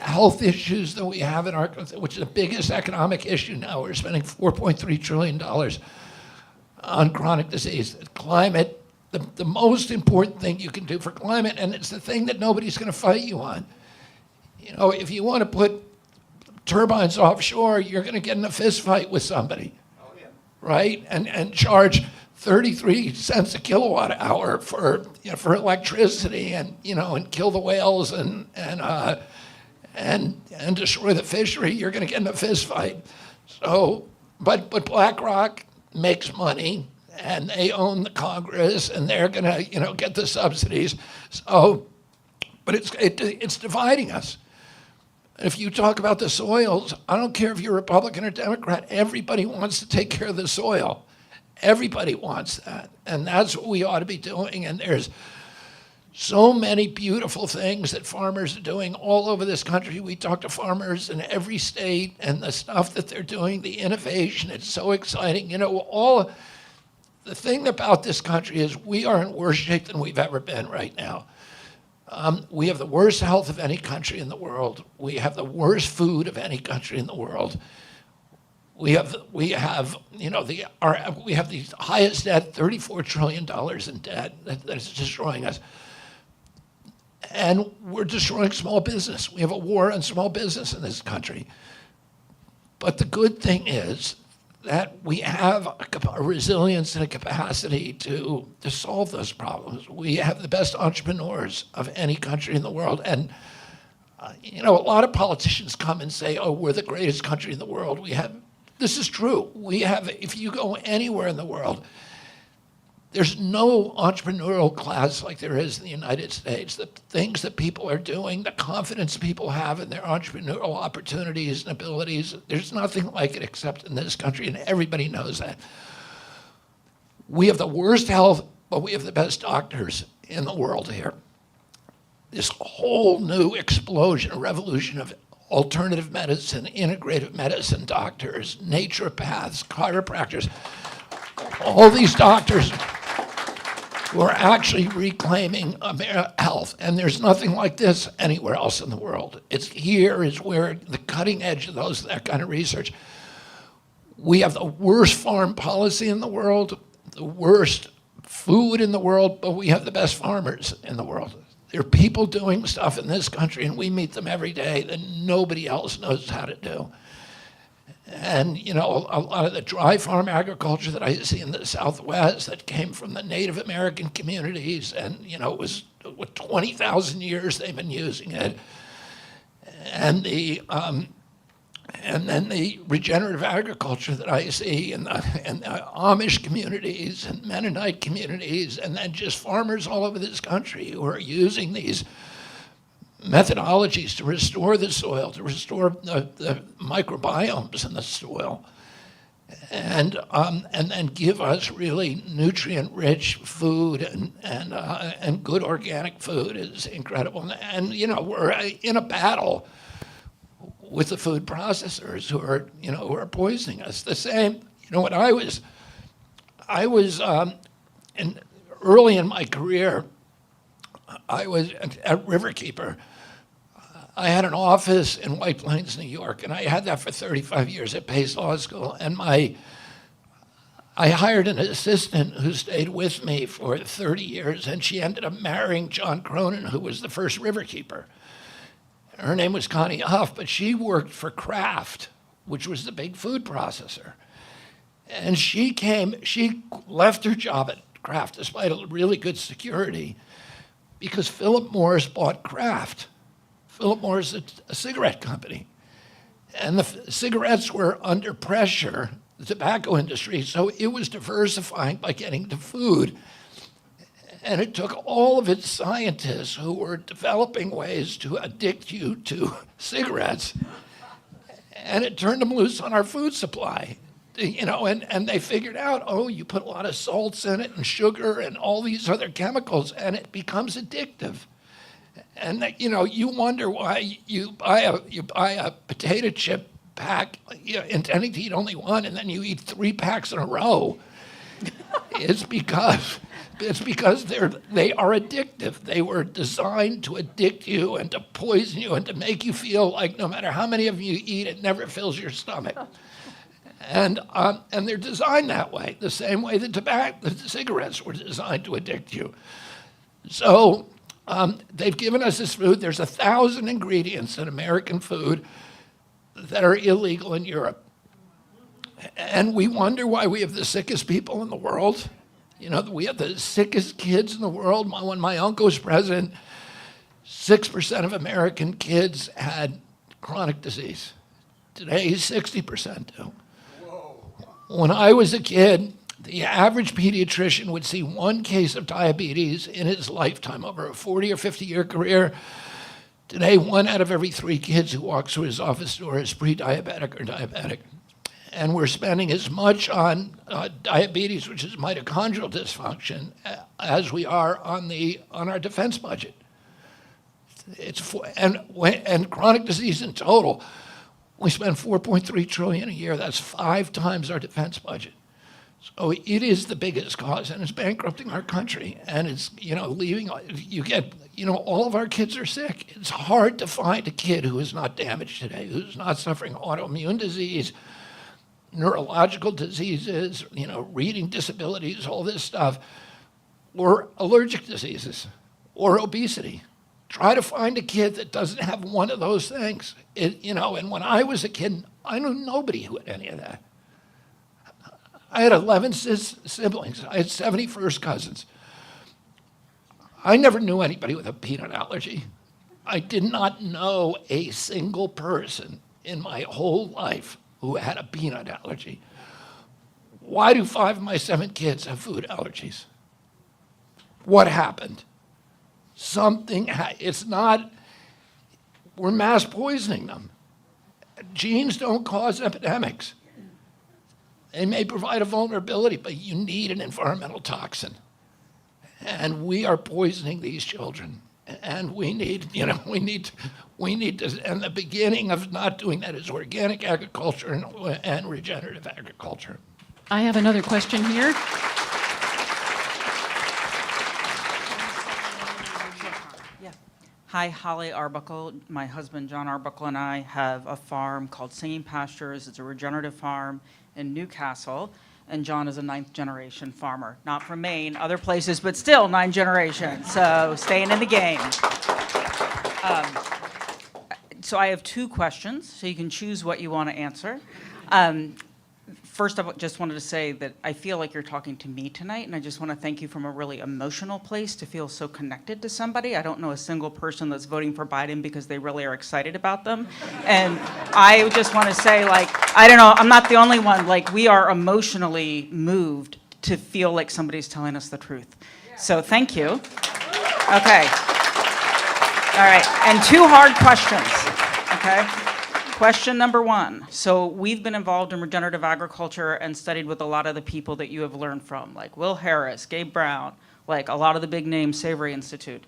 health issues that we have in our country, which is the biggest economic issue now. We're spending $4.3 trillion on chronic disease. Climate, the most important thing you can do for climate, and it's the thing that nobody's going to fight you on. You know, if you want to put turbines offshore, you're going to get in a fist fight with somebody, right? And charge 33 cents a kilowatt hour for, you know, for electricity, and you know, and kill the whales and destroy the fishery. You're going to get in a fist fight. So, but BlackRock makes money, and they own the Congress, and they're going to, you know, get the subsidies. So, but it's dividing us. If you talk about the soils, I don't care if you're Republican or Democrat, everybody wants to take care of the soil. Everybody wants that, and that's what we ought to be doing. And there's so many beautiful things that farmers are doing all over this country. We talk to farmers in every state, and the stuff that they're doing, the innovation, it's so exciting. You know, the thing about this country is we are in worse shape than we've ever been right now. We have the worst health of any country in the world. We have the worst food of any country in the world. We have we have the highest debt, $34 trillion in debt that's destroying us. And we're destroying small business. We have a war on small business in this country. But the good thing is that we have a resilience and a capacity to solve those problems. We have the best entrepreneurs of any country in the world. And you know, a lot of politicians come and say, oh, we're the greatest country in the world. This is true. If you go anywhere in the world, There's no entrepreneurial class like there is in the United States. The things that people are doing, the confidence people have in their entrepreneurial opportunities and abilities, there's nothing like it except in this country, and everybody knows that. We have the worst health, but we have the best doctors in the world here. This whole new explosion, revolution of alternative medicine, integrative medicine doctors, naturopaths, chiropractors, all these doctors who are actually reclaiming health. And there's nothing like this anywhere else in the world. It's here is where the cutting edge of that kind of research. We have the worst farm policy in the world, the worst food in the world, but we have the best farmers in the world. There are people doing stuff in this country, and we meet them every day that nobody else knows how to do. And, you know, a lot of the dry farm agriculture that I see in the Southwest that came from the Native American communities, and, you know, it was 20,000 years they've been using it. And and then the regenerative agriculture that I see in the Amish communities and Mennonite communities, and then just farmers all over this country who are using these methodologies to restore the soil, to restore the microbiomes in the soil, and then give us really nutrient-rich food and good organic food is incredible. And you know, we're in a battle with the food processors who are poisoning us. The same, you know, when I was early in my career, I was at Riverkeeper. I had an office in White Plains, New York, and I had that for 35 years at Pace Law School. And I hired an assistant who stayed with me for 30 years, and she ended up marrying John Cronin, who was the first Riverkeeper. Her name was Connie Huff, but she worked for Kraft, which was the big food processor. And she left her job at Kraft, despite a really good security, because Philip Morris bought Kraft. Philip Morris is a cigarette company. And the cigarettes were under pressure, the tobacco industry, so it was diversifying by getting to food. And it took all of its scientists who were developing ways to addict you to cigarettes, and it turned them loose on our food supply. You know, and they figured out, oh, you put a lot of salts in it and sugar and all these other chemicals, and it becomes addictive. And you know, you wonder why you buy a potato chip pack, you know, intending to eat only one, and then you eat 3 packs in a row. It's because they are addictive. They were designed to addict you and to poison you and to make you feel like no matter how many of you eat, it never fills your stomach. And they're designed that way, the same way the cigarettes were designed to addict you. So they've given us this food. There's 1,000 ingredients in American food that are illegal in Europe. And we wonder why we have the sickest people in the world. You know, we have the sickest kids in the world. When my uncle was president, 6% of American kids had chronic disease. Today, 60% do. When I was a kid, the average pediatrician would see 1 case of diabetes in his lifetime over a 40 or 50-year career. Today, 1 out of every 3 kids who walks through his office door is pre-diabetic or diabetic. And we're spending as much on diabetes, which is mitochondrial dysfunction, as we are on our defense budget. And chronic disease in total, we spend $4.3 trillion a year. That's 5 times our defense budget. So it is the biggest cause, and it's bankrupting our country. And it's, you know, all of our kids are sick. It's hard to find a kid who is not damaged today, who's not suffering autoimmune disease, neurological diseases, you know, reading disabilities, all this stuff, or allergic diseases, or obesity. Try to find a kid that doesn't have one of those things. You know, and when I was a kid, I knew nobody who had any of that. I had 11 siblings. I had 70 first cousins. I never knew anybody with a peanut allergy. I did not know a single person in my whole life who had a peanut allergy. Why do 5 of my 7 kids have food allergies? What happened? It's not, we're mass poisoning them. Genes don't cause epidemics. They may provide a vulnerability, but you need an environmental toxin. And we are poisoning these children. And we need to, and the beginning of not doing that is organic agriculture and regenerative agriculture. I have another question here. Hi, Holly Arbuckle. My husband, John Arbuckle, and I have a farm called Singing Pastures. It's a regenerative farm in Newcastle. And John is a 9th generation farmer. Not from Maine, other places, but still 9 generations. So staying in the game. So I have 2 questions, so you can choose what you want to answer. First, I just wanted to say that I feel like you're talking to me tonight, and I just want to thank you from a really emotional place to feel so connected to somebody. I don't know a single person that's voting for Biden because they really are excited about them. And I just want to say, I don't know, I'm not the only one. We are emotionally moved to feel like somebody's telling us the truth. So thank you. Okay. All right, and 2 hard questions, okay? Question number 1. So we've been involved in regenerative agriculture and studied with a lot of the people that you have learned from, like Will Harris, Gabe Brown, a lot of the big names, Savory Institute.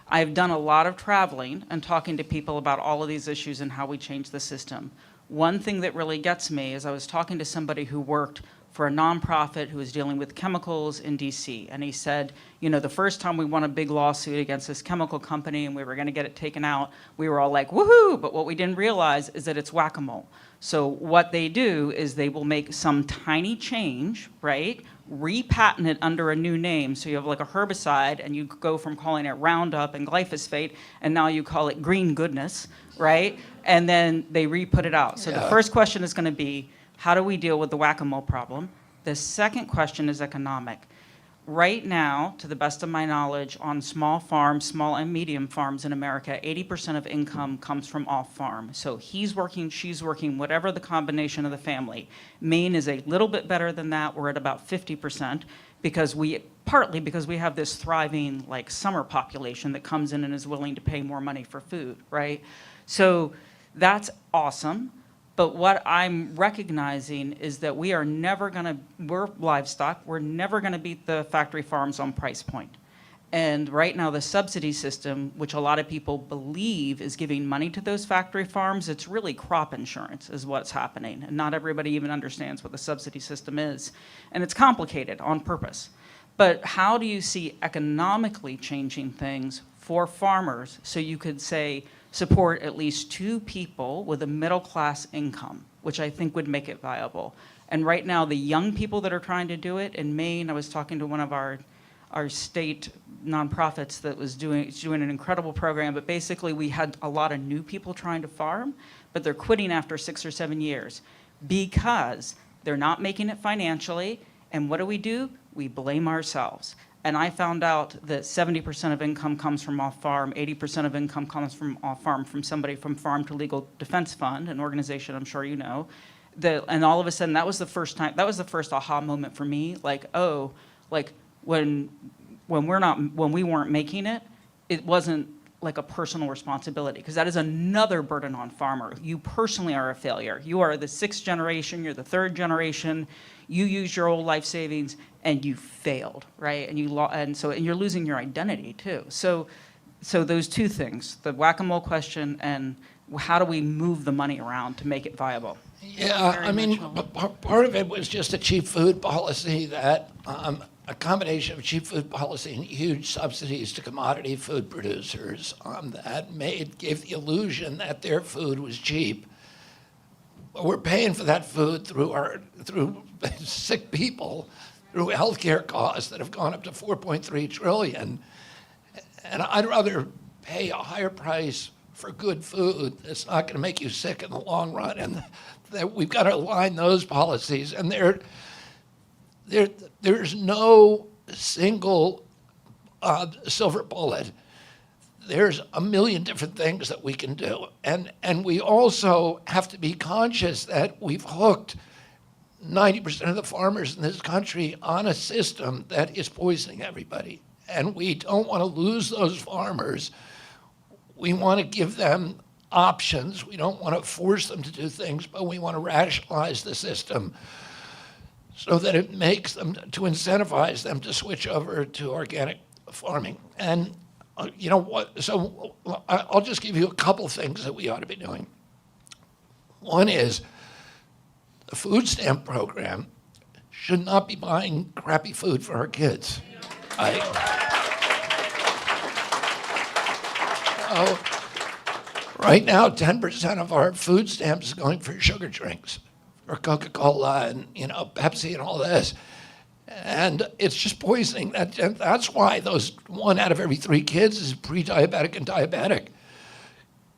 I've done a lot of traveling and talking to people about all of these issues and how we change the system. One thing that really gets me is I was talking to somebody who worked for a nonprofit who was dealing with chemicals in DC. And he said, the first time we won a big lawsuit against this chemical company and we were gonna get it taken out, we were all like, woohoo, but what we didn't realize is that it's whack-a-mole. So what they do is they will make some tiny change, right? Repatent it under a new name. So you have a herbicide and you go from calling it Roundup and glyphosate, and now you call it green goodness, right? And then they re-put it out. So the first question is gonna be, how do we deal with the whack-a-mole problem? The second question is economic. Right now, to the best of my knowledge, on small farms, small and medium farms in America, 80% of income comes from off-farm. So he's working, she's working, whatever the combination of the family. Maine is a little bit better than that. We're at about 50% partly because we have this thriving summer population that comes in and is willing to pay more money for food, right? So that's awesome. But what I'm recognizing is that we're livestock, we're never gonna beat the factory farms on price point. And right now the subsidy system, which a lot of people believe is giving money to those factory farms, it's really crop insurance is what's happening. And not everybody even understands what the subsidy system is. And it's complicated on purpose. But how do you see economically changing things for farmers so you could say, support at least 2 people with a middle-class income, which I think would make it viable. And right now, the young people that are trying to do it, in Maine, I was talking to one of our state nonprofits that was doing an incredible program, but basically we had a lot of new people trying to farm, but they're quitting after 6 or 7 years because they're not making it financially, and what do? We blame ourselves. And I found out that 70% of income comes from off-farm, 80% of income comes from off-farm from somebody from Farm to Legal Defense Fund, an organization I'm sure you know. And all of a sudden, that was the first aha moment for me. When we weren't making it, it wasn't like a personal responsibility, because that is another burden on farmer. You personally are a failure. You are the 6th generation, you're the 3rd generation, you used your old life savings and you failed, right? And you're losing your identity too. So those 2 things, the whack-a-mole question and how do we move the money around to make it viable? Yeah, part of it was just a cheap food policy that, a combination of cheap food policy and huge subsidies to commodity food producers that gave the illusion that their food was cheap. We're paying for that food through sick people, through healthcare costs that have gone up to $4.3 trillion. And I'd rather pay a higher price for good food that's not going to make you sick in the long run. And that we've got to align those policies. And there's no single silver bullet. There's a million different things that we can do. And we also have to be conscious that we've hooked 90% of the farmers in this country on a system that is poisoning everybody. And we don't want to lose those farmers. We want to give them options. We don't want to force them to do things, but we want to rationalize the system so that it makes them, to incentivize them to switch over to organic farming. And you know what, so I'll just give you a couple things that we ought to be doing. One is the food stamp program should not be buying crappy food for our kids. Right now, 10% of our food stamps is going for sugar drinks, for Coca-Cola and Pepsi and all this. And it's just poisoning. That's why those 1 out of every 3 kids is pre-diabetic and diabetic,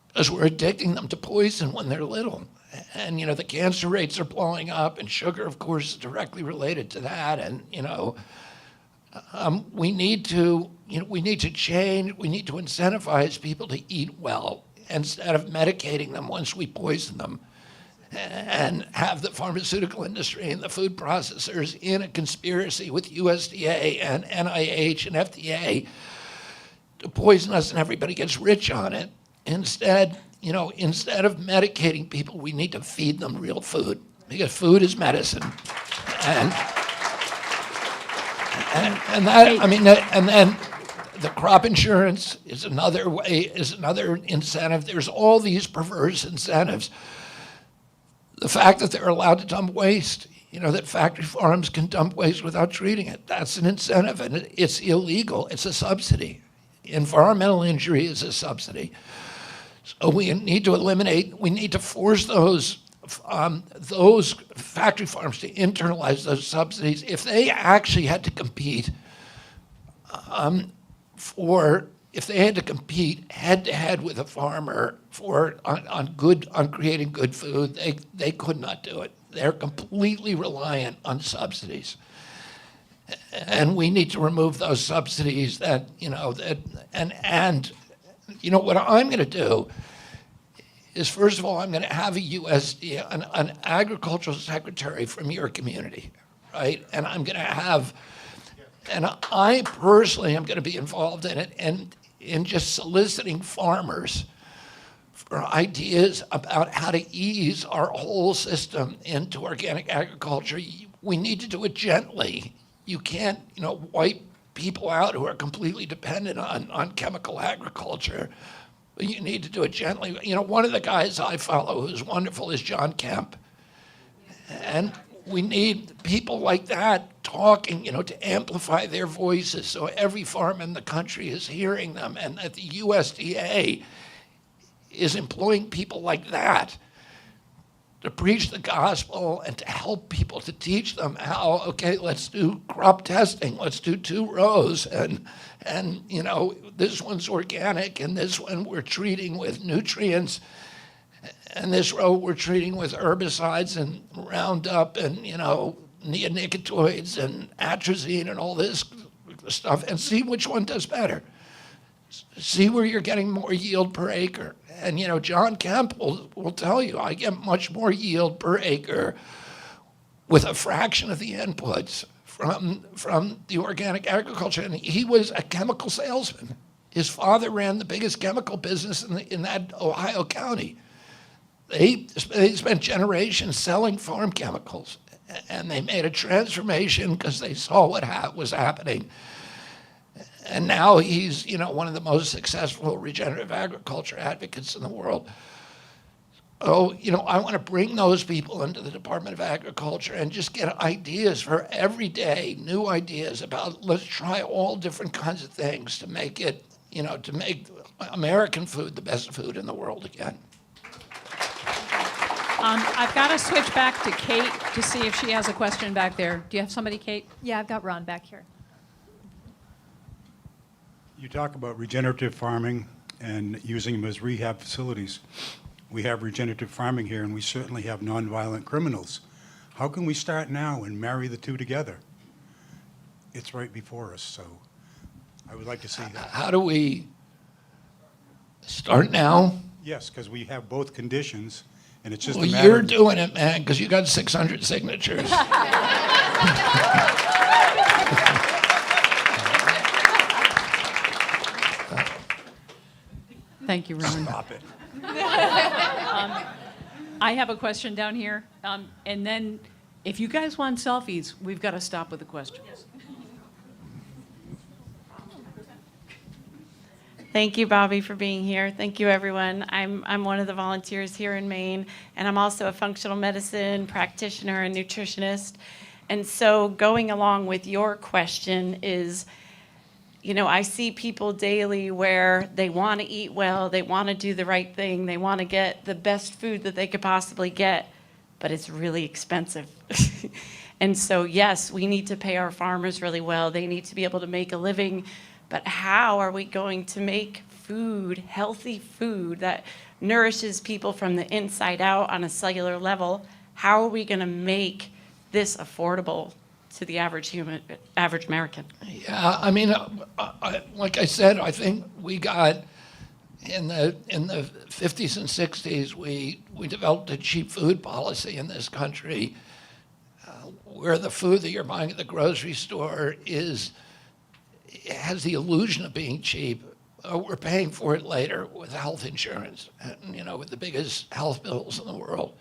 because we're addicting them to poison when they're little. And the cancer rates are blowing up, and sugar, of course, is directly related to that. And we need to change. We need to incentivize people to eat well instead of medicating them once we poison them, and have the pharmaceutical industry and the food processors in a conspiracy with USDA and NIH and FDA to poison us, and everybody gets rich on it. Instead of medicating people, we need to feed them real food, because food is medicine. And then the crop insurance is another way, is another incentive. There's all these perverse incentives. The fact that they're allowed to dump waste, that factory farms can dump waste without treating it, that's an incentive, and it's illegal. It's a subsidy. Environmental injury is a subsidy. So we need to force those factory farms to internalize those subsidies. If they actually had to compete if they had to compete head-to-head with a farmer on creating good food, they could not do it. They're completely reliant on subsidies. And we need to remove those subsidies what I'm going to do is, first of all, I'm going to have a USDA, an agricultural secretary from your community, right? And I'm going to have, and I personally am going to be involved in it, and in just soliciting farmers for ideas about how to ease our whole system into organic agriculture. We need to do it gently. You can't, wipe people out who are completely dependent on chemical agriculture. But you need to do it gently. One of the guys I follow who's wonderful is John Kemp. And we need people like that talking, to amplify their voices so every farm in the country is hearing them, and that the USDA is employing people like that to preach the gospel and to help people, to teach them how, okay, let's do crop testing, let's do 2 rows, and this one's organic, and this one we're treating with nutrients, and this row we're treating with herbicides and Roundup and neonicotinoids and atrazine and all this stuff, and see which one does better. See where you're getting more yield per acre. And John Kemp will tell you, I get much more yield per acre with a fraction of the inputs from the organic agriculture. And he was a chemical salesman. His father ran the biggest chemical business in that Ohio county. They spent generations selling farm chemicals, and they made a transformation because they saw what was happening. And now he's, one of the most successful regenerative agriculture advocates in the world. Oh, I want to bring those people into the Department of Agriculture and just get ideas for every day, new ideas about, let's try all different kinds of things to make it, to make American food the best food in the world again. I've got to switch back to Kate to see if she has a question back there. Do you have somebody, Kate? Yeah, I've got Ron back here. You talk about regenerative farming and using them as rehab facilities. We have regenerative farming here, and we certainly have nonviolent criminals. How can we start now and marry the two together? It's right before us, so I would like to see that. How do we start now? Yes, because we have both conditions, and it's just well, a matter you're of... doing it, man, because you got 600 signatures. Thank you, Ron. Stop it. I have a question down here, and then if you guys want selfies, we've got to stop with the questions. Thank you, Bobby, for being here. Thank you, everyone. I'm one of the volunteers here in Maine, and I'm also a functional medicine practitioner and nutritionist. And so going along with your question is, you know, I see people daily where they want to eat well, they want to do the right thing, they want to get the best food that they could possibly get, but it's really expensive. And so, yes, we need to pay our farmers really well. They need to be able to make a living. But how are we going to make food, healthy food that nourishes people from the inside out on a cellular level? How are we going to make this affordable to the average American? Yeah, I mean, like I said, I think we got in the 50s and 60s, we developed a cheap food policy in this country, where the food that you're buying at the grocery store has the illusion of being cheap. We're paying for it later with health insurance, and, you know, with the biggest health bills in the world.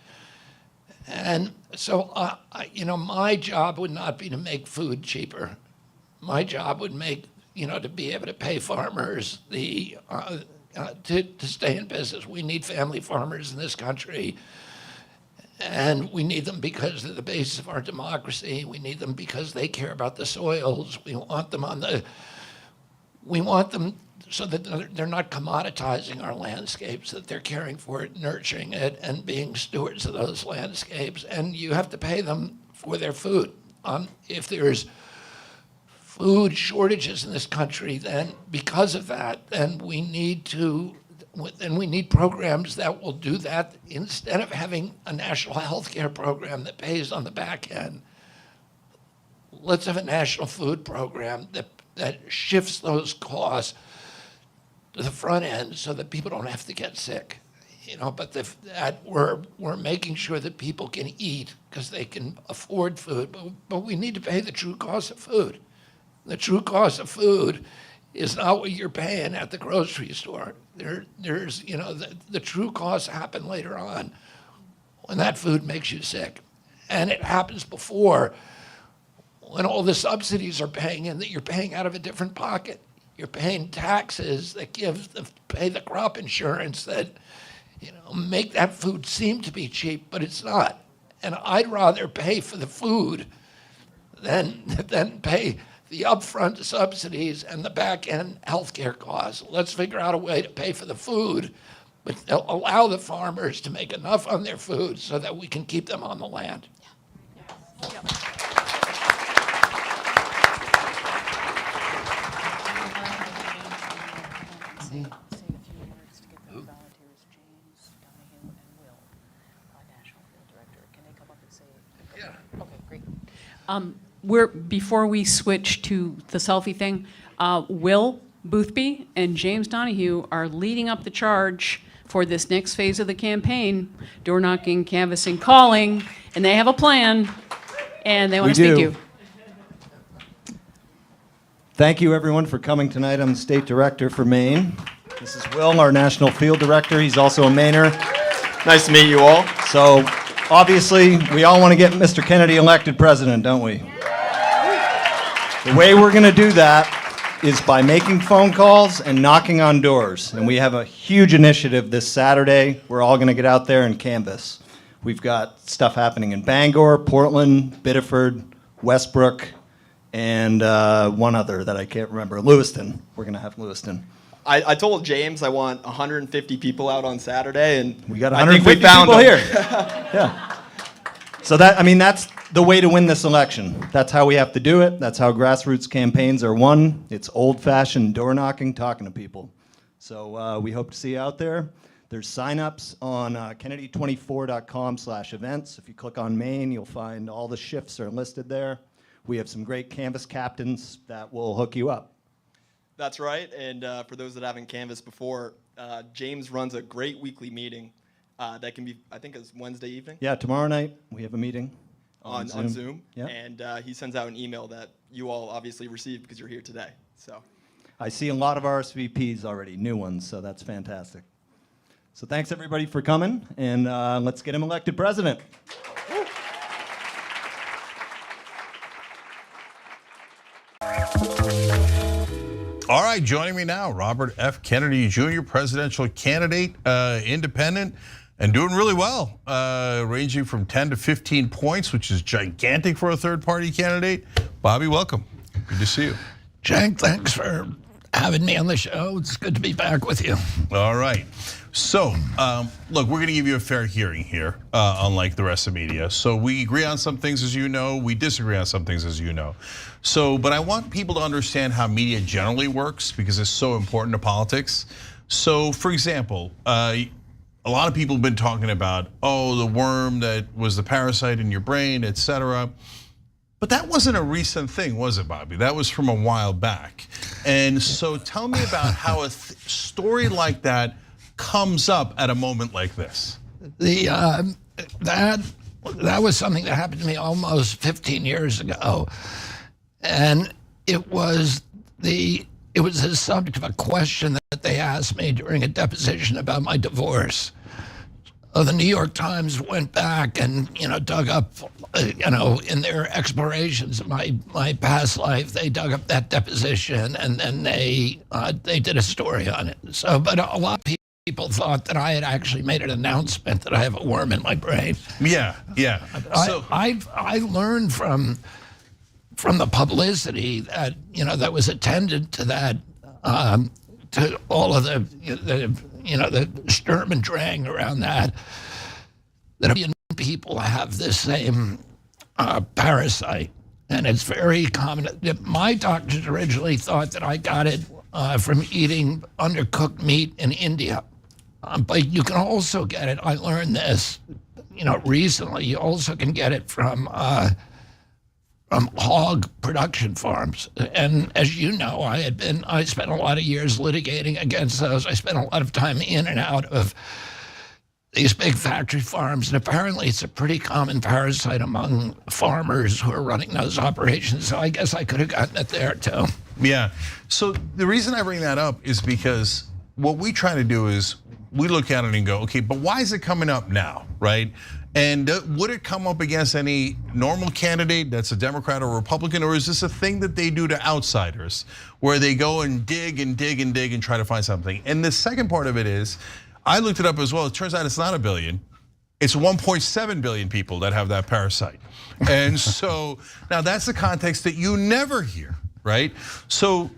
And so, my job would not be to make food cheaper. My job would to be able to pay farmers to stay in business. We need family farmers in this country. And we need them because they're the basis of our democracy. We need them because they care about the soils. We want them so that they're not commoditizing our landscapes, that they're caring for it, nurturing it, and being stewards of those landscapes. And you have to pay them for their food. If there's food shortages in this country, then because of that, then we need programs that will do that. Instead of having a national health care program that pays on the back end, let's have a national food program that shifts those costs to the front end so that people don't have to get sick. But that we're making sure that people can eat because they can afford food, but we need to pay the true cost of food. The true cost of food is not what you're paying at the grocery store. There's the true costs happen later on when that food makes you sick. And it happens before, when all the subsidies are paying in that you're paying out of a different pocket. You're paying taxes that pay the crop insurance that make that food seem to be cheap, but it's not. And I'd rather pay for the food than pay the upfront subsidies and the back-end healthcare costs. Let's figure out a way to pay for the food, but allow the farmers to make enough on their food so that we can keep them on the land. Yeah. Before we switch to the selfie thing, Will Boothby and James Donahue are leading up the charge for this next phase of the campaign, door knocking, canvassing, calling, and they have a plan, and they want to speak to you. Thank you, everyone, for coming tonight. I'm the state director for Maine. This is Will, our national field director. He's also a Mainer. Nice to meet you all. So, obviously, we all want to get Mr. Kennedy elected president, don't we? The way we're going to do that is by making phone calls and knocking on doors. And we have a huge initiative this Saturday. We're all going to get out there and canvass. We've got stuff happening in Bangor, Portland, Biddeford, Westbrook, and one other that I can't remember, Lewiston. We're going to have Lewiston. I told James I want 150 people out on Saturday, and we got 150 people here. Yeah. So that's the way to win this election. That's how we have to do it. That's how grassroots campaigns are won. It's old-fashioned door knocking, talking to people. So we hope to see you out there. There's sign-ups on kennedy24.com/events. If you click on Maine, you'll find all the shifts are listed there. We have some great canvas captains that will hook you up. That's right. And for those that haven't canvassed before, James runs a great weekly meeting that can be, I think it's Wednesday evening. Yeah, tomorrow night we have a meeting on Zoom. Yeah. And he sends out an email that you all obviously received because you're here today. So I see a lot of RSVPs already, new ones, so that's fantastic. So thanks everybody for coming, and let's get him elected president. All right, joining me now, Robert F. Kennedy Jr., presidential candidate, independent, and doing really well, ranging from 10 to 15 points, which is gigantic for a third-party candidate. Bobby, welcome. Good to see you. Cenk, thanks for having me on the show. It's good to be back with you. All right. So, look, we're going to give you a fair hearing here, unlike the rest of the media. So we agree on some things, as you know. We disagree on some things, as you know. So, but I want people to understand how media generally works because it's so important to politics. So, for example, a lot of people have been talking about, oh, the worm that was the parasite in your brain, et cetera. But that wasn't a recent thing, was it, Bobby? That was from a while back. And so tell me about how a story like that comes up at a moment like this. That was something that happened to me almost 15 years ago. And it was the subject of a question that they asked me during a deposition about my divorce. The New York Times went back and dug up, in their explorations of my past life, they dug up that deposition and then they did a story on it. So, but a lot of people thought that I had actually made an announcement that I have a worm in my brain. Yeah. So I learned from the publicity that that was attended to that, to all of the Sturm and Drang around that people have this same parasite, and it's very common. My doctors originally thought that I got it from eating undercooked meat in India, but you can also get it. I learned this, recently. You also can get it from hog production farms. And as you know, I spent a lot of years litigating against those. I spent a lot of time in and out of these big factory farms, and apparently it's a pretty common parasite among farmers who are running those operations. So I guess I could have gotten it there too. Yeah, so the reason I bring that up is because what we try to do is we look at it and go, okay, but why is it coming up now, right? And would it come up against any normal candidate that's a Democrat or Republican, or is this a thing that they do to outsiders where they go and dig and dig and dig and try to find something? And the second part of it is, I looked it up as well. It turns out it's not a billion. It's 1.7 billion people that have that parasite. And so now that's the context that you never hear, right? So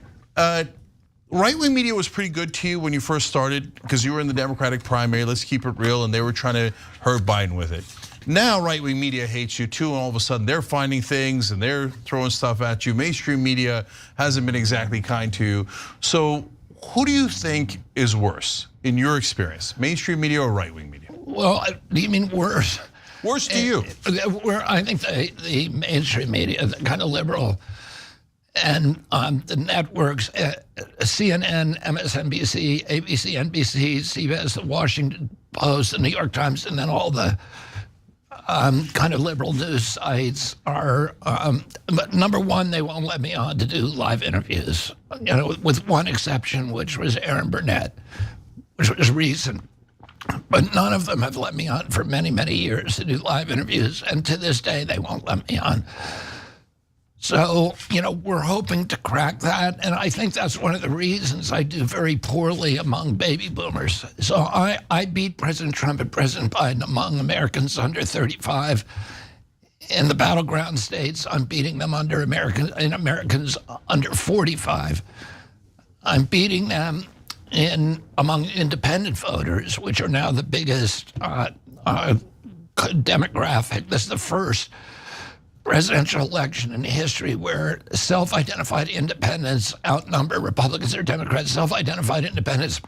right-wing media was pretty good to you when you first started because you were in the Democratic primary, let's keep it real, and they were trying to hurt Biden with it. Now right-wing media hates you too, and all of a sudden they're finding things and they're throwing stuff at you. Mainstream media hasn't been exactly kind to you. So who do you think is worse in your experience, mainstream media or right-wing media? Well, do you mean worse? Worse to you? I think the mainstream media, the kind of liberal, and the networks, CNN, MSNBC, ABC, NBC, CBS, the Washington Post, the New York Times, and then all the kind of liberal news sites are, but number one, they won't let me on to do live interviews, with one exception, which was Aaron Burnett, which was recent. But none of them have let me on for many, many years to do live interviews, and to this day, they won't let me on. So, we're hoping to crack that, and I think that's one of the reasons I do very poorly among baby boomers. So I beat President Trump and President Biden among Americans under 35. In the battleground states, I'm beating them Americans under 45. I'm beating them among independent voters, which are now the biggest demographic. This is the first presidential election in history where self-identified independents outnumber Republicans or Democrats. Self-identified independents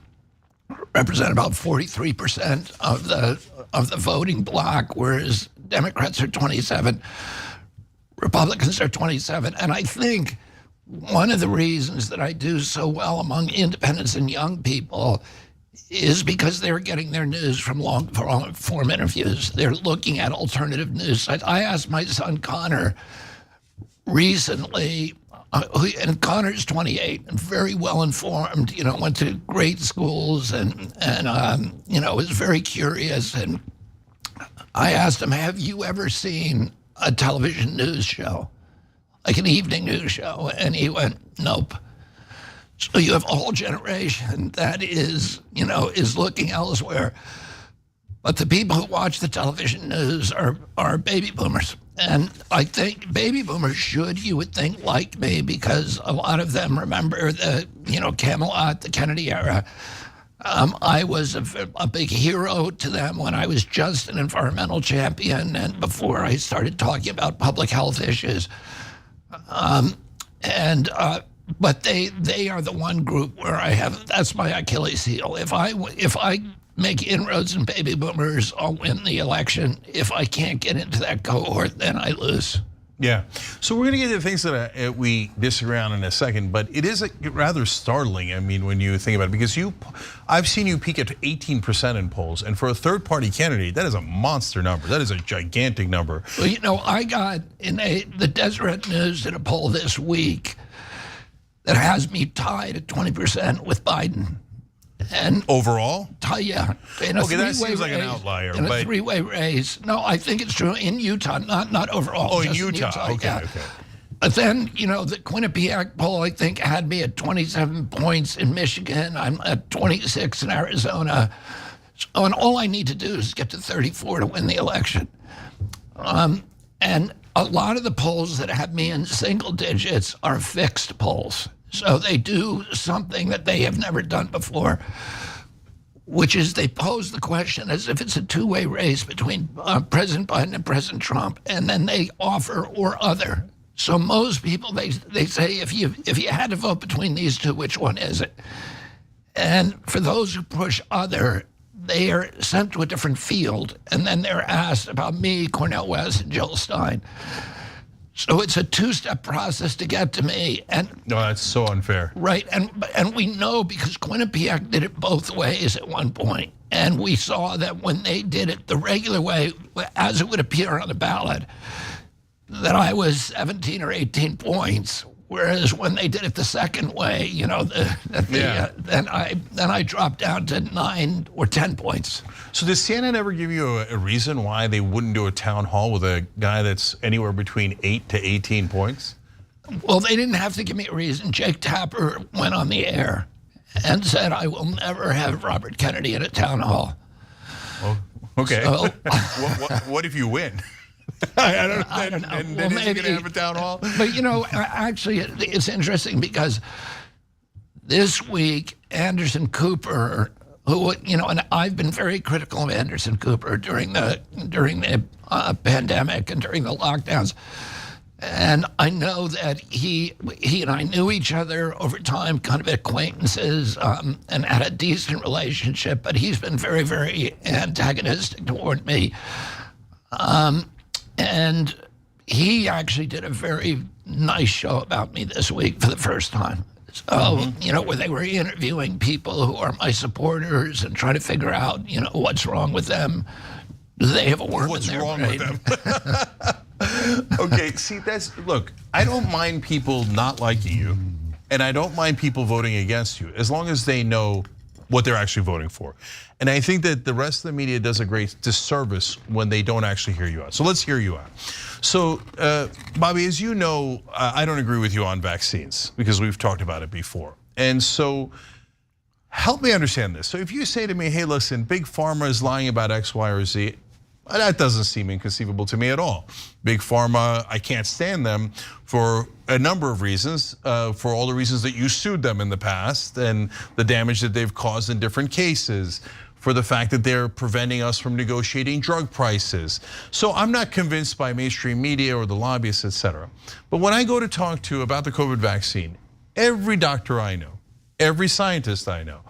represent about 43% of the voting bloc, whereas Democrats are 27, Republicans are 27. And I think one of the reasons that I do so well among independents and young people is because they're getting their news from long-form interviews. They're looking at alternative news sites. I asked my son Connor recently, and Connor's 28 and very well informed, went to great schools and was very curious. And I asked him, have you ever seen a television news show, like an evening news show? And he went, nope. So you have a whole generation that is looking elsewhere. But the people who watch the television news are baby boomers. And I think baby boomers you would think, like me, because a lot of them remember the, Camelot, the Kennedy era. I was a big hero to them when I was just an environmental champion and before I started talking about public health issues. But they are the one group where that's my Achilles heel. If I make inroads in baby boomers, I'll win the election. If I can't get into that cohort, then I lose. Yeah. So we're going to get to things that we disagree on in a second, but it is rather startling. I mean, when you think about it, because I've seen you peak at 18% in polls, and for a third-party candidate, that is a monster number. That is a gigantic number. Well, I got the Deseret News did a poll this week that has me tied at 20% with Biden. And overall? Yeah. Okay, that seems like an outlier. In a three-way race. No, I think it's true in Utah, not overall. Oh, in Utah. Okay, yeah. okay. But then, the Quinnipiac poll, I think, had me at 27 points in Michigan. I'm at 26 in Arizona. So, and all I need to do is get to 34 to win the election. And a lot of the polls that have me in single digits are fixed polls. So they do something that they have never done before, which is they pose the question as if it's a two-way race between President Biden and President Trump, and then they offer or other. So most people, they say, if you had to vote between these two, which one is it? And for those who push other, they are sent to a different field, and then they're asked about me, Cornel West, and Jill Stein. So it's a two-step process to get to me. And no, that's so unfair. Right, and we know because Quinnipiac did it both ways at one point. And we saw that when they did it the regular way, as it would appear on the ballot, that I was 17 or 18 points. Whereas when they did it the second way, then I dropped down to 9 or 10 points. So does CNN ever give you a reason why they wouldn't do a town hall with a guy that's anywhere between 8 to 18 points? Well, they didn't have to give me a reason. Jake Tapper went on the air and said, I will never have Robert Kennedy at a town hall. Oh, okay. So, what if you win? I don't know. And then is he going to have a town hall? But actually, it's interesting because this week, Anderson Cooper, who and I've been very critical of Anderson Cooper during the pandemic and during the lockdowns, and I know that he and I knew each other over time, kind of acquaintances, and had a decent relationship. But he's been very, very antagonistic toward me. And he actually did a very nice show about me this week for the first time. So, where they were interviewing people who are my supporters and trying to figure out, what's wrong with them. Do they have a worm in their brain? What's wrong with them? Okay, see, look, I don't mind people not liking you, and I don't mind people voting against you, as long as they know what they're actually voting for. And I think that the rest of the media does a great disservice when they don't actually hear you out. So let's hear you out. So, Bobby, as you know, I don't agree with you on vaccines because we've talked about it before. And so help me understand this. So if you say to me, hey, listen, Big Pharma is lying about X, Y, or Z, that doesn't seem inconceivable to me at all. Big Pharma, I can't stand them for a number of reasons, for all the reasons that you sued them in the past and the damage that they've caused in different cases, for the fact that they're preventing us from negotiating drug prices. So I'm not convinced by mainstream media or the lobbyists, et cetera. But when I go to talk to about the COVID vaccine, every doctor I know, every scientist I know,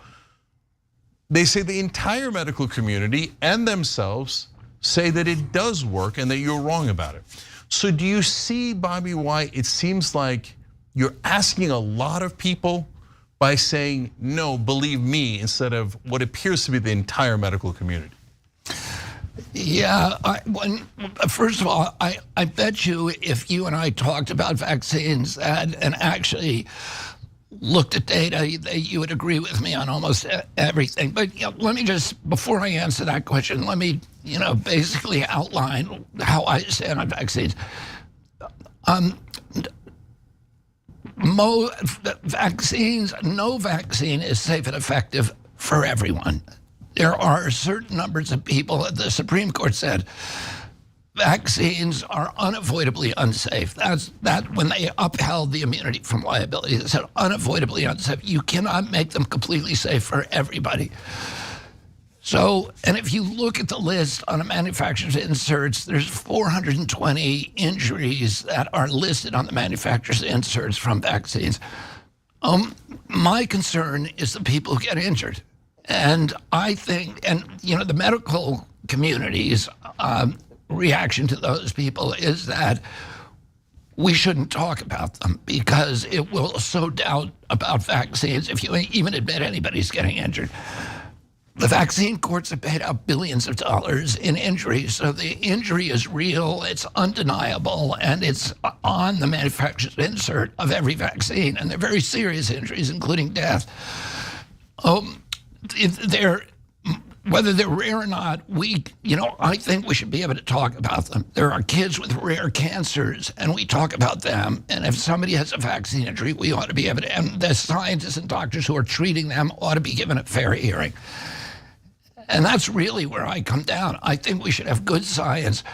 they say the entire medical community and themselves say that it does work and that you're wrong about it. So do you see, Bobby, why it seems like you're asking a lot of people by saying, no, believe me, instead of what appears to be the entire medical community? Yeah, first of all, I bet you if you and I talked about vaccines and actually looked at data, you would agree with me on almost everything. But let me just, before I answer that question, let me, basically outline how I stand on vaccines. Vaccines, no vaccine is safe and effective for everyone. There are certain numbers of people, the Supreme Court said, vaccines are unavoidably unsafe. That's when they upheld the immunity from liability. They said unavoidably unsafe. You cannot make them completely safe for everybody. So, and if you look at the list on a manufacturer's inserts, there's 420 injuries that are listed on the manufacturer's inserts from vaccines. My concern is the people who get injured. And I think, the medical community's reaction to those people is that we shouldn't talk about them because it will sow doubt about vaccines if you even admit anybody's getting injured. The vaccine courts have paid out billions of dollars in injuries, so the injury is real, it's undeniable, and it's on the manufacturer's insert of every vaccine, and they're very serious injuries, including death. Whether they're rare or not, I think we should be able to talk about them. There are kids with rare cancers, and we talk about them. And if somebody has a vaccine injury, we ought to be able to, and the scientists and doctors who are treating them ought to be given a fair hearing. And that's really where I come down. I think we should have good science,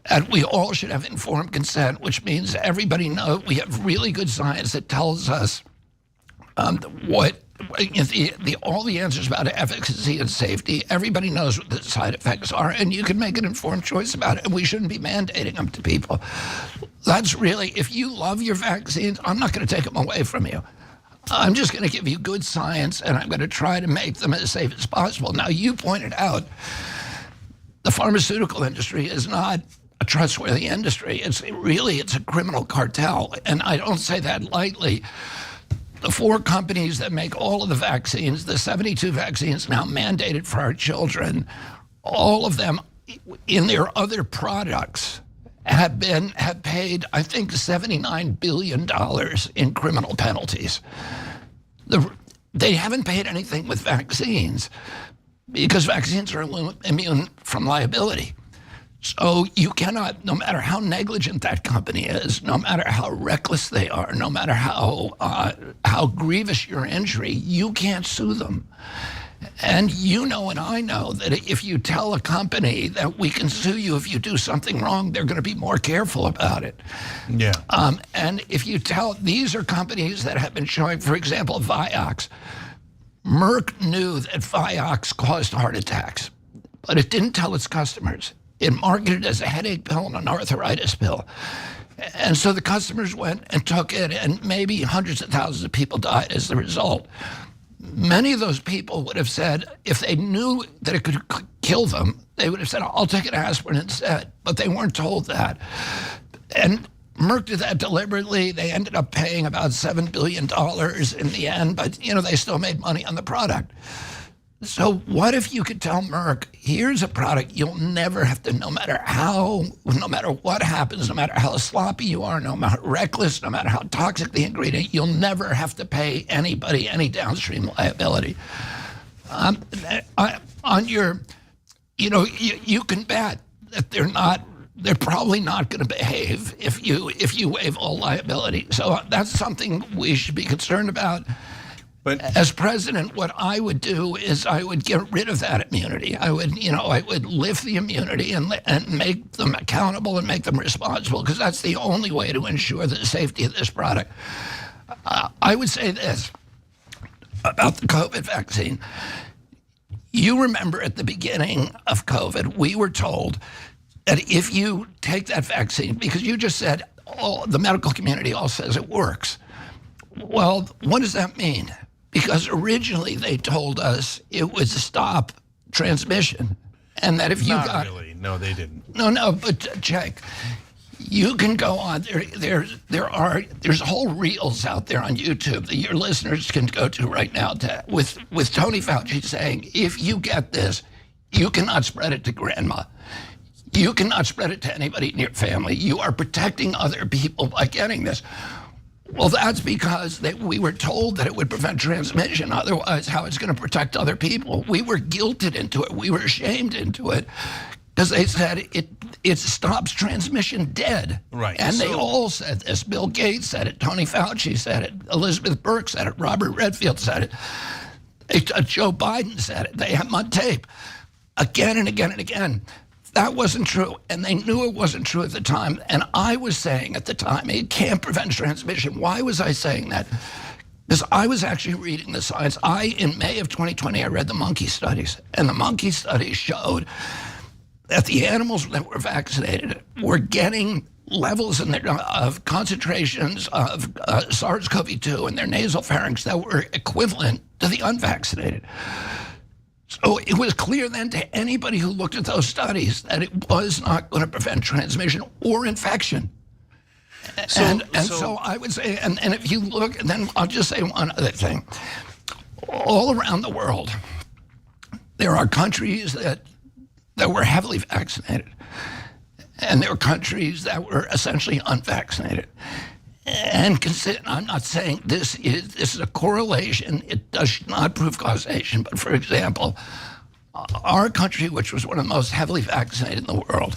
and we all should have informed consent, which means everybody knows we have really good science that tells us all the answers about efficacy and safety. Everybody knows what the side effects are, and you can make an informed choice about it, and we shouldn't be mandating them to people. That's really, if you love your vaccines, I'm not going to take them away from you. I'm just going to give you good science, and I'm going to try to make them as safe as possible. Now, you pointed out the pharmaceutical industry is not a trustworthy industry. It's a criminal cartel, and I don't say that lightly. The 4 companies that make all of the vaccines, the 72 vaccines now mandated for our children, all of them in their other products have paid, I think, $79 billion in criminal penalties. They haven't paid anything with vaccines because vaccines are immune from liability. So you cannot, no matter how negligent that company is, no matter how reckless they are, no matter how grievous your injury, you can't sue them. And you know and I know that if you tell a company that we can sue you if you do something wrong, they're going to be more careful about it. Yeah. And if you tell, these are companies that have been showing, for example, Vioxx. Merck knew that Vioxx caused heart attacks, but it didn't tell its customers. It marketed as a headache pill and an arthritis pill. And so the customers went and took it, and maybe hundreds of thousands of people died as a result. Many of those people would have said, if they knew that it could kill them, they would have said, I'll take an aspirin instead. But they weren't told that. And Merck did that deliberately. They ended up paying about $7 billion in the end, but they still made money on the product. So what if you could tell Merck, here's a product you'll never have to, no matter what happens, no matter how sloppy you are, no matter reckless, no matter how toxic the ingredient, you'll never have to pay anybody any downstream liability. You can bet that they're probably not going to behave if you waive all liability. So that's something we should be concerned about. But as president, what I would do is I would get rid of that immunity. I would lift the immunity and make them accountable and make them responsible, because that's the only way to ensure the safety of this product. I would say this about the COVID vaccine. You remember at the beginning of COVID, we were told that if you take that vaccine, because you just said, the medical community all says it works. Well, what does that mean? Because originally they told us it would stop transmission, and that if you Not really. No, they didn't. No, but check. You can go on. There's whole reels out there on YouTube that your listeners can go to right now with Tony Fauci saying, if you get this, You cannot spread it to grandma. You cannot spread it to anybody in your family. You are protecting other people by getting this. Well, that's because we were told that it would prevent transmission. Otherwise, how it's going to protect other people? We were guilted into it. We were shamed into it because they said it stops transmission dead. Right. And they all said this. Bill Gates said it. Tony Fauci said it. Elizabeth Burke said it. Robert Redfield said it. Joe Biden said it. They have them on tape again and again and again. That wasn't true, and they knew it wasn't true at the time. And I was saying at the time, it can't prevent transmission. Why was I saying that? Because I was actually reading the science. In May of 2020, I read the monkey studies, and the monkey studies showed that the animals that were vaccinated were getting levels of concentrations of SARS-CoV-2 in their nasopharynx that were equivalent to the unvaccinated. So it was clear then to anybody who looked at those studies that it was not going to prevent transmission or infection. So I would say, and if you look, and then I'll just say one other thing. All around the world, there are countries that were heavily vaccinated, and there are countries that were essentially unvaccinated. And I'm not saying this is a correlation. It does not prove causation. But for example, our country, which was one of the most heavily vaccinated in the world,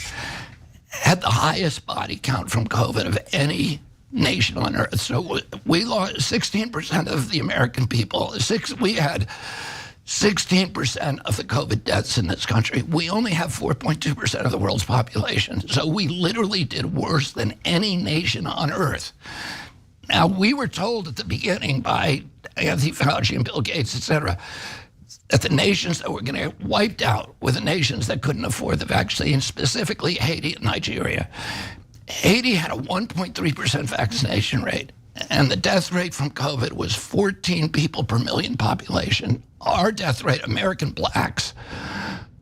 had the highest body count from COVID of any nation on earth. So we lost 16% of the American people. We had 16% of the COVID deaths in this country. We only have 4.2% of the world's population. So we literally did worse than any nation on earth. Now, we were told at the beginning by Anthony Fauci and Bill Gates, et cetera, that the nations that were going to get wiped out were the nations that couldn't afford the vaccine, specifically Haiti and Nigeria. Haiti had a 1.3% vaccination rate, and the death rate from COVID was 14 people per million population. Our death rate, American blacks,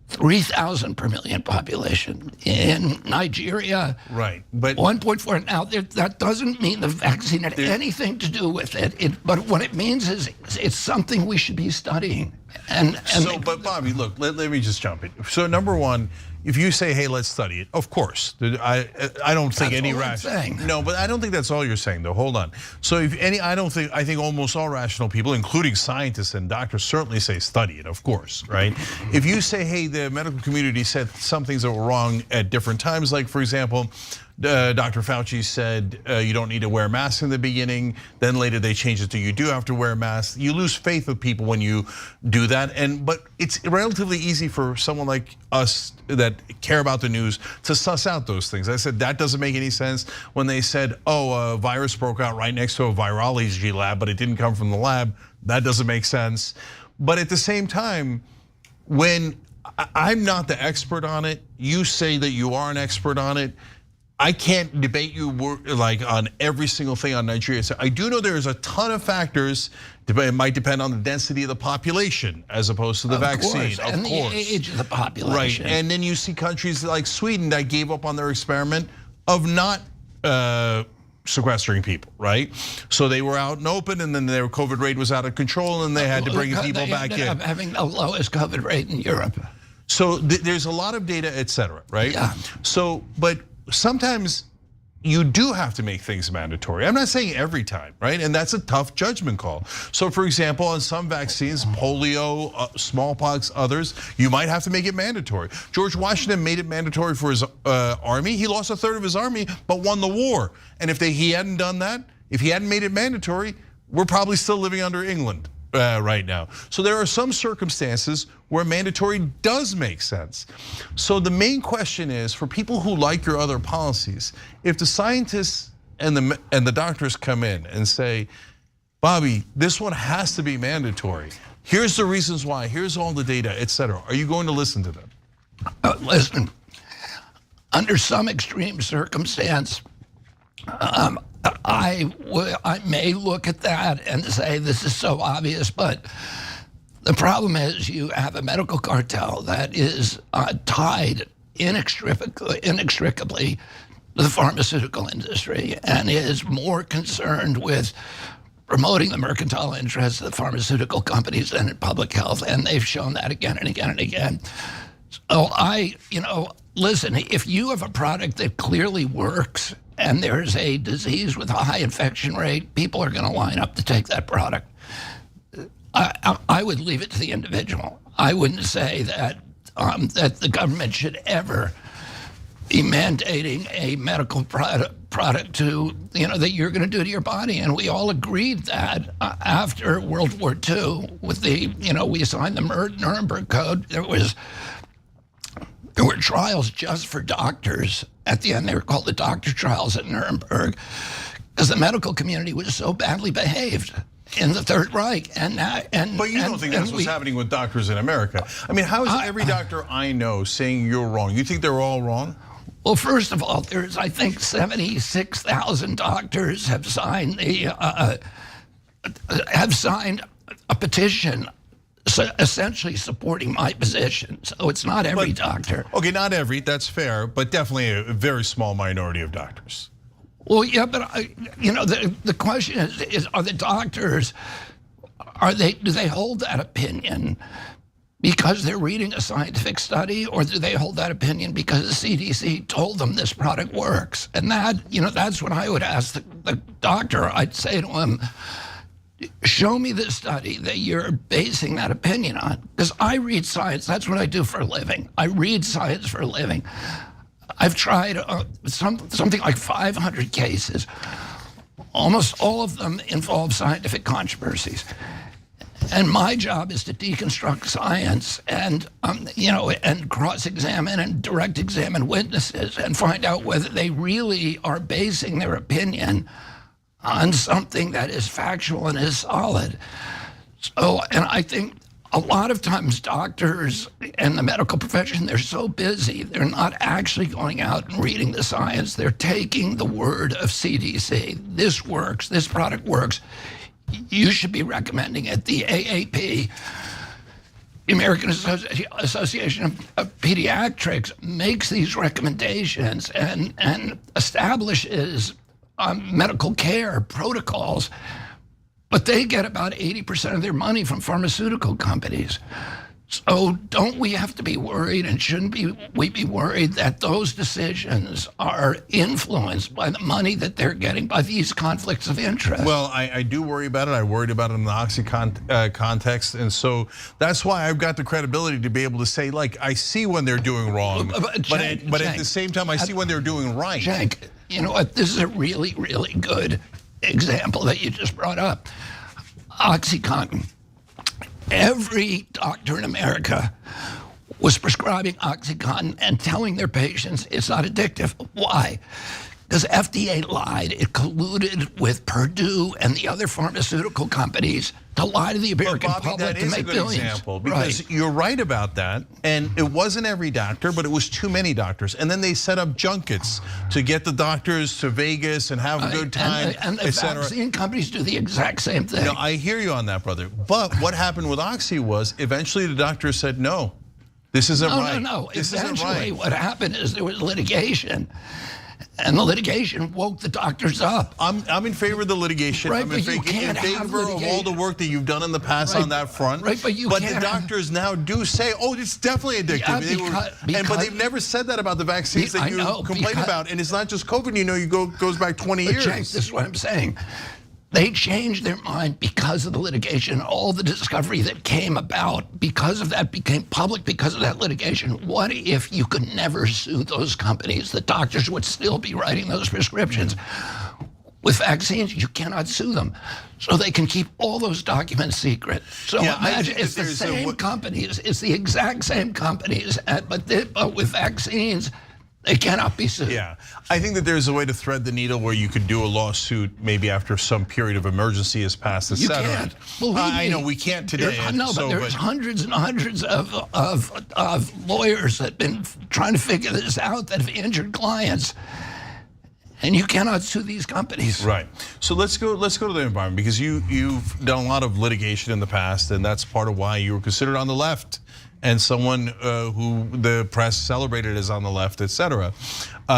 3,000 per million population. In Nigeria, right, but 1.4. Now, that doesn't mean the vaccine had anything to do with it. But what it means is it's something we should be studying. But Bobby, look, let me just jump in. So number one, if you say, hey, let's study it, of course. I don't think any rational. No, but I don't think that's all you're saying, though. Hold on. So I think almost all rational people, including scientists and doctors, certainly say study it, of course, right? If you say, hey, the medical community said some things that were wrong at different times, like for example, Dr. Fauci said you don't need to wear masks in the beginning. Then later they changed it to you do have to wear masks. You lose faith with people when you do that. But it's relatively easy for someone like us that care about the news to suss out those things. I said that doesn't make any sense when they said, oh, a virus broke out right next to a virology lab, but it didn't come from the lab. That doesn't make sense. But at the same time, when I'm not the expert on it, you say that you are an expert on it. I can't debate you like on every single thing on Nigeria. So I do know there's a ton of factors. It might depend on the density of the population as opposed to the vaccine. And the age of the population. Right, and then you see countries like Sweden that gave up on their experiment of not sequestering people, right? So they were out and open, and then their COVID rate was out of control, and they had to bring people back in. They ended up having the lowest COVID rate in Europe. So there's a lot of data, et cetera, right? Yeah. So, but sometimes you do have to make things mandatory. I'm not saying every time, right? And that's a tough judgment call. So for example, on some vaccines, polio, smallpox, others, you might have to make it mandatory. George Washington made it mandatory for his army. He lost a third of his army, but won the war. And if he hadn't done that, if he hadn't made it mandatory, we're probably still living under England right now. So there are some circumstances where mandatory does make sense. So the main question is, for people who like your other policies, if the scientists and the doctors come in and say, Bobby, this one has to be mandatory. Here's the reasons why, here's all the data, et cetera. Are you going to listen to them? Listen, under some extreme circumstance, I may look at that and say this is so obvious, but the problem is you have a medical cartel that is tied inextricably to the pharmaceutical industry and is more concerned with promoting the mercantile interests of the pharmaceutical companies than in public health, and they've shown that again and again and again. So listen, if you have a product that clearly works and there's a disease with a high infection rate, people are going to line up to take that product. I would leave it to the individual. I wouldn't say that that the government should ever be mandating a medical product to, that you're going to do to your body. And we all agreed that after World War II, with we signed the Nuremberg Code, there were trials just for doctors. At the end, they were called the doctor trials at Nuremberg, because the medical community was so badly behaved in the Third Reich. But you don't think that's what's happening with doctors in America? I mean, how is every doctor I know saying you're wrong? You think they're all wrong? Well, first of all, there's, I think, 76,000 doctors have signed a petition essentially supporting my position. So it's not every doctor. Okay, not every, that's fair, but definitely a very small minority of doctors. Well, yeah, but the question is, are the doctors, do they hold that opinion because they're reading a scientific study, or do they hold that opinion because the CDC told them this product works? And that's what I would ask the doctor. I'd say to him, show me the study that you're basing that opinion on. Because I read science, that's what I do for a living. I read science for a living. I've tried something like 500 cases. Almost all of them involve scientific controversies. And my job is to deconstruct science and cross-examine and direct examine witnesses and find out whether they really are basing their opinion on something that is factual and is solid. So, and I think a lot of times doctors and the medical profession, they're so busy, they're not actually going out and reading the science. They're taking the word of CDC. This works, this product works. You should be recommending it. The AAP, the American Association of Pediatrics, makes these recommendations and establishes medical care protocols, but they get about 80% of their money from pharmaceutical companies. So don't we have to be worried, and shouldn't we be worried that those decisions are influenced by the money that they're getting by these conflicts of interest? Well, I do worry about it. I worried about it in the OxyContin context. And so that's why I've got the credibility to be able to say, like, I see when they're doing wrong, but at the same time, I see when they're doing right. Cenk, you know what? This is a really, really good example that you just brought up. OxyContin. Every doctor in America was prescribing OxyContin and telling their patients it's not addictive. Why? Because FDA lied. It colluded with Purdue and the other pharmaceutical companies to lie to the American public to make billions. That is a good example, because you're right about that. And it wasn't every doctor, but it was too many doctors. And then they set up junkets to get the doctors to Vegas and have a good time, and the vaccine companies do the exact same thing. No, I hear you on that, brother. But what happened with Oxy was eventually the doctors said, no, this isn't right. No. This isn't Eventually, right. what happened is there was litigation. And the litigation woke the doctors up. I'm in favor of the litigation. Right, I'm in favor of all the work that you've done in the past on that front. Right, but the doctors now do say, oh, it's definitely addictive. But they've never said that about the vaccines that you complain about. And it's not just COVID, it goes back 20 years. Cenk, this is what I'm saying. They changed their mind because of the litigation. All the discovery that came about because of that became public because of that litigation. What if you could never sue those companies? The doctors would still be writing those prescriptions. With vaccines, you cannot sue them. So they can keep all those documents secret. So imagine it's the same companies, it's the exact same companies, but with vaccines, they cannot be sued. Yeah, I think that there's a way to thread the needle where you could do a lawsuit maybe after some period of emergency has passed, etc. You can't. Believe me. I know we can't today. But there's hundreds and hundreds of lawyers that have been trying to figure this out that have injured clients. And you cannot sue these companies. Right. So let's go to the environment, because you've done a lot of litigation in the past, and that's part of why you were considered on the left. And someone who the press celebrated as on the left, etc.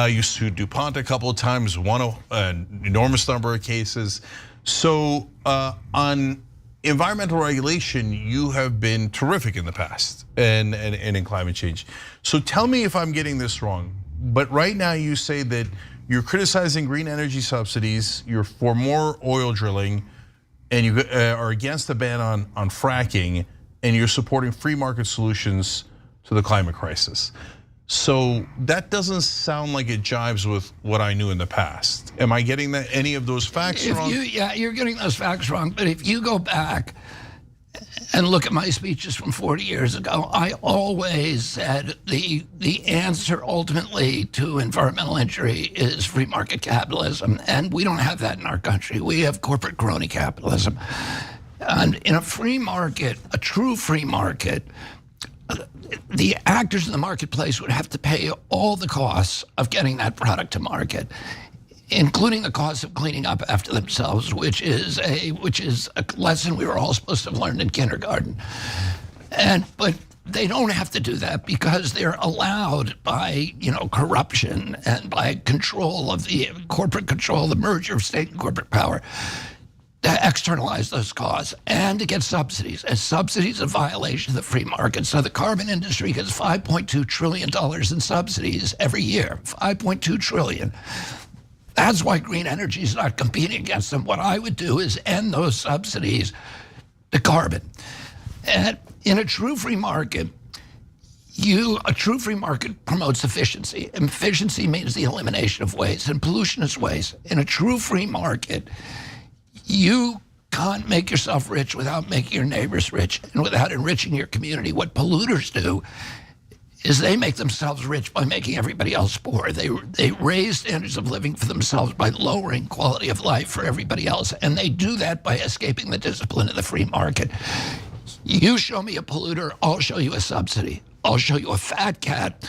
You sued DuPont a couple of times, won an enormous number of cases. So on environmental regulation, you have been terrific in the past and in climate change. So tell me if I'm getting this wrong, but right now you say that you're criticizing green energy subsidies, you're for more oil drilling, and you are against the ban on fracking, and you're supporting free market solutions to the climate crisis. So that doesn't sound like it jives with what I knew in the past. Am I getting that any of those facts wrong? Yeah, you're getting those facts wrong. But if you go back and look at my speeches from 40 years ago, I always said the answer ultimately to environmental injury is free market capitalism. And we don't have that in our country. We have corporate crony capitalism. And in a free market, a true free market, the actors in the marketplace would have to pay all the costs of getting that product to market, including the cost of cleaning up after themselves, which is a lesson we were all supposed to have learned in kindergarten. But they don't have to do that because they're allowed by corruption and by control of the corporate control, the merger of state and corporate power, to externalize those costs and to get subsidies. And subsidies are a violation of the free market. So the carbon industry gets $5.2 trillion in subsidies every year, $5.2 trillion. That's why green energy is not competing against them. What I would do is end those subsidies to carbon. And in a true free market, a true free market promotes efficiency. And efficiency means the elimination of waste, and pollution is waste. In a true free market, you can't make yourself rich without making your neighbors rich and without enriching your community. What polluters do is they make themselves rich by making everybody else poor. They raise standards of living for themselves by lowering quality of life for everybody else, and they do that by escaping the discipline of the free market. You show me a polluter, I'll show you a subsidy. I'll show you a fat cat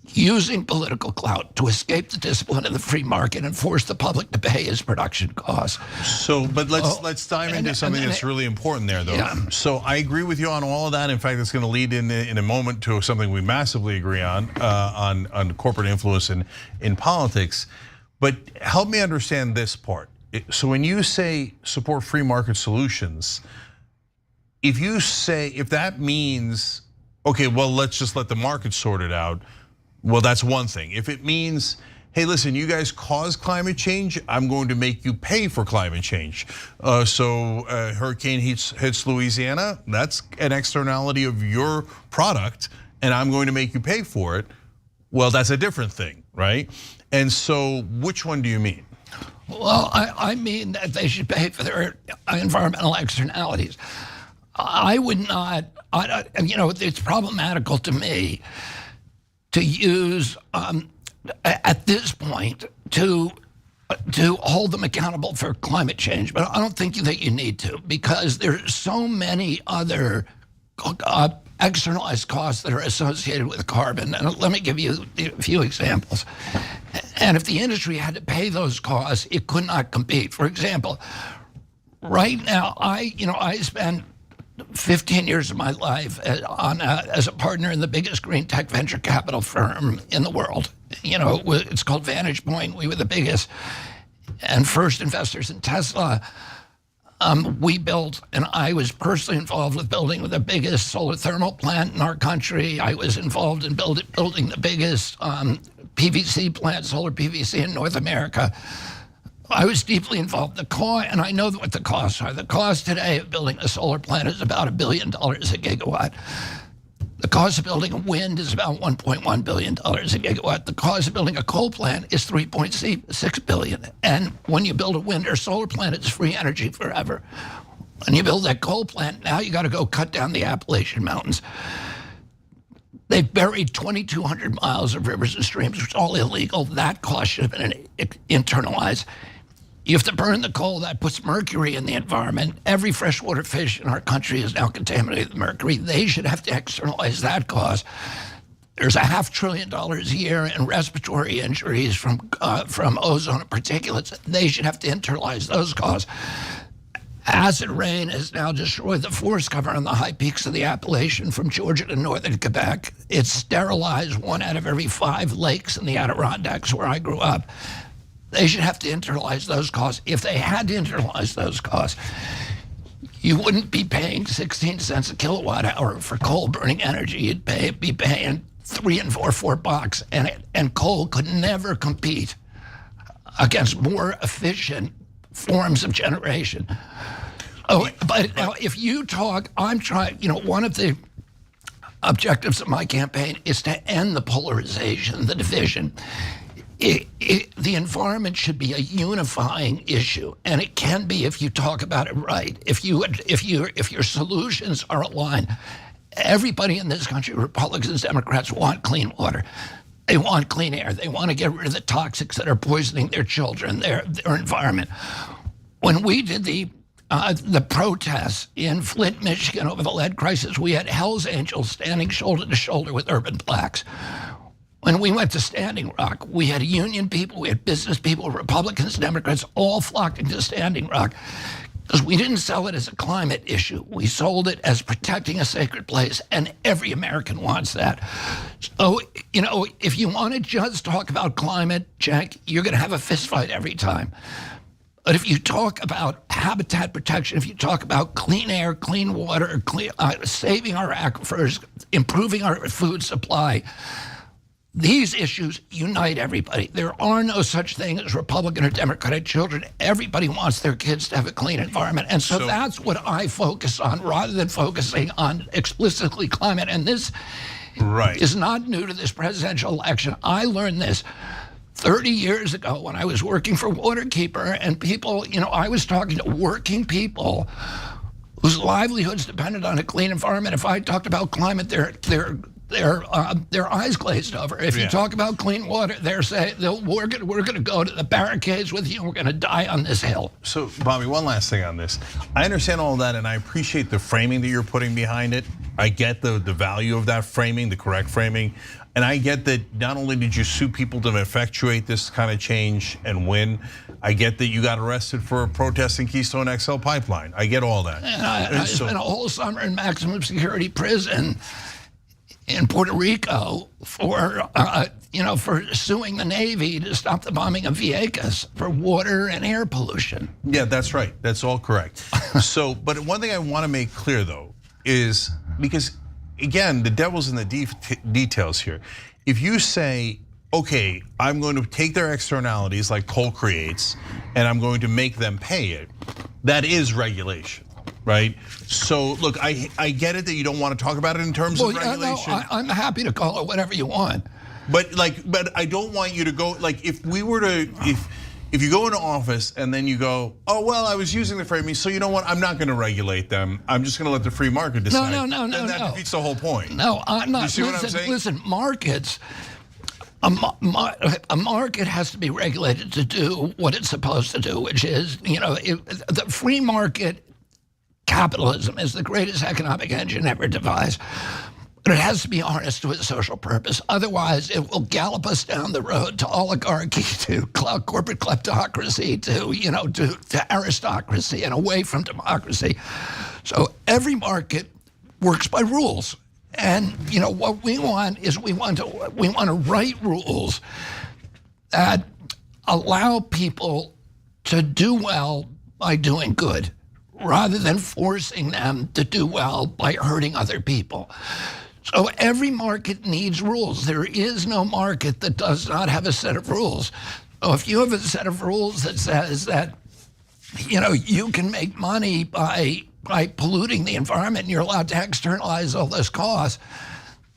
using political clout to escape the discipline of the free market and force the public to pay his production costs. So, but let's dive into something that's really important there, though. Yeah. So I agree with you on all of that. In fact, it's going to lead in a moment to something we massively agree on corporate influence in politics. But help me understand this part. So when you say support free market solutions, if that means, okay, well, let's just let the market sort it out, well, that's one thing. If it means, hey, listen, you guys cause climate change, I'm going to make you pay for climate change. So hurricane hits Louisiana, that's an externality of your product, and I'm going to make you pay for it. Well, that's a different thing, right? And so which one do you mean? Well, I mean that they should pay for their environmental externalities. I would not, it's problematical to me to use, at this point, to hold them accountable for climate change. But I don't think that you need to, because there's so many other externalized costs that are associated with carbon. And let me give you a few examples. And if the industry had to pay those costs, it could not compete. For example, right now, I spend 15 years of my life as a partner in the biggest green tech venture capital firm in the world. It's called Vantage Point. We were the biggest and first investors in Tesla. We built, and I was personally involved with building the biggest solar thermal plant in our country. I was involved in building the biggest PVC plant, solar PVC in North America. I was deeply involved. And I know what the costs are. The cost today of building a solar plant is about $1 billion a gigawatt. The cost of building a wind is about $1.1 billion a gigawatt. The cost of building a coal plant is $3.6 billion. And when you build a wind or solar plant, it's free energy forever. When you build that coal plant, now you got to go cut down the Appalachian Mountains. They've buried 2,200 miles of rivers and streams, which is all illegal. That cost should have been internalized. You have to burn the coal. That puts mercury in the environment. Every freshwater fish in our country is now contaminated with mercury. They should have to externalize that cost. There's $500 billion a year in respiratory injuries from ozone and particulates. They should have to internalize those costs. Acid rain has now destroyed the forest cover on the high peaks of the Appalachian from Georgia to northern Quebec. It's sterilized 1 out of every 5 lakes in the Adirondacks where I grew up. They should have to internalize those costs. If they had to internalize those costs, you wouldn't be paying 16 cents a kilowatt hour for coal burning energy. You'd be paying $3 and $4 and coal could never compete against more efficient forms of generation. Oh, but now if you talk, I'm trying, one of the objectives of my campaign is to end the polarization, the division. The environment should be a unifying issue, and it can be if you talk about it right. If your solutions are aligned, everybody in this country, Republicans, Democrats, want clean water. They want clean air. They want to get rid of the toxics that are poisoning their children, their environment. When we did the protests in Flint, Michigan over the lead crisis, we had Hell's Angels standing shoulder to shoulder with urban blacks. When we went to Standing Rock, we had union people, we had business people, Republicans, Democrats, all flocked into Standing Rock because we didn't sell it as a climate issue. We sold it as protecting a sacred place, and every American wants that. So, if you want to just talk about climate, Jack, you're going to have a fist fight every time. But if you talk about habitat protection, if you talk about clean air, clean water, saving our aquifers, improving our food supply, these issues unite everybody. There are no such thing as Republican or Democratic children. Everybody wants their kids to have a clean environment. And so that's what I focus on rather than focusing on explicitly climate. And this is not new to this presidential election. I learned this 30 years ago when I was working for Waterkeeper, and people, I was talking to working people whose livelihoods depended on a clean environment. If I talked about climate, their eyes glazed over. If you talk about clean water, they're saying we're going to go to the barricades with you. We're going to die on this hill. So, Bobby, one last thing on this. I understand all that, and I appreciate the framing that you're putting behind it. I get the value of that framing, the correct framing. And I get that not only did you sue people to effectuate this kind of change and win, I get that you got arrested for protesting Keystone XL pipeline. I get all that. And I spent a whole summer in maximum security prison in Puerto Rico for suing the Navy to stop the bombing of Vieques for water and air pollution. Yeah, that's right. That's all correct. But one thing I want to make clear though is because, again, the devil's in the details here. If you say, okay, I'm going to take their externalities like coal creates, and I'm going to make them pay it, that is regulation. Right. So look, I get it that you don't want to talk about it in terms of regulation. No, I'm happy to call it whatever you want. But I don't want you to go if we were to if you go into office and then you go, oh well, I was using the framing, so you know what? I'm not going to regulate them. I'm just going to let the free market decide. No. That defeats the whole point. No, I'm not. You see what I'm saying? Listen, markets. A market has to be regulated to do what it's supposed to do, which is, the free market. Capitalism is the greatest economic engine ever devised, but it has to be harnessed to its social purpose. Otherwise, it will gallop us down the road to oligarchy, to corporate kleptocracy, to aristocracy, and away from democracy. So every market works by rules, and what we want is we want to write rules that allow people to do well by doing good, rather than forcing them to do well by hurting other people. So every market needs rules. There is no market that does not have a set of rules. So if you have a set of rules that says that, you can make money by polluting the environment and you're allowed to externalize all those costs,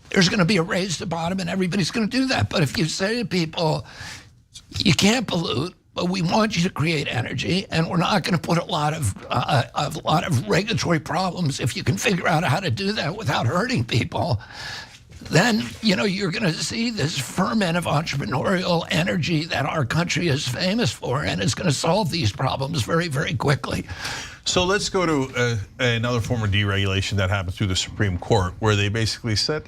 there's going to be a race to the bottom and everybody's going to do that. But if you say to people, you can't pollute, but we want you to create energy, and we're not going to put a lot of regulatory problems. If you can figure out how to do that without hurting people, then you're going to see this ferment of entrepreneurial energy that our country is famous for, and it's going to solve these problems very, very quickly. So let's go to another form of deregulation that happened through the Supreme Court, where they basically said,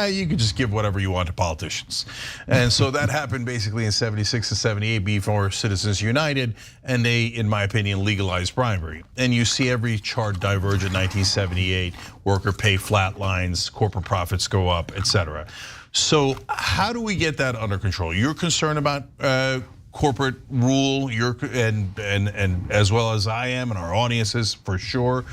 you can just give whatever you want to politicians. And so that happened basically in 76 and 78 before Citizens United, and they, in my opinion, legalized bribery. And you see every chart diverge in 1978, worker pay flatlines, corporate profits go up, et cetera. So how do we get that under control? You're concerned about corporate rule, and as well as I am and our audiences for sure.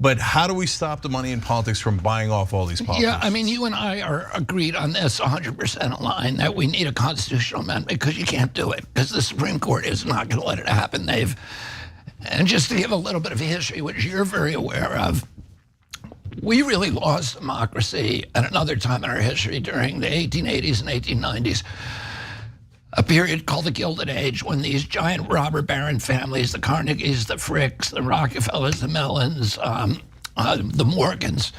But how do we stop the money in politics from buying off all these politicians? Yeah, I mean, you and I are agreed on this 100% aligned that we need a constitutional amendment because you can't do it because the Supreme Court is not going to let it happen. And just to give a little bit of history, which you're very aware of, we really lost democracy at another time in our history during the 1880s and 1890s. A period called the Gilded Age when these giant robber baron families, the Carnegies, the Fricks, the Rockefellers, the Mellons, the Morgans,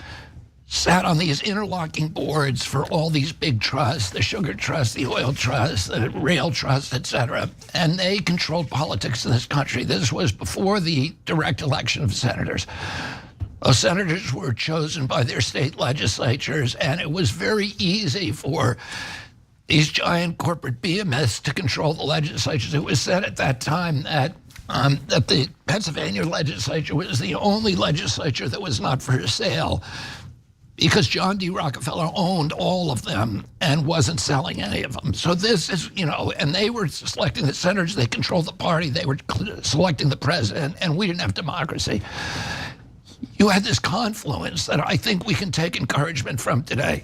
sat on these interlocking boards for all these big trusts, the sugar trust, the oil trust, the rail trust, et cetera. And they controlled politics in this country. This was before the direct election of senators. Those senators were chosen by their state legislatures, and it was very easy for these giant corporate behemoths to control the legislatures. It was said at that time that the Pennsylvania legislature was the only legislature that was not for sale because John D. Rockefeller owned all of them and wasn't selling any of them. So this is, and they were selecting the senators, they controlled the party, they were selecting the president, and we didn't have democracy. You had this confluence that I think we can take encouragement from today.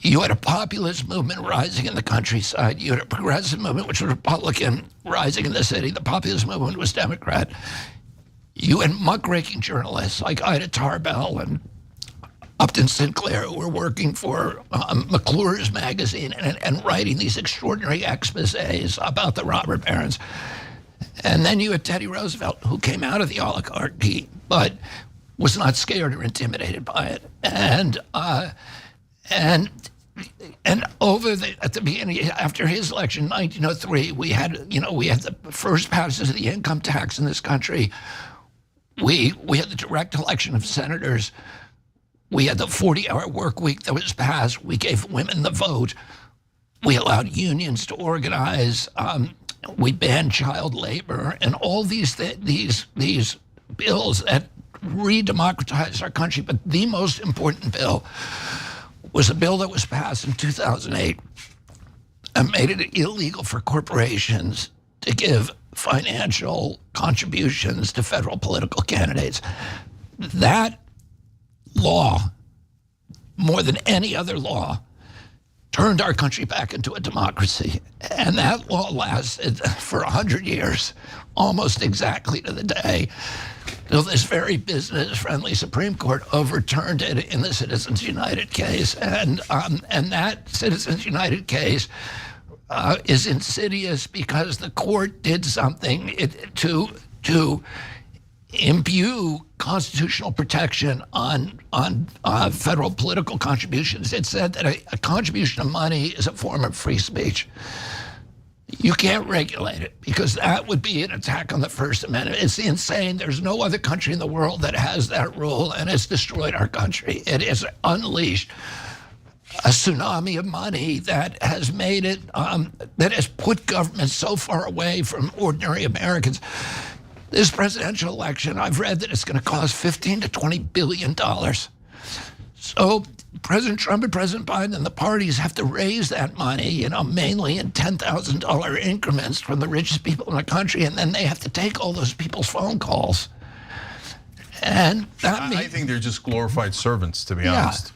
You had a populist movement rising in the countryside. You had a progressive movement, which was Republican, rising in the city. The populist movement was Democrat. You had muckraking journalists like Ida Tarbell and Upton Sinclair, who were working for McClure's magazine and writing these extraordinary exposés about the robber barons. And then you had Teddy Roosevelt, who came out of the oligarchy, but was not scared or intimidated by it. And at the beginning, after his election in 1903, we had the first passage of the income tax in this country. We had the direct election of senators. We had the 40-hour work week that was passed. We gave women the vote. We allowed unions to organize. We banned child labor, and all these bills that re-democratized our country. But the most important bill was a bill that was passed in 2008 and made it illegal for corporations to give financial contributions to federal political candidates. That law, more than any other law, turned our country back into a democracy. And that law lasted for 100 years, almost exactly to the day. So this very business-friendly Supreme Court overturned it in the Citizens United case, and that Citizens United case is insidious because the court did something to imbue constitutional protection on federal political contributions. It said that a contribution of money is a form of free speech. You can't regulate it because that would be an attack on the First Amendment. It's insane. There's no other country in the world that has that rule, and it's destroyed our country. It has unleashed a tsunami of money that has made it, that has put government so far away from ordinary Americans. This presidential election, I've read that it's going to cost $15 to $20 billion. So President Trump and President Biden and the parties have to raise that money, mainly in $10,000 increments from the richest people in the country, and then they have to take all those people's phone calls. And that I think they're just glorified servants, to be honest.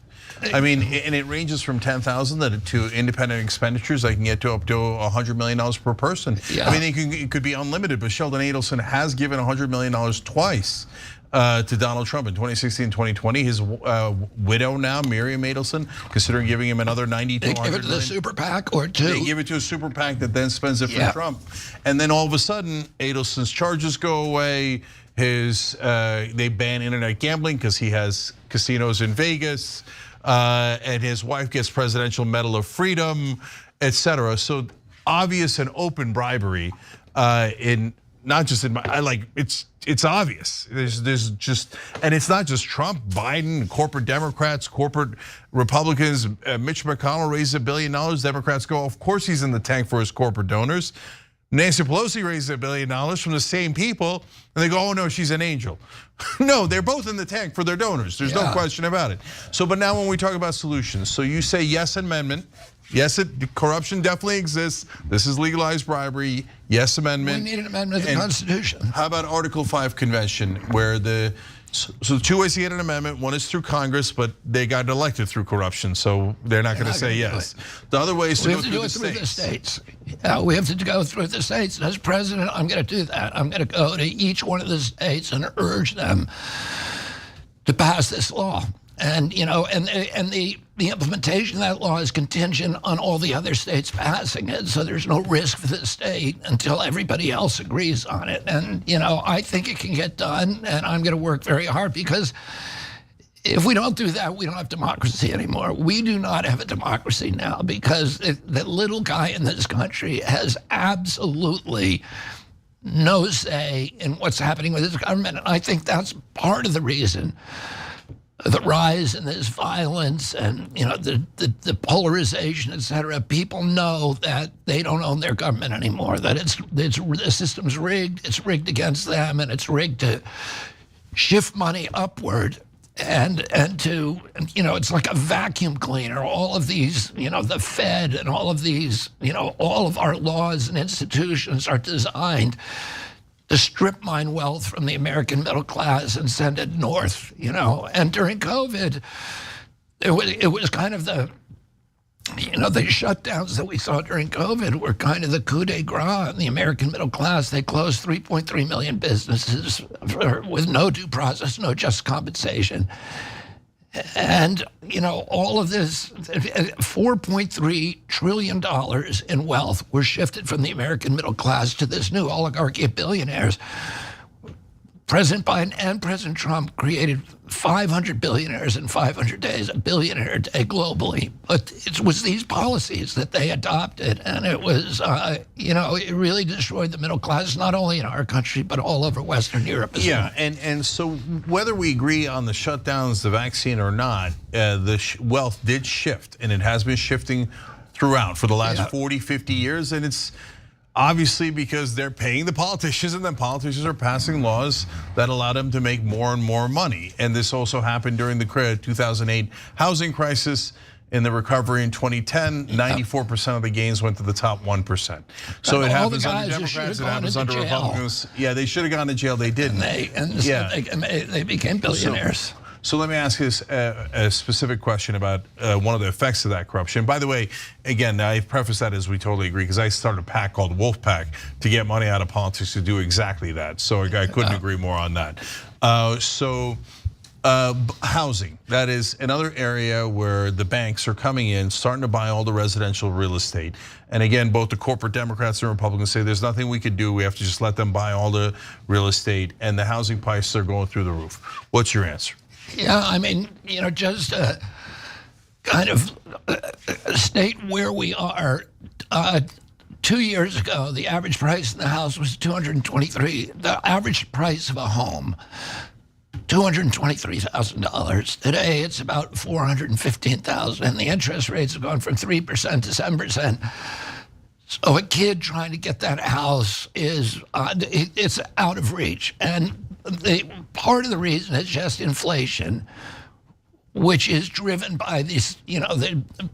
I mean, and it ranges from 10,000 to independent expenditures. They can get to up to $100 million per person. Yeah. I mean, it could be unlimited, but Sheldon Adelson has given $100 million twice to Donald Trump in 2016 and 2020. His widow now, Miriam Adelson, considering giving him another 90 to 100 They give it to the super PAC or two. They give it to a super PAC that then spends it for Trump. And then all of a sudden, Adelson's charges go away. They ban internet gambling because he has casinos in Vegas. And his wife gets Presidential Medal of Freedom, et cetera. So obvious and open bribery in not just in it's obvious. There's just, and it's not just Trump, Biden, corporate Democrats, corporate Republicans. Mitch McConnell raises $1 billion. Democrats go, of course he's in the tank for his corporate donors. Nancy Pelosi raises $1 billion from the same people, and they go, oh no, she's an angel. No, they're both in the tank for their donors. There's no question about it. So, but now when we talk about solutions, so you say yes amendment, Yes, corruption definitely exists. This is legalized bribery. Yes, amendment. We need an amendment to the Constitution. How about Article 5 convention, where so two ways to get an amendment. One is through Congress, but they got elected through corruption, so they're not going to say yes. The other way is to go through the states. We have to go through the states. And as president, I'm going to do that. I'm going to go to each one of the states and urge them to pass this law. And the implementation of that law is contingent on all the other states passing it. So there's no risk for the state until everybody else agrees on it. And I think it can get done. And I'm going to work very hard, because if we don't do that, we don't have democracy anymore. We do not have a democracy now, because the little guy in this country has absolutely no say in what's happening with his government. And I think that's part of the reason the rise in this violence and the polarization, et cetera. People know that they don't own their government anymore, that the system's rigged, it's rigged against them, and it's rigged to shift money upward and to, it's like a vacuum cleaner. All of these, the Fed and all of these, all of our laws and institutions are designed to strip mine wealth from the American middle class and send it north, And during COVID, it was kind of the shutdowns that we saw during COVID were kind of the coup de grace in the American middle class. They closed 3.3 million businesses with no due process, no just compensation. And, all of this, $4.3 trillion in wealth were shifted from the American middle class to this new oligarchy of billionaires. President Biden and President Trump created 500 billionaires in 500 days, a billionaire a day globally. But it was these policies that they adopted, and it was, it really destroyed the middle class, not only in our country, but all over Western Europe as well. Yeah, and so whether we agree on the shutdowns, the vaccine or not, the wealth did shift, and it has been shifting throughout for the last 40, 50 years, and it's obviously because they're paying the politicians, and then politicians are passing laws that allow them to make more and more money. And this also happened during the 2008 housing crisis. In the recovery in 2010, 94% of the gains went to the top 1%. So it happens under Democrats, it happens under Republicans. Yeah, they should have gone to jail, they didn't. They became billionaires. So let me ask you a specific question about one of the effects of that corruption. By the way, again, I preface that as we totally agree, because I started a PAC called Wolf PAC to get money out of politics to do exactly that. So I couldn't agree more on that. Housing, that is another area where the banks are coming in, starting to buy all the residential real estate. And again, both the corporate Democrats and Republicans say there's nothing we could do. We have to just let them buy all the real estate, and the housing prices are going through the roof. What's your answer? Yeah, I mean, just kind of state where we are. 2 years ago, the average price in the house was $223,000. The average price of a home, $223,000. Today, it's about $415,000, and the interest rates have gone from 3% to 7%. So a kid trying to get that house is it's out of reach, and part of the reason is just inflation, which is driven by this,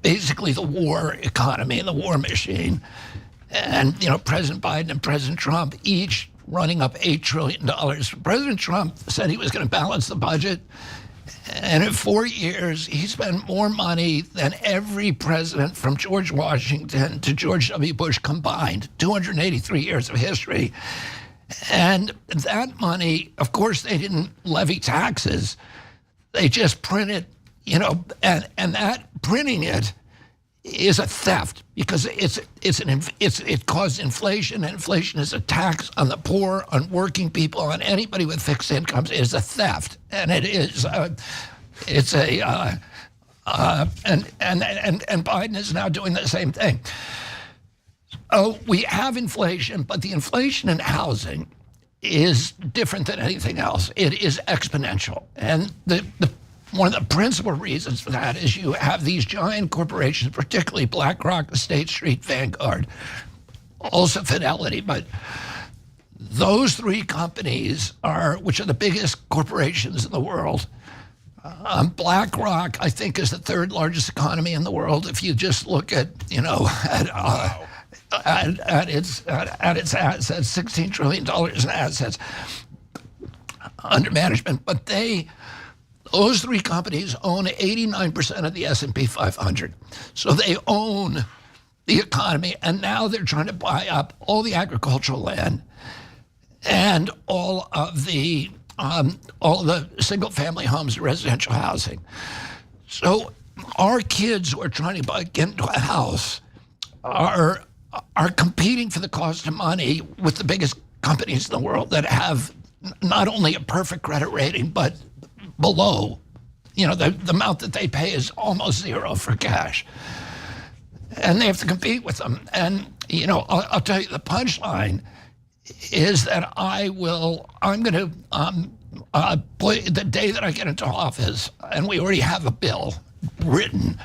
basically the war economy and the war machine. And, President Biden and President Trump each running up $8 trillion. President Trump said he was going to balance the budget. And in 4 years, he spent more money than every president from George Washington to George W. Bush combined, 283 years of history. And that money, of course, they didn't levy taxes. They just printed, and that printing it is a theft, because it caused inflation, and inflation is a tax on the poor, on working people, on anybody with fixed incomes. It is a theft, and it is and Biden is now doing the same thing. Oh, we have inflation, but the inflation in housing is different than anything else. It is exponential, and one of the principal reasons for that is you have these giant corporations, particularly BlackRock, State Street, Vanguard, also Fidelity, but those three companies which are the biggest corporations in the world, BlackRock, I think, is the third largest economy in the world. If you just look at, at its assets, $16 trillion in assets under management. But those three companies own 89% of the S&P 500. So they own the economy, and now they're trying to buy up all the agricultural land and all of the single-family homes and residential housing. So our kids who are trying to get into a house are competing for the cost of money with the biggest companies in the world that have not only a perfect credit rating, but below. The amount that they pay is almost zero for cash. And they have to compete with them. And, I'll tell you, the punchline is that I'm going to the day that I get into office, and we already have a bill written,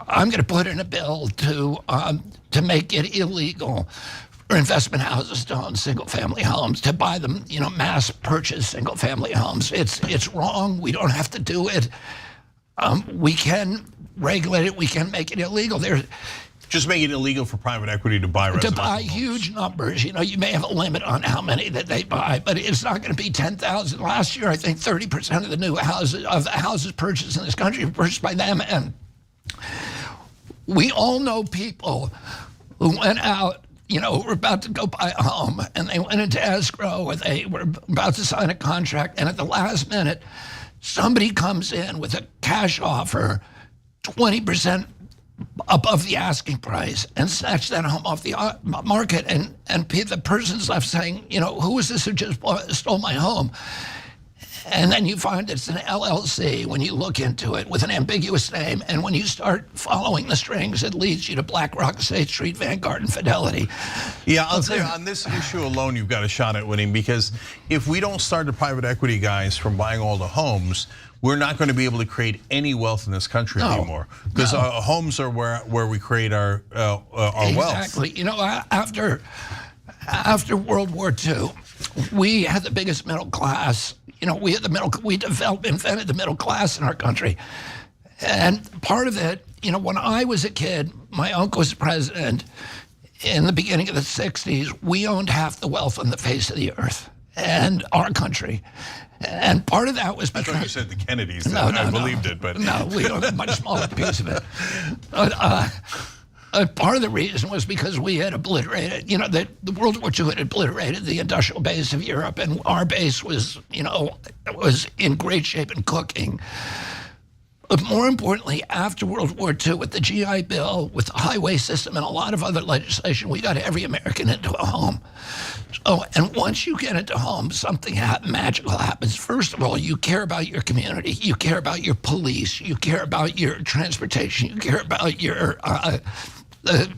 I'm going to put in a bill to make it illegal for investment houses to own single-family homes, to buy them, mass purchase single-family homes. It's wrong. We don't have to do it. We can regulate it. We can make it illegal. Just make it illegal for private equity to buy residential homes. Huge numbers. You may have a limit on how many that they buy, but it's not going to be 10,000. Last year, I think 30% of the new houses purchased in this country were purchased by them. And we all know people who went out, who were about to go buy a home, and they went into escrow, or they were about to sign a contract, and at the last minute, somebody comes in with a cash offer, 20% above the asking price, and snatch that home off the market, and the person's left saying, who is this who just stole my home? And then you find it's an LLC when you look into it with an ambiguous name, and when you start following the strings, it leads you to BlackRock, State Street, Vanguard, and Fidelity. Yeah, I'll tell you, on this issue alone, you've got a shot at winning, because if we don't start the private equity guys from buying all the homes, we're not going to be able to create any wealth in this country anymore, because our homes are where we create our wealth. Exactly. After World War II, we had the biggest middle class. We invented the middle class in our country. And part of it, when I was a kid, my uncle was president in the beginning of the 60s. We owned half the wealth on the face of the earth, and our country. And part of that was because... I thought you said the Kennedys. I believed it, but... No, we owned a much smaller piece of it. Part of the reason was because we had obliterated, the World War II had obliterated the industrial base of Europe, and our base was, was in great shape and cooking. But more importantly, after World War II, with the GI Bill, with the highway system, and a lot of other legislation, we got every American into a home. So, and once you get into homes, something magical happens. First of all, you care about your community, you care about your police, you care about your transportation, you care about your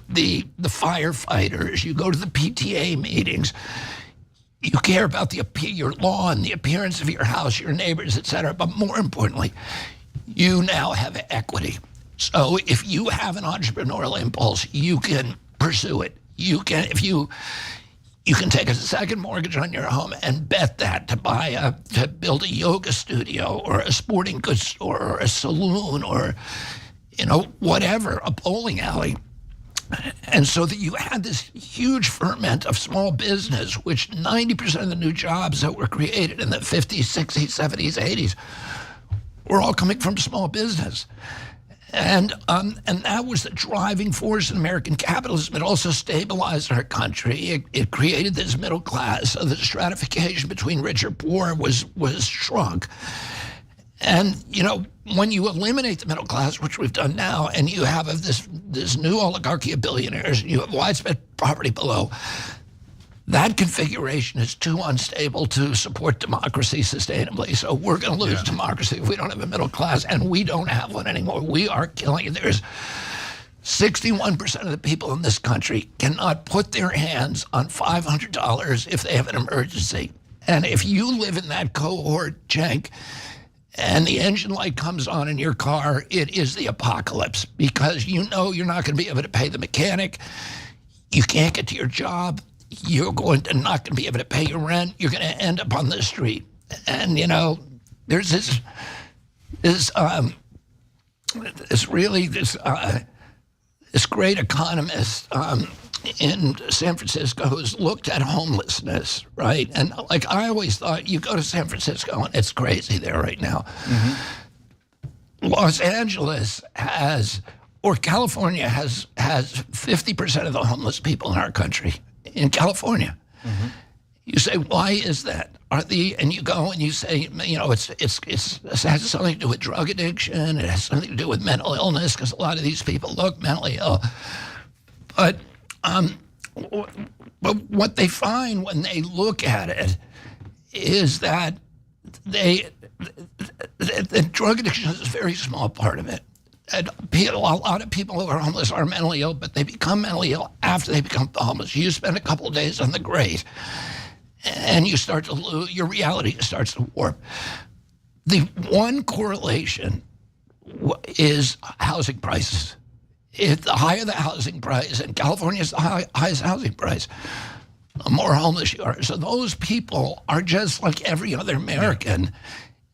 the firefighters, you go to the PTA meetings, you care about your lawn, the appearance of your house, your neighbors, et cetera. But more importantly, you now have equity. So if you have an entrepreneurial impulse, you can pursue it. You can take a second mortgage on your home and bet that to build a yoga studio or a sporting goods store or a saloon or whatever, a bowling alley. And so that you had this huge ferment of small business, which 90% of the new jobs that were created in the 50s, 60s, 70s, 80s were all coming from small business. And that was the driving force in American capitalism. It also stabilized our country. It created this middle class, so the stratification between rich or poor was shrunk. And, when you eliminate the middle class, which we've done now, and you have this new oligarchy of billionaires, and you have widespread poverty below, that configuration is too unstable to support democracy sustainably. So we're going to lose democracy if we don't have a middle class, and we don't have one anymore. We are killing it. There's 61% of the people in this country cannot put their hands on $500 if they have an emergency. And if you live in that cohort, Cenk, and the engine light comes on in your car, it is the apocalypse, because you're not going to be able to pay the mechanic. You can't get to your job. You're not going to be able to pay your rent. You're going to end up on the street. And, there's this great economist in San Francisco who's looked at homelessness, right? And like I always thought, you go to San Francisco and it's crazy there right now. Los Angeles California has 50% of the homeless people in our country in California. You say, why is that? And you go and you say, you know, it has something to do with drug addiction. It has something to do with mental illness because a lot of these people look mentally ill. But what they find when they look at it is that the drug addiction is a very small part of it. And a lot of people who are homeless are mentally ill, but they become mentally ill after they become homeless. You spend a couple of days on the grate, and you start to lose, your reality starts to warp. The one correlation is housing prices. The higher the housing price, and California is the highest housing price, the more homeless you are. So those people are just like every other American.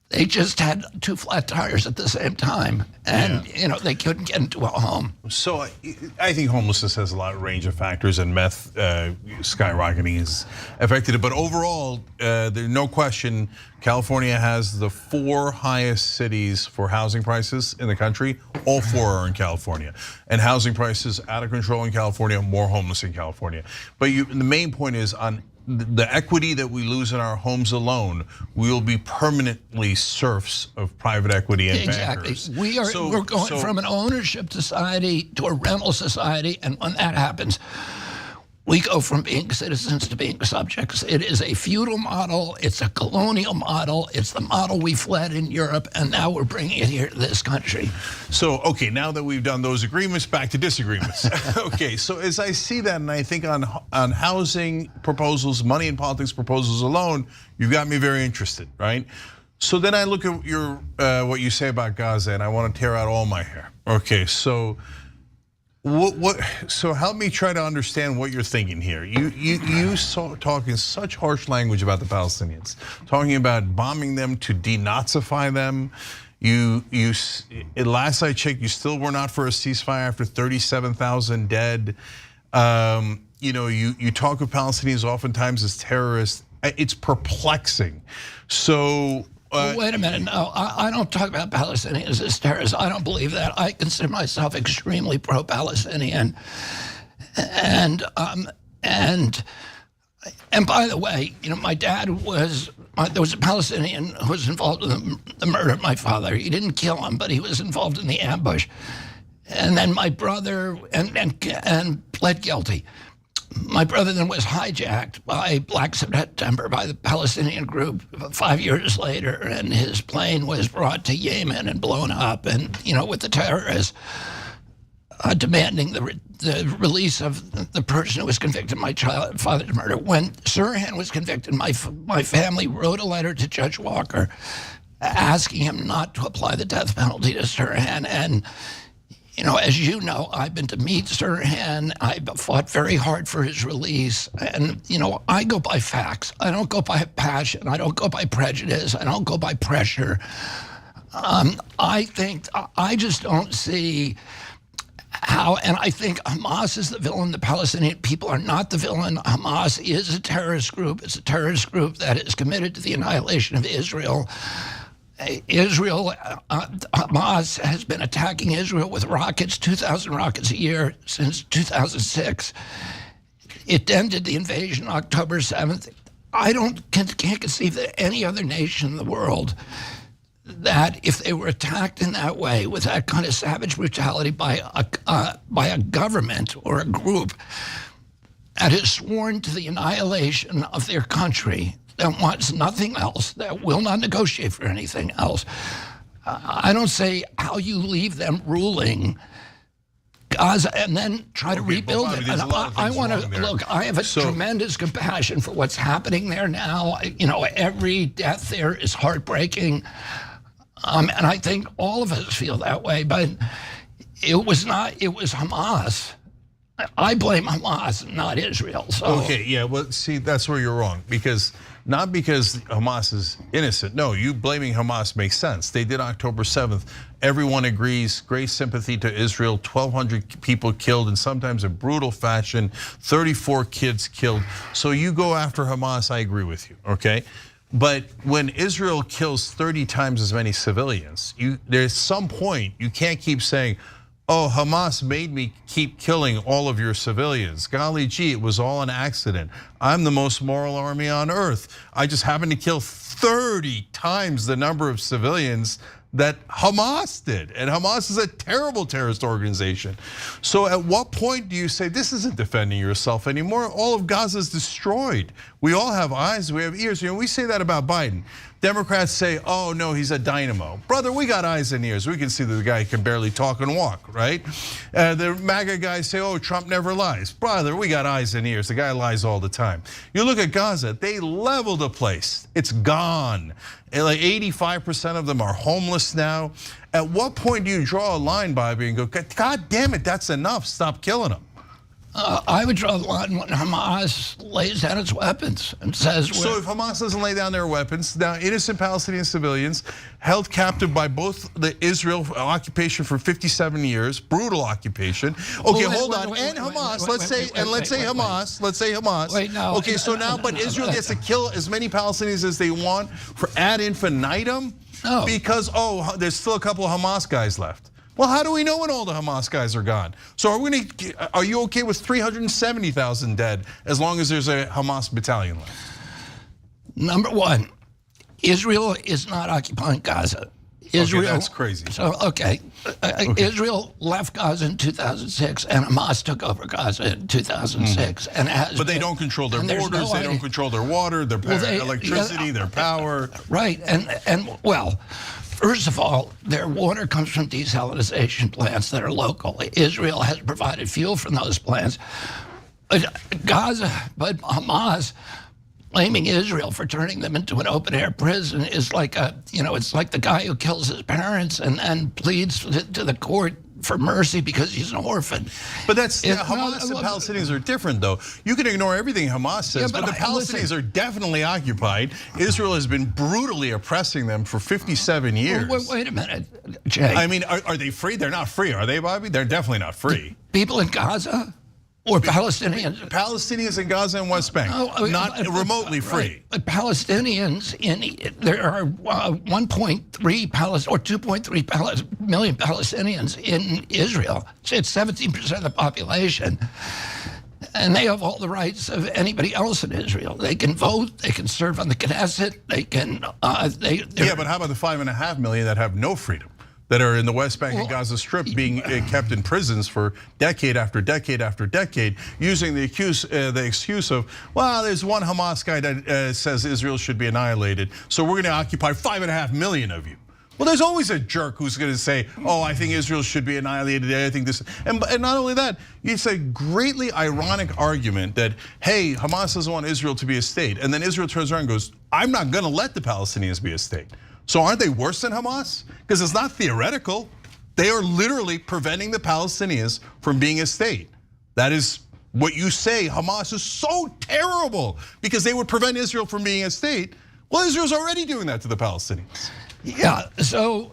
They just had two flat tires at the same time, and you know they couldn't get into a home. So I think homelessness has a lot of range of factors, and meth skyrocketing has affected it. But overall, there's no question California has the 4 highest cities for housing prices in the country. All 4 are in California, and housing prices out of control in California, more homeless in California. But the main point is on the equity that we lose in our homes alone, we will be permanently serfs of private equity and bankers. We're going from an ownership society to a rental society, and when that happens, we go from being citizens to being subjects. It is a feudal model, it's a colonial model, it's the model we fled in Europe, and now we're bringing it here to this country. So, okay, now that we've done those agreements, back to disagreements. Okay, so as I see that, and I think on housing proposals, money in politics proposals alone, you've got me very interested, right? So then I look at your what you say about Gaza, and I want to tear out all my hair. Okay, so so help me try to understand what you're thinking here. You talk in such harsh language about the Palestinians, talking about bombing them to denazify them. Last I checked, you still were not for a ceasefire after 37,000 dead. You know, you talk of Palestinians oftentimes as terrorists. It's perplexing. So. Wait a minute, no, I don't talk about Palestinians as terrorists. I don't believe that. I consider myself extremely pro-Palestinian. And by the way, you know, my dad there was a Palestinian who was involved in the murder of my father. He didn't kill him, but he was involved in the ambush. And then my brother, and pled guilty. My brother then was hijacked by Black September, by the Palestinian group 5 years later, and his plane was brought to Yemen and blown up, and, you know, with the terrorists demanding the release of the person who was convicted of my father's murder. When Sirhan was convicted, my family wrote a letter to Judge Walker asking him not to apply the death penalty to Sirhan, and you know, as you know, I've been to meet Sirhan. I fought very hard for his release. And, you know, I go by facts. I don't go by passion. I don't go by prejudice. I don't go by pressure. I just don't see how, and I think Hamas is the villain. The Palestinian people are not the villain. Hamas is a terrorist group. It's a terrorist group that is committed to the annihilation of Israel. Hamas has been attacking Israel with rockets, 2,000 rockets a year since 2006. It ended the invasion October 7th. I can't conceive that any other nation in the world that if they were attacked in that way with that kind of savage brutality by a government or a group that has sworn to the annihilation of their country, that wants nothing else, that will not negotiate for anything else. I don't say how you leave them ruling Gaza and then try to rebuild it. And I want to look. I have a tremendous compassion for what's happening there now. You know, every death there is heartbreaking, and I think all of us feel that way. But it was not. It was Hamas. I blame Hamas, not Israel. So. Okay, yeah, well, see, that's where you're wrong, because not because Hamas is innocent. No, you blaming Hamas makes sense. They did October 7th. Everyone agrees, great sympathy to Israel, 1,200 people killed in sometimes a brutal fashion, 34 kids killed. So you go after Hamas, I agree with you, okay? But when Israel kills 30 times as many civilians, there's some point you can't keep saying, oh, Hamas made me keep killing all of your civilians. Golly gee, it was all an accident. I'm the most moral army on earth. I just happened to kill 30 times the number of civilians that Hamas did. And Hamas is a terrible terrorist organization. So at what point do you say, this isn't defending yourself anymore? All of Gaza is destroyed. We all have eyes, we have ears. You know, we say that about Biden. Democrats say, oh no, he's a dynamo. Brother, we got eyes and ears. We can see that the guy can barely talk and walk, right? The MAGA guys say, oh, Trump never lies. Brother, we got eyes and ears. The guy lies all the time. You look at Gaza, they leveled the place. It's gone. And like 85% of them are homeless now. At what point do you draw a line, Bobby, and go, God damn it, that's enough, stop killing them? I would draw the line when Hamas lays down its weapons and says. So if Hamas doesn't lay down their weapons, now innocent Palestinian civilians held captive by both the Israel occupation for 57 years, brutal occupation. Okay, hold on, and Hamas. Let's say Hamas. Let's say Hamas. Wait, no. Okay, so now, but Israel gets to kill as many Palestinians as they want for ad infinitum because there's still a couple of Hamas guys left. Well, how do we know when all the Hamas guys are gone? So are you okay with 370,000 dead as long as there's a Hamas battalion left? Number one, Israel is not occupying Gaza. Israel, okay, that's crazy. So, okay. Israel left Gaza in 2006 and Hamas took over Gaza in 2006. And but they don't control their borders, they don't control their water, their electricity, their power. Right, and well, first of all, their water comes from desalination plants that are local. Israel has provided fuel from those plants. Gaza, but Hamas blaming Israel for turning them into an open-air prison is like it's like the guy who kills his parents and pleads to the court for mercy because he's an orphan. But that's Hamas and Palestinians are different, though. You can ignore everything Hamas says, but the Palestinians are definitely occupied. Israel has been brutally oppressing them for 57 years. Wait a minute, Jay. I mean, are they free? They're not free, are they, Bobby? They're definitely not free. People in Gaza? Or Palestinians? Palestinians in Gaza and West Bank, not remotely free. But Palestinians, there are 1.3 or 2.3 million Palestinians in Israel. It's 17% of the population. And they have all the rights of anybody else in Israel. They can vote, they can serve on the Knesset, they can, yeah, but how about the 5.5 million that have no freedom? That are in the West Bank and Gaza Strip being kept in prisons for decade after decade after decade, using the excuse of, well, there's one Hamas guy that says Israel should be annihilated, so we're going to occupy 5.5 million of you. Well, there's always a jerk who's going to say, oh, I think Israel should be annihilated, I think this, and not only that, it's a greatly ironic argument that, hey, Hamas doesn't want Israel to be a state, and then Israel turns around and goes, I'm not going to let the Palestinians be a state. So aren't they worse than Hamas? Because it's not theoretical. They are literally preventing the Palestinians from being a state. That is what you say. Hamas is so terrible because they would prevent Israel from being a state. Well, Israel's already doing that to the Palestinians. Yeah, so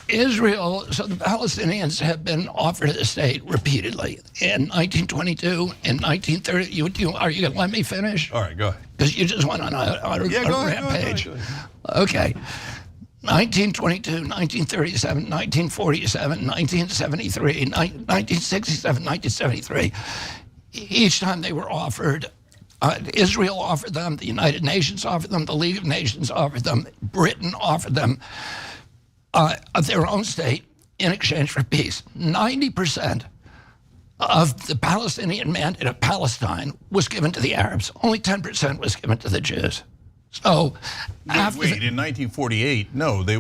the Palestinians have been offered a state repeatedly. In 1922, in 1930, are you gonna let me finish? All right, go ahead. Because you just went on a rampage. Go ahead. Okay. 1922, 1937, 1947, 1973, 1967, 1973. Each time they were offered, Israel offered them, the United Nations offered them, the League of Nations offered them, Britain offered them their own state in exchange for peace. 90% of the Palestinian mandate of Palestine was given to the Arabs. Only 10% was given to the Jews. So wait, in 1948, no, they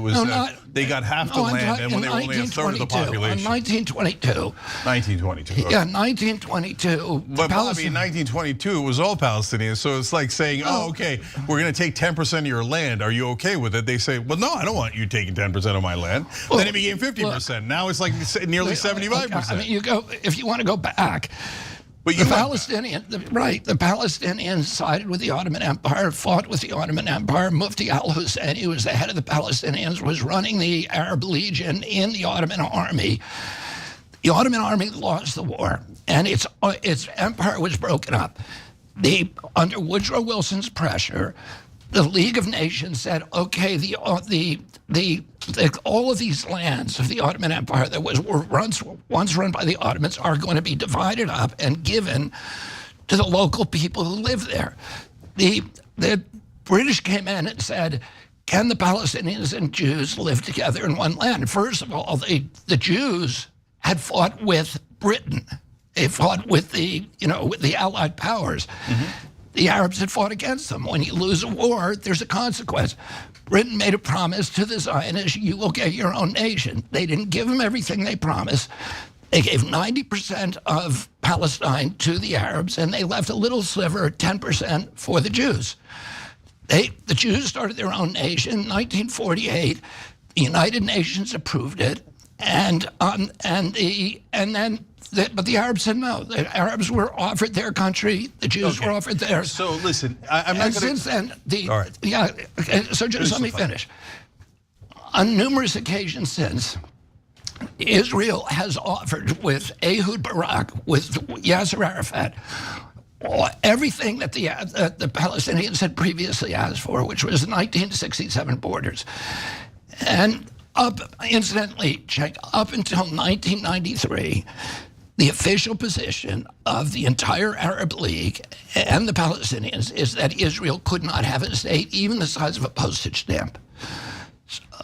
got half the land, and when they were only a third of the population. In 1922. 1922. Okay. Yeah, 1922. But Bobby, in 1922, it was all Palestinians. So it's like saying, oh, okay, we're going to take 10% of your land. Are you okay with it? They say, well, no, I don't want you taking 10% of my land. Well, then it became 50%. Now it's like nearly 75%. I mean, if you want to go back. But you the Palestinians sided with the Ottoman Empire, fought with the Ottoman Empire. Mufti al-Husseini, who was the head of the Palestinians, was running the Arab Legion in the Ottoman army. The Ottoman army lost the war, and its empire was broken up. Under Woodrow Wilson's pressure, the League of Nations said, okay, all of these lands of the Ottoman Empire that were once run by the Ottomans are going to be divided up and given to the local people who live there. The British came in and said, can the Palestinians and Jews live together in one land? First of all, the Jews had fought with Britain. They fought with the Allied powers. Mm-hmm. The Arabs had fought against them. When you lose a war, there's a consequence. Britain made a promise to the Zionists, you will get your own nation. They didn't give them everything they promised. They gave 90% of Palestine to the Arabs, and they left a little sliver, 10%, for the Jews. The Jews started their own nation in 1948. The United Nations approved it, but the Arabs said no. The Arabs were offered their country. The Jews were offered theirs. So listen, I'm not going to. Since then, all right. Yeah. So just let me finish. On numerous occasions since, Israel has offered with Ehud Barak, with Yasser Arafat, everything that the Palestinians had previously asked for, which was the 1967 borders, and incidentally, up until 1993. The official position of the entire Arab League and the Palestinians is that Israel could not have a state even the size of a postage stamp.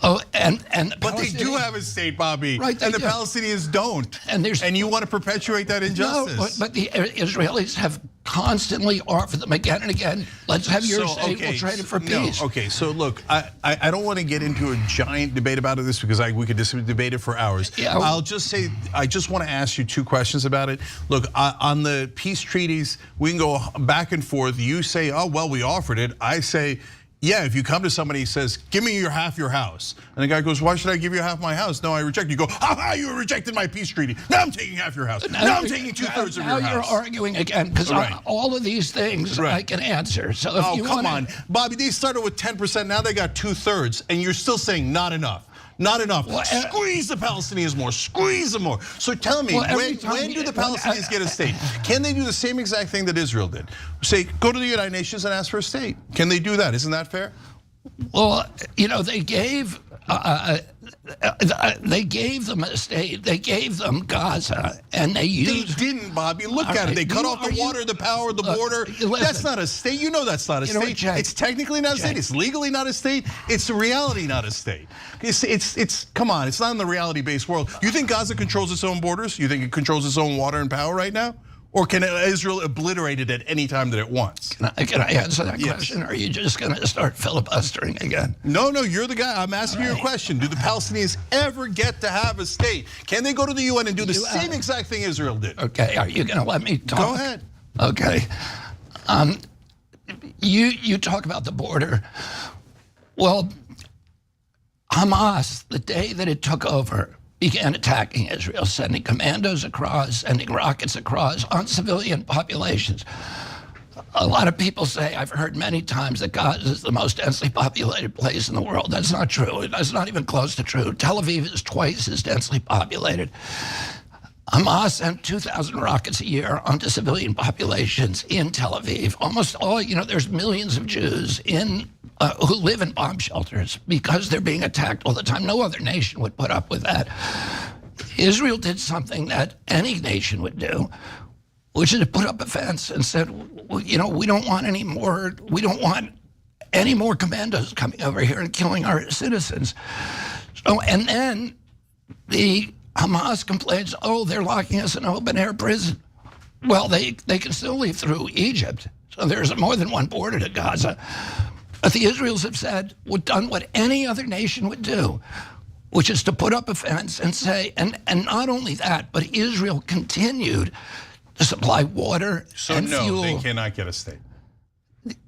But they do have a state, Bobby, right? And the Palestinians don't. And you want to perpetuate that injustice? No, but the Israelis have constantly offered them again and again. Let's have your state. We'll trade it for peace. No, okay. So look, I don't want to get into a giant debate about this because we could just debate it for hours. Yeah. I'll just say I just want to ask you two questions about it. Look, on the peace treaties, we can go back and forth. You say, oh well, we offered it. I say, yeah, if you come to somebody who says, give me half your house. And the guy goes, why should I give you half my house? No, I reject. You go, you rejected my peace treaty. Now I'm taking half your house. Now I'm taking 2/3 of your house. Now you're arguing again, because all of these things I can answer. So if you come on. Bobby, they started with 10%, now they got 2/3, and you're still saying not enough. Not enough. Squeeze the Palestinians more. Squeeze them more. So tell me, when do the Palestinians get a state? Can they do the same exact thing that Israel did? Say, go to the United Nations and ask for a state. Can they do that? Isn't that fair? Well, they gave them a state. They gave them Gaza, and they used. They didn't, Bobby. Look at it. They cut off the water, the power, the border. That's not a state. You know that's not a state. It's technically not a state. It's legally not a state. It's the reality not a state. It's come on. It's not in the reality-based world. You think Gaza controls its own borders? You think it controls its own water and power right now? Or can Israel obliterate it at any time that it wants? Can I answer that question? Or are you just going to start filibustering again? No, you're the guy. I'm asking you a question. Do the Palestinians ever get to have a state? Can they go to the UN and do the same exact thing Israel did? Okay, are you going to let me talk? Go ahead. Okay. You talk about the border. Well, Hamas, the day that it took over, began attacking Israel, sending commandos across, sending rockets across on civilian populations. A lot of people say, I've heard many times, that Gaza is the most densely populated place in the world. That's not true. That's not even close to true. Tel Aviv is twice as densely populated. Hamas sent 2,000 rockets a year onto civilian populations in Tel Aviv. Almost all, there's millions of Jews who live in bomb shelters because they're being attacked all the time. No other nation would put up with that. Israel did something that any nation would do, which is to put up a fence and said, we don't want any more. We don't want any more commandos coming over here and killing our citizens. So, and then the Hamas complains, they're locking us in an open-air prison. Well, they can still leave through Egypt. So there's more than one border to Gaza. But the Israelis have said, done what any other nation would do, which is to put up a fence and say, and not only that, but Israel continued to supply water and fuel. So no, they cannot get a state.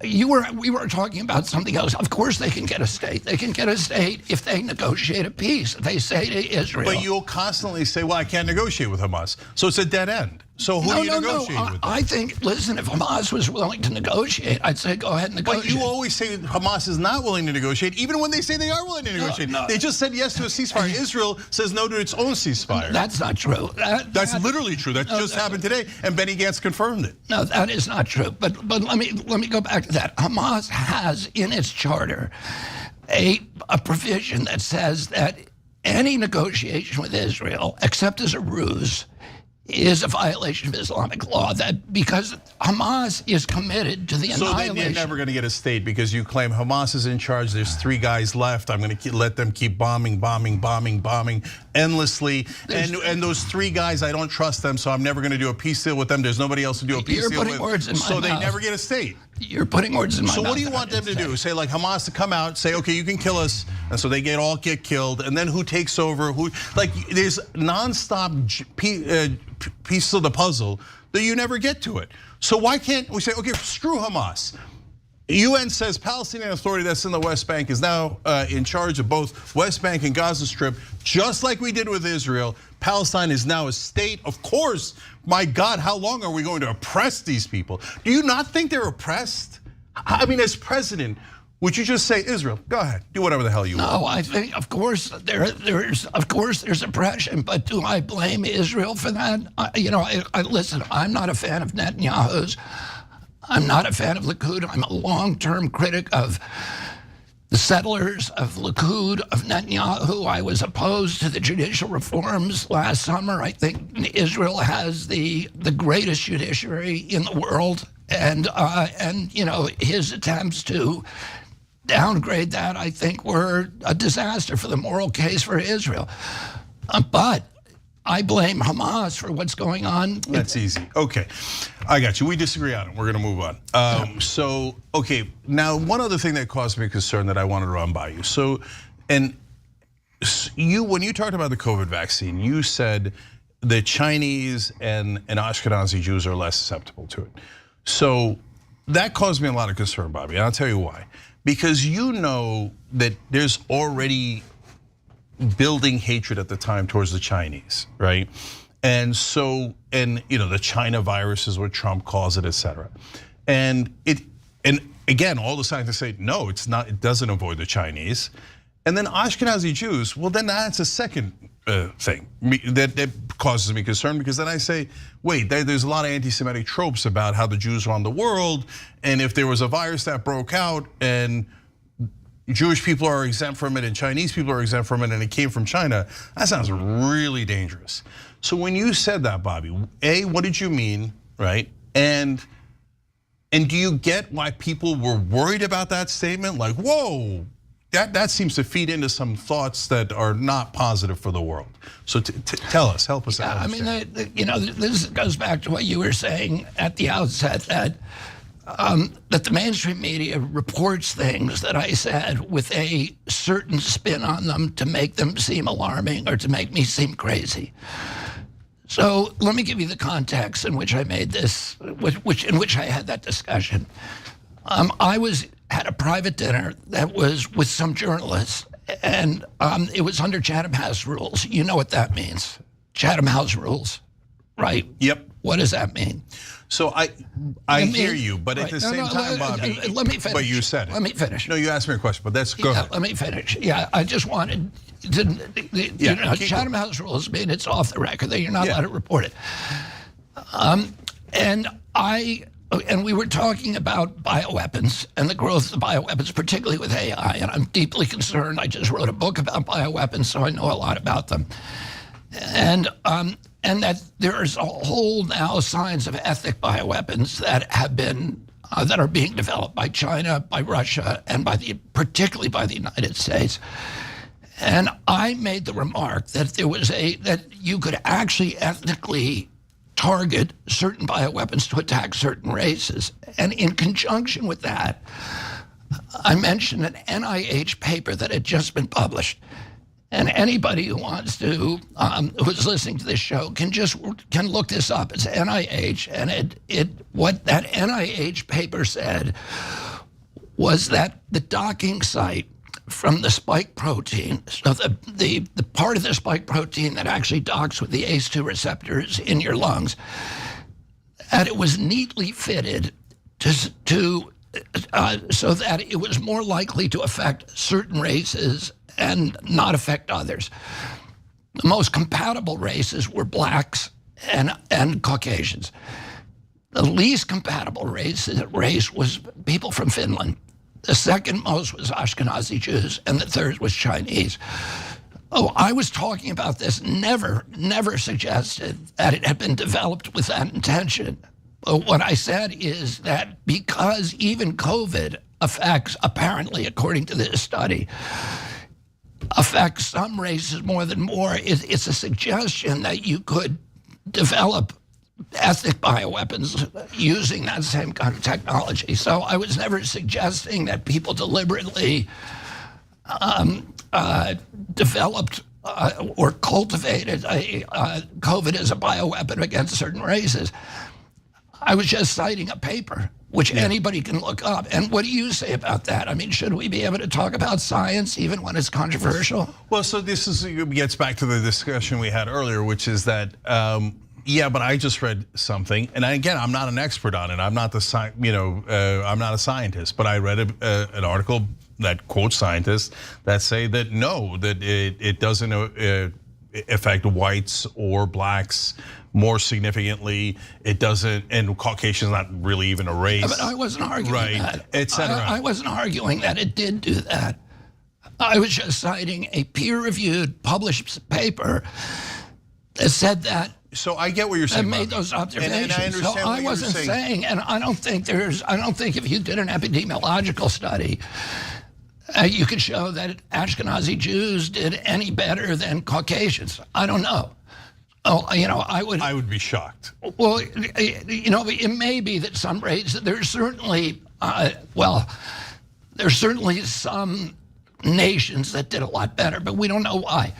We were talking about something else. Of course they can get a state. They can get a state if they negotiate a peace. They say to Israel. But you'll constantly say, well, I can't negotiate with Hamas. So it's a dead end. So who do you negotiate with? I think, listen, if Hamas was willing to negotiate, I'd say go ahead and negotiate. But you always say Hamas is not willing to negotiate, even when they say they are willing to negotiate. No. They just said yes to a ceasefire. Israel says no to its own ceasefire. That's not true. That's literally true. That just happened today, and Benny Gantz confirmed it. No, that is not true. But let me go back to that. Hamas has in its charter a provision that says that any negotiation with Israel, except as a ruse, is a violation of Islamic law. That because Hamas is committed to the annihilation. So then you're never going to get a state because you claim Hamas is in charge. There's 3 guys left. I'm going to let them keep bombing endlessly. And those 3 guys, I don't trust them, so I'm never going to do a peace deal with them. There's nobody else to do a peace deal with. So they never get a state. You're putting words in my mouth. So what do you want them to do? Say like Hamas to come out, say, okay, you can kill us, and so they all get killed, and then who takes over? Who there's nonstop pieces of the puzzle that you never get to it. So why can't we say, okay, screw Hamas? UN says Palestinian Authority that's in the West Bank is now in charge of both West Bank and Gaza Strip, just like we did with Israel. Palestine is now a state. Of course, my God, how long are we going to oppress these people? Do you not think they're oppressed? I mean, as president, would you just say, Israel, go ahead, do whatever the hell you want? No, I think, of course, there's oppression, but do I blame Israel for that? Listen, I'm not a fan of Netanyahu's. I'm not a fan of Likud. I'm a long-term critic of the settlers, of Likud, of Netanyahu. I was opposed to the judicial reforms last summer. I think Israel has the greatest judiciary in the world, and his attempts to downgrade that, I think, were a disaster for the moral case for Israel. But I blame Hamas for what's going on. That's easy. Okay, I got you. We disagree on it. We're going to move on. So, okay, now one other thing that caused me concern that I wanted to run by you. So, and when you talked about the COVID vaccine, you said the Chinese and Ashkenazi Jews are less susceptible to it. So that caused me a lot of concern, Bobby, and I'll tell you why. Because you know that there's already building hatred at the time towards the Chinese, right? And so, the China virus is what Trump calls it, et cetera. And again, all the scientists say, no, it's not, it doesn't avoid the Chinese. And then Ashkenazi Jews, well, then that's a second thing that causes me concern, because then I say, wait, there's a lot of anti-Semitic tropes about how the Jews run the world, and if there was a virus that broke out and Jewish people are exempt from it and Chinese people are exempt from it and it came from China, that sounds really dangerous. So when you said that, Bobby, A, what did you mean, right? And do you get why people were worried about that statement? Like, whoa, that seems to feed into some thoughts that are not positive for the world. So tell us, help us out. I mean, this goes back to what you were saying at the outset, that the mainstream media reports things that I said with a certain spin on them to make them seem alarming or to make me seem crazy. So let me give you the context in which I made this, in which I had that discussion. I had a private dinner that was with some journalists, and it was under Chatham House rules. You know what that means? Chatham House rules, right? Yep. What does that mean? So I hear you, but at the same time, Bobby, let me finish. But you said it. Let me finish. No, you asked me a question, but go ahead. Let me finish. Yeah, I just wanted to, Chatham House rules mean it's off the record, that you're not allowed to report it. And we were talking about bioweapons and the growth of bioweapons, particularly with AI, and I'm deeply concerned. I just wrote a book about bioweapons, so I know a lot about them. And that there's a whole now science of ethic bioweapons that have been that are being developed by China, by Russia, and particularly by the United States. And I made the remark that that you could actually ethnically target certain bioweapons to attack certain races. And in conjunction with that, I mentioned an NIH paper that had just been published. And anybody who wants to, who's listening to this show, can look this up. It's NIH, and what that NIH paper said was that the docking site from the spike protein, so the part of the spike protein that actually docks with the ACE2 receptors in your lungs, that it was neatly fitted so that it was more likely to affect certain races and not affect others. The most compatible races were blacks and Caucasians. The least compatible race was people from Finland. The second most was Ashkenazi Jews, and the third was Chinese. Oh, I was talking about this, never suggested that it had been developed with that intention. But what I said is that because even COVID affects, apparently, according to this study, affects some races more than more, it's a suggestion that you could develop ethnic bioweapons using that same kind of technology. So I was never suggesting that people deliberately developed or cultivated COVID as a bioweapon against certain races. I was just citing a paper, which anybody can look up. And what do you say about that? I mean, should we be able to talk about science even when it's controversial? Well, so this gets back to the discussion we had earlier, which is that, yeah, but I just read something, and again, I'm not an expert on it. I'm not I'm not a scientist, but I read an article that quotes scientists that say that no, that it doesn't affect whites or blacks more significantly. It doesn't, and Caucasian's not really even a race. But I wasn't arguing that. Et cetera. I wasn't arguing that it did do that. I was just citing a peer-reviewed, published paper that said that. So I get what you're saying. I made those observations. And I understand so what I wasn't you're saying, and I don't think if you did an epidemiological study, you could show that Ashkenazi Jews did any better than Caucasians. I don't know. Oh, I would be shocked. Well, it may be that some races, there's certainly some nations that did a lot better, but we don't know why.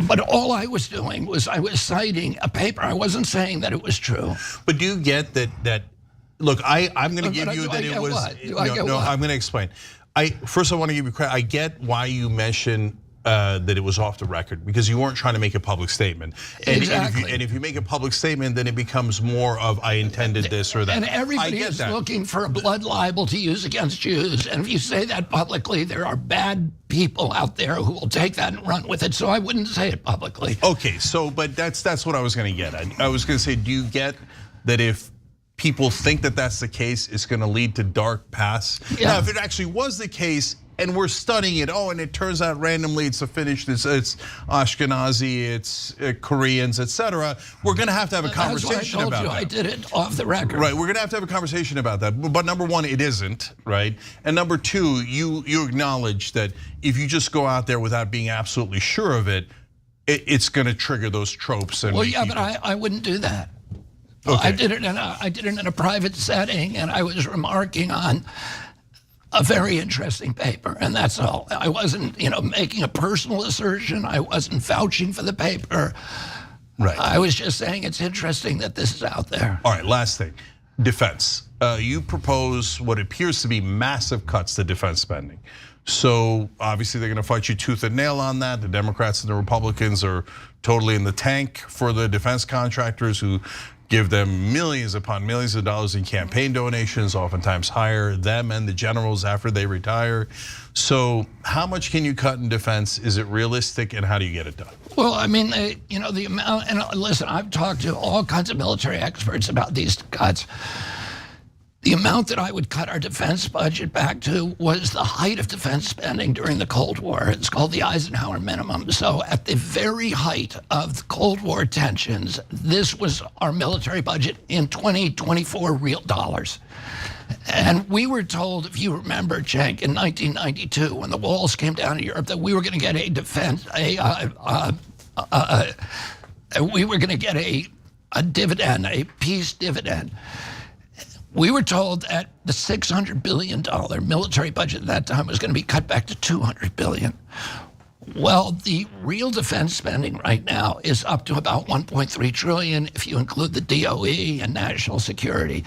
But all I was doing was I was citing a paper. I wasn't saying that it was true. But do you get that? Look, I'm going to give you that it was. No, I'm going to explain. First, I want to give you credit. I get why you mentioned that it was off the record, because you weren't trying to make a public statement. Exactly. And if you make a public statement, then it becomes more of I intended this or that. And everybody is looking for a blood libel to use against Jews. And if you say that publicly, there are bad people out there who will take that and run with it. So I wouldn't say it publicly. Okay, but that's what I was going to get at. I was going to say, do you get that if people think that that's the case, it's going to lead to dark paths? Yeah. Now, if it actually was the case, and we're studying it, and it turns out randomly it's it's Ashkenazi, it's Koreans, etc. We're going to have a conversation about that. I did it off the record. Right, we're going to have a conversation about that. But number one, it isn't, right? And number two, you acknowledge that if you just go out there without being absolutely sure of it, it's going to trigger those tropes. And well, yeah, but I wouldn't do that. Okay. I did it in a private setting, and I was remarking on a very interesting paper, and that's all. I wasn't, making a personal assertion. I wasn't vouching for the paper. Right. I was just saying it's interesting that this is out there. All right, last thing, defense. You propose what appears to be massive cuts to defense spending. So obviously they're going to fight you tooth and nail on that. The Democrats and the Republicans are totally in the tank for the defense contractors who give them millions upon millions of dollars in campaign donations, oftentimes hire them and the generals after they retire. So how much can you cut in defense? Is it realistic, and how do you get it done? Well, I mean, the amount, and listen, I've talked to all kinds of military experts about these cuts. The amount that I would cut our defense budget back to was the height of defense spending during the Cold War. It's called the Eisenhower minimum. So at the very height of the Cold War tensions, this was our military budget in 2024 real dollars. And we were told, if you remember, Cenk, in 1992, when the walls came down in Europe, that we were going to get a dividend, a peace dividend. We were told that the $600 billion military budget at that time was going to be cut back to $200 billion. Well, the real defense spending right now is up to about $1.3 trillion if you include the DOE and national security.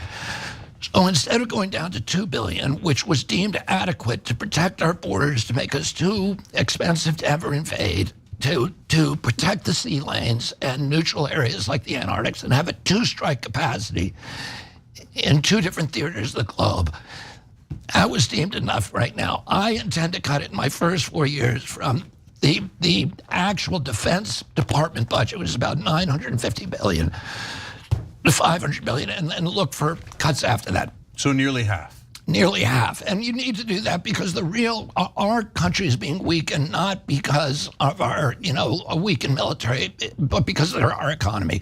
So instead of going down to $2 billion, which was deemed adequate to protect our borders, to make us too expensive to ever invade, to protect the sea lanes and neutral areas like the Antarctic and have a 2-strike capacity in 2 different theaters of the globe. That was deemed enough right now. I intend to cut it in my first 4 years from the actual Defense Department budget, which is about $950 billion, to $500 billion, and then look for cuts after that. So nearly half. Nearly half. And you need to do that because our country is being weakened, not because of our, a weakened military, but because of our economy.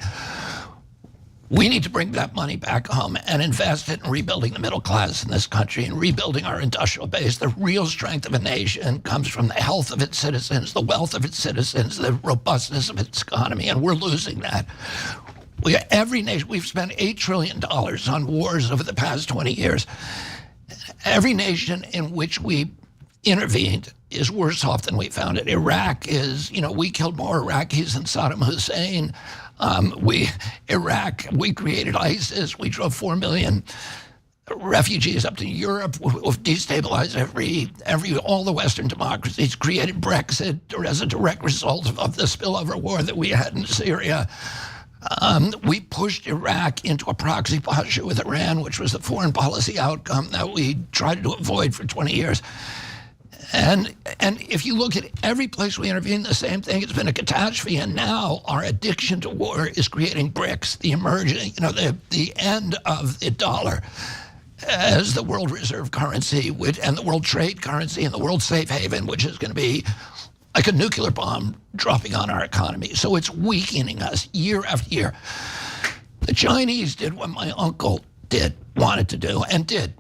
We need to bring that money back home and invest it in rebuilding the middle class in this country and rebuilding our industrial base. The real strength of a nation comes from the health of its citizens, the wealth of its citizens, the robustness of its economy, and we're losing that. Every nation, we've spent $8 trillion on wars over the past 20 years. Every nation in which we intervened is worse off than we found it. Iraq is, we killed more Iraqis than Saddam Hussein. We created ISIS. We drove 4 million refugees up to Europe. We've destabilized all the Western democracies, created Brexit as a direct result of the spillover war that we had in Syria. We pushed Iraq into a proxy posture with Iran, which was the foreign policy outcome that we tried to avoid for 20 years. And if you look at every place we intervene, the same thing. It's been a catastrophe, and now our addiction to war is creating BRICS, the emerging, the end of the dollar as the world reserve currency, and the world trade currency, and the world safe haven, which is going to be like a nuclear bomb dropping on our economy. So it's weakening us year after year. The Chinese did what my uncle wanted to do, and did.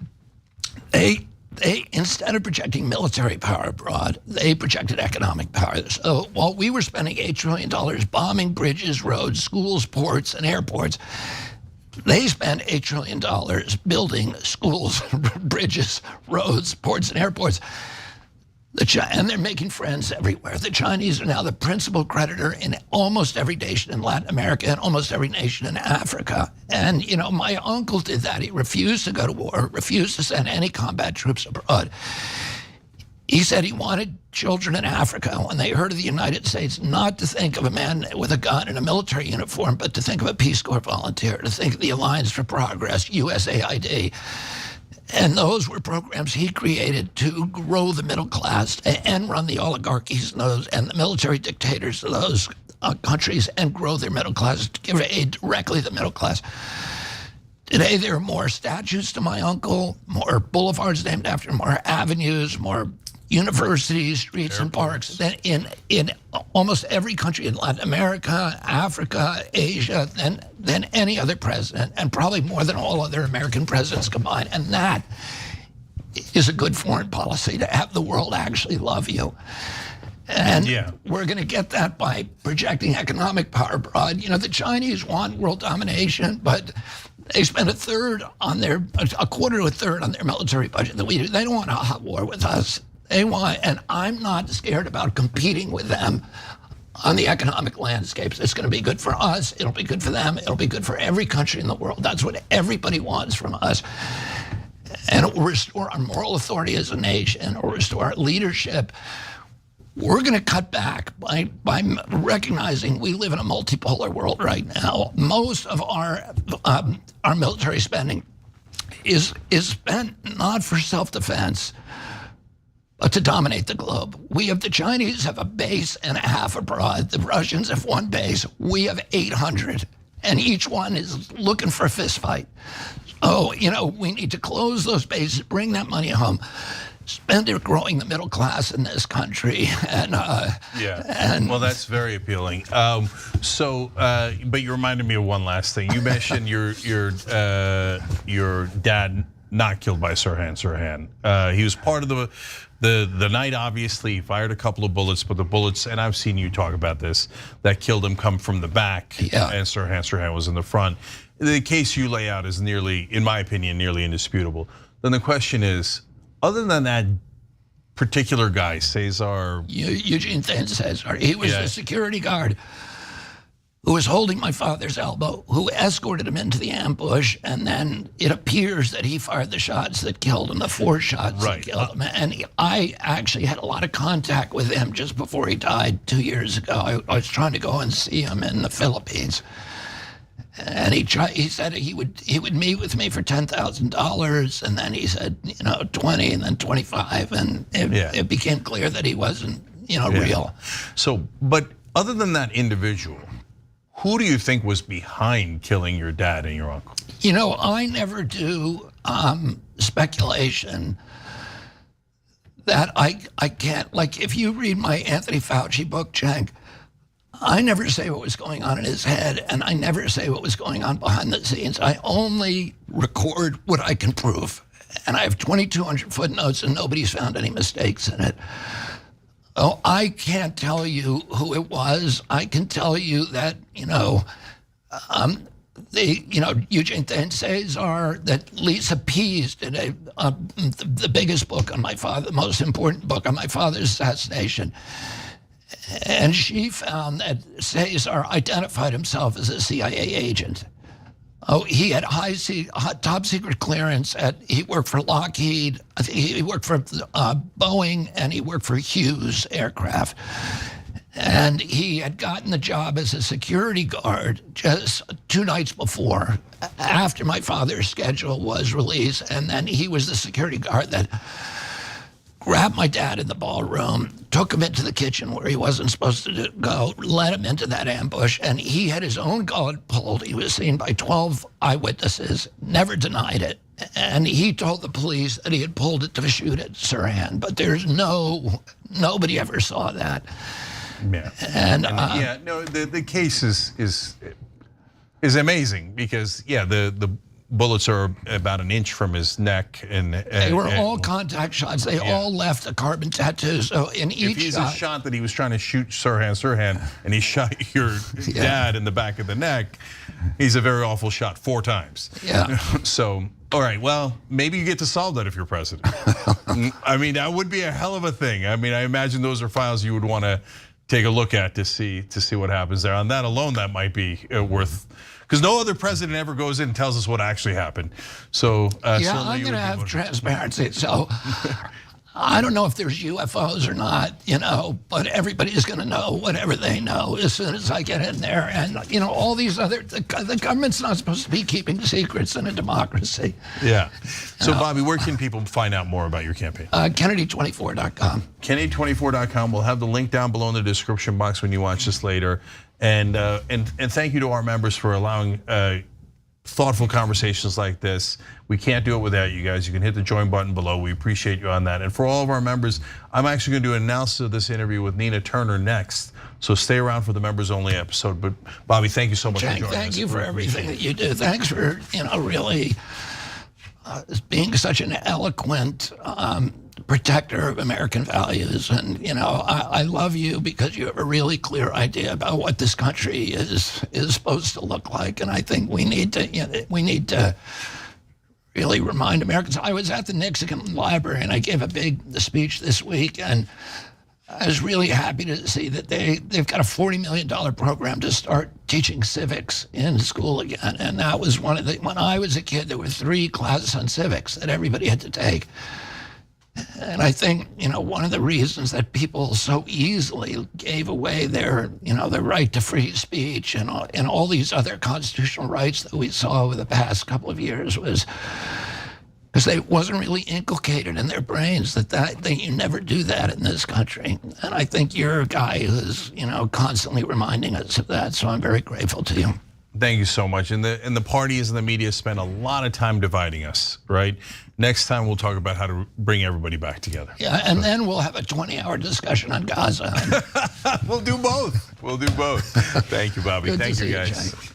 They instead of projecting military power abroad, they projected economic power. So while we were spending $8 trillion bombing bridges, roads, schools, ports, and airports, they spent $8 trillion building schools, bridges, roads, ports, and airports. And they're making friends everywhere. The Chinese are now the principal creditor in almost every nation in Latin America and almost every nation in Africa. And, my uncle did that. He refused to go to war, refused to send any combat troops abroad. He said he wanted children in Africa, when they heard of the United States, not to think of a man with a gun in a military uniform, but to think of a Peace Corps volunteer, to think of the Alliance for Progress, USAID. And those were programs he created to grow the middle class and run the oligarchies and the military dictators of those countries and grow their middle class, to give aid directly to the middle class. Today, there are more statues to my uncle, more boulevards named after him, more avenues, more universities, streets, and parks than in almost every country in Latin America, Africa, Asia, than any other president, and probably more than all other American presidents combined. And that is a good foreign policy, to have the world actually love you. And we're going to get that by projecting economic power abroad. The Chinese want world domination, but they spend a quarter to a third on their military budget that we do. They don't want a hot war with us. And I'm not scared about competing with them on the economic landscapes. It's going to be good for us. It'll be good for them. It'll be good for every country in the world. That's what everybody wants from us. And it will restore our moral authority as a nation, or restore our leadership. We're going to cut back by recognizing we live in a multipolar world right now. Most of our military spending is spent not for self-defense, but to dominate the globe. The Chinese have a base and a half abroad. The Russians have one base. We have 800. And each one is looking for a fist fight. So, we need to close those bases, bring that money home, spend it growing the middle class in this country. Well, that's very appealing. But you reminded me of one last thing. You mentioned your dad not killed by Sirhan. He was part of the night, obviously. He fired a couple of bullets, but the bullets, and I've seen you talk about this, that killed him come from the back, and Sirhan was in the front. The case you lay out is in my opinion, nearly indisputable. Then the question is, other than that particular guy, Cesar... Eugene Cesar, he was the security guard who was holding my father's elbow, who escorted him into the ambush, and then it appears that he fired the shots that killed him, the 4 shots that killed him. And I actually had a lot of contact with him just before he died 2 years ago. I was trying to go and see him in the Philippines. And he said he would meet with me for $10,000, and then he said, 20, and then 25, and it became clear that he wasn't, real. So, but other than that individual, who do you think was behind killing your dad and your uncle? I never do speculation that I can't, like, if you read my Anthony Fauci book, Cenk, I never say what was going on in his head, and I never say what was going on behind the scenes. I only record what I can prove. And I have 2,200 footnotes, and nobody's found any mistakes in it. Oh, I can't tell you who it was. I can tell you that, Eugene César, that Lisa Pease did the biggest book on my father, the most important book on my father's assassination. And she found that César identified himself as a CIA agent. Oh, he had top secret clearance. He worked for Lockheed. I think he worked for Boeing, and he worked for Hughes Aircraft. And he had gotten the job as a security guard just 2 nights before, after my father's schedule was released. And then he was the security guard that grabbed my dad in the ballroom, took him into the kitchen where he wasn't supposed to go, led him into that ambush, and he had his own gun pulled. He was seen by 12 eyewitnesses, never denied it. And he told the police that he had pulled it to shoot at Sirhan, but there's nobody ever saw that. Yeah. And the case is amazing because the bullets are about an inch from his neck, and they were all contact shots. They all left a carbon tattoo. So in each if he's a shot that he was trying to shoot Sirhan, and he shot your dad in the back of the neck, he's a very awful shot 4 times. Yeah. So, all right, well, maybe you get to solve that if you're president. I mean, that would be a hell of a thing. I mean, I imagine those are files you would want to take a look at to see what happens there. On that alone, that might be worth. Because no other president ever goes in and tells us what actually happened. So I'm going to have transparency. So I don't know if there's UFOs or not, but everybody's going to know whatever they know as soon as I get in there. And all these the government's not supposed to be keeping secrets in a democracy. Yeah. So Bobby, where can people find out more about your campaign? Kennedy24.com. Kennedy24.com. We'll have the link down below in the description box when you watch this later. And thank you to our members for allowing thoughtful conversations like this. We can't do it without you guys. You can hit the join button below. We appreciate you on that. And for all of our members, I'm actually going to do an analysis of this interview with Nina Turner next. So stay around for the members only episode. But Bobby, thank you so much for joining us. Thank you for everything that you do. Thanks for really being such an eloquent protector of American values. And I love you because you have a really clear idea about what this country is supposed to look like. And I think we need to really remind Americans. I was at the Nixon Library and I gave a big speech this week, and I was really happy to see that they've got a $40 million program to start teaching civics in school again. And that was when I was a kid, there were 3 classes on civics that everybody had to take. And I think, one of the reasons that people so easily gave away their, their right to free speech and all these other constitutional rights that we saw over the past couple of years was because they wasn't really inculcated in their brains that you never do that in this country. And I think you're a guy who's, constantly reminding us of that. So I'm very grateful to you. Thank you so much. And the parties and the media spend a lot of time dividing us, right? Next time we'll talk about how to bring everybody back together. Yeah, and then we'll have a 20-hour discussion on Gaza. We'll do both. We'll do both. Thank you, Bobby. Good Thank to you, see you, guys. Jake.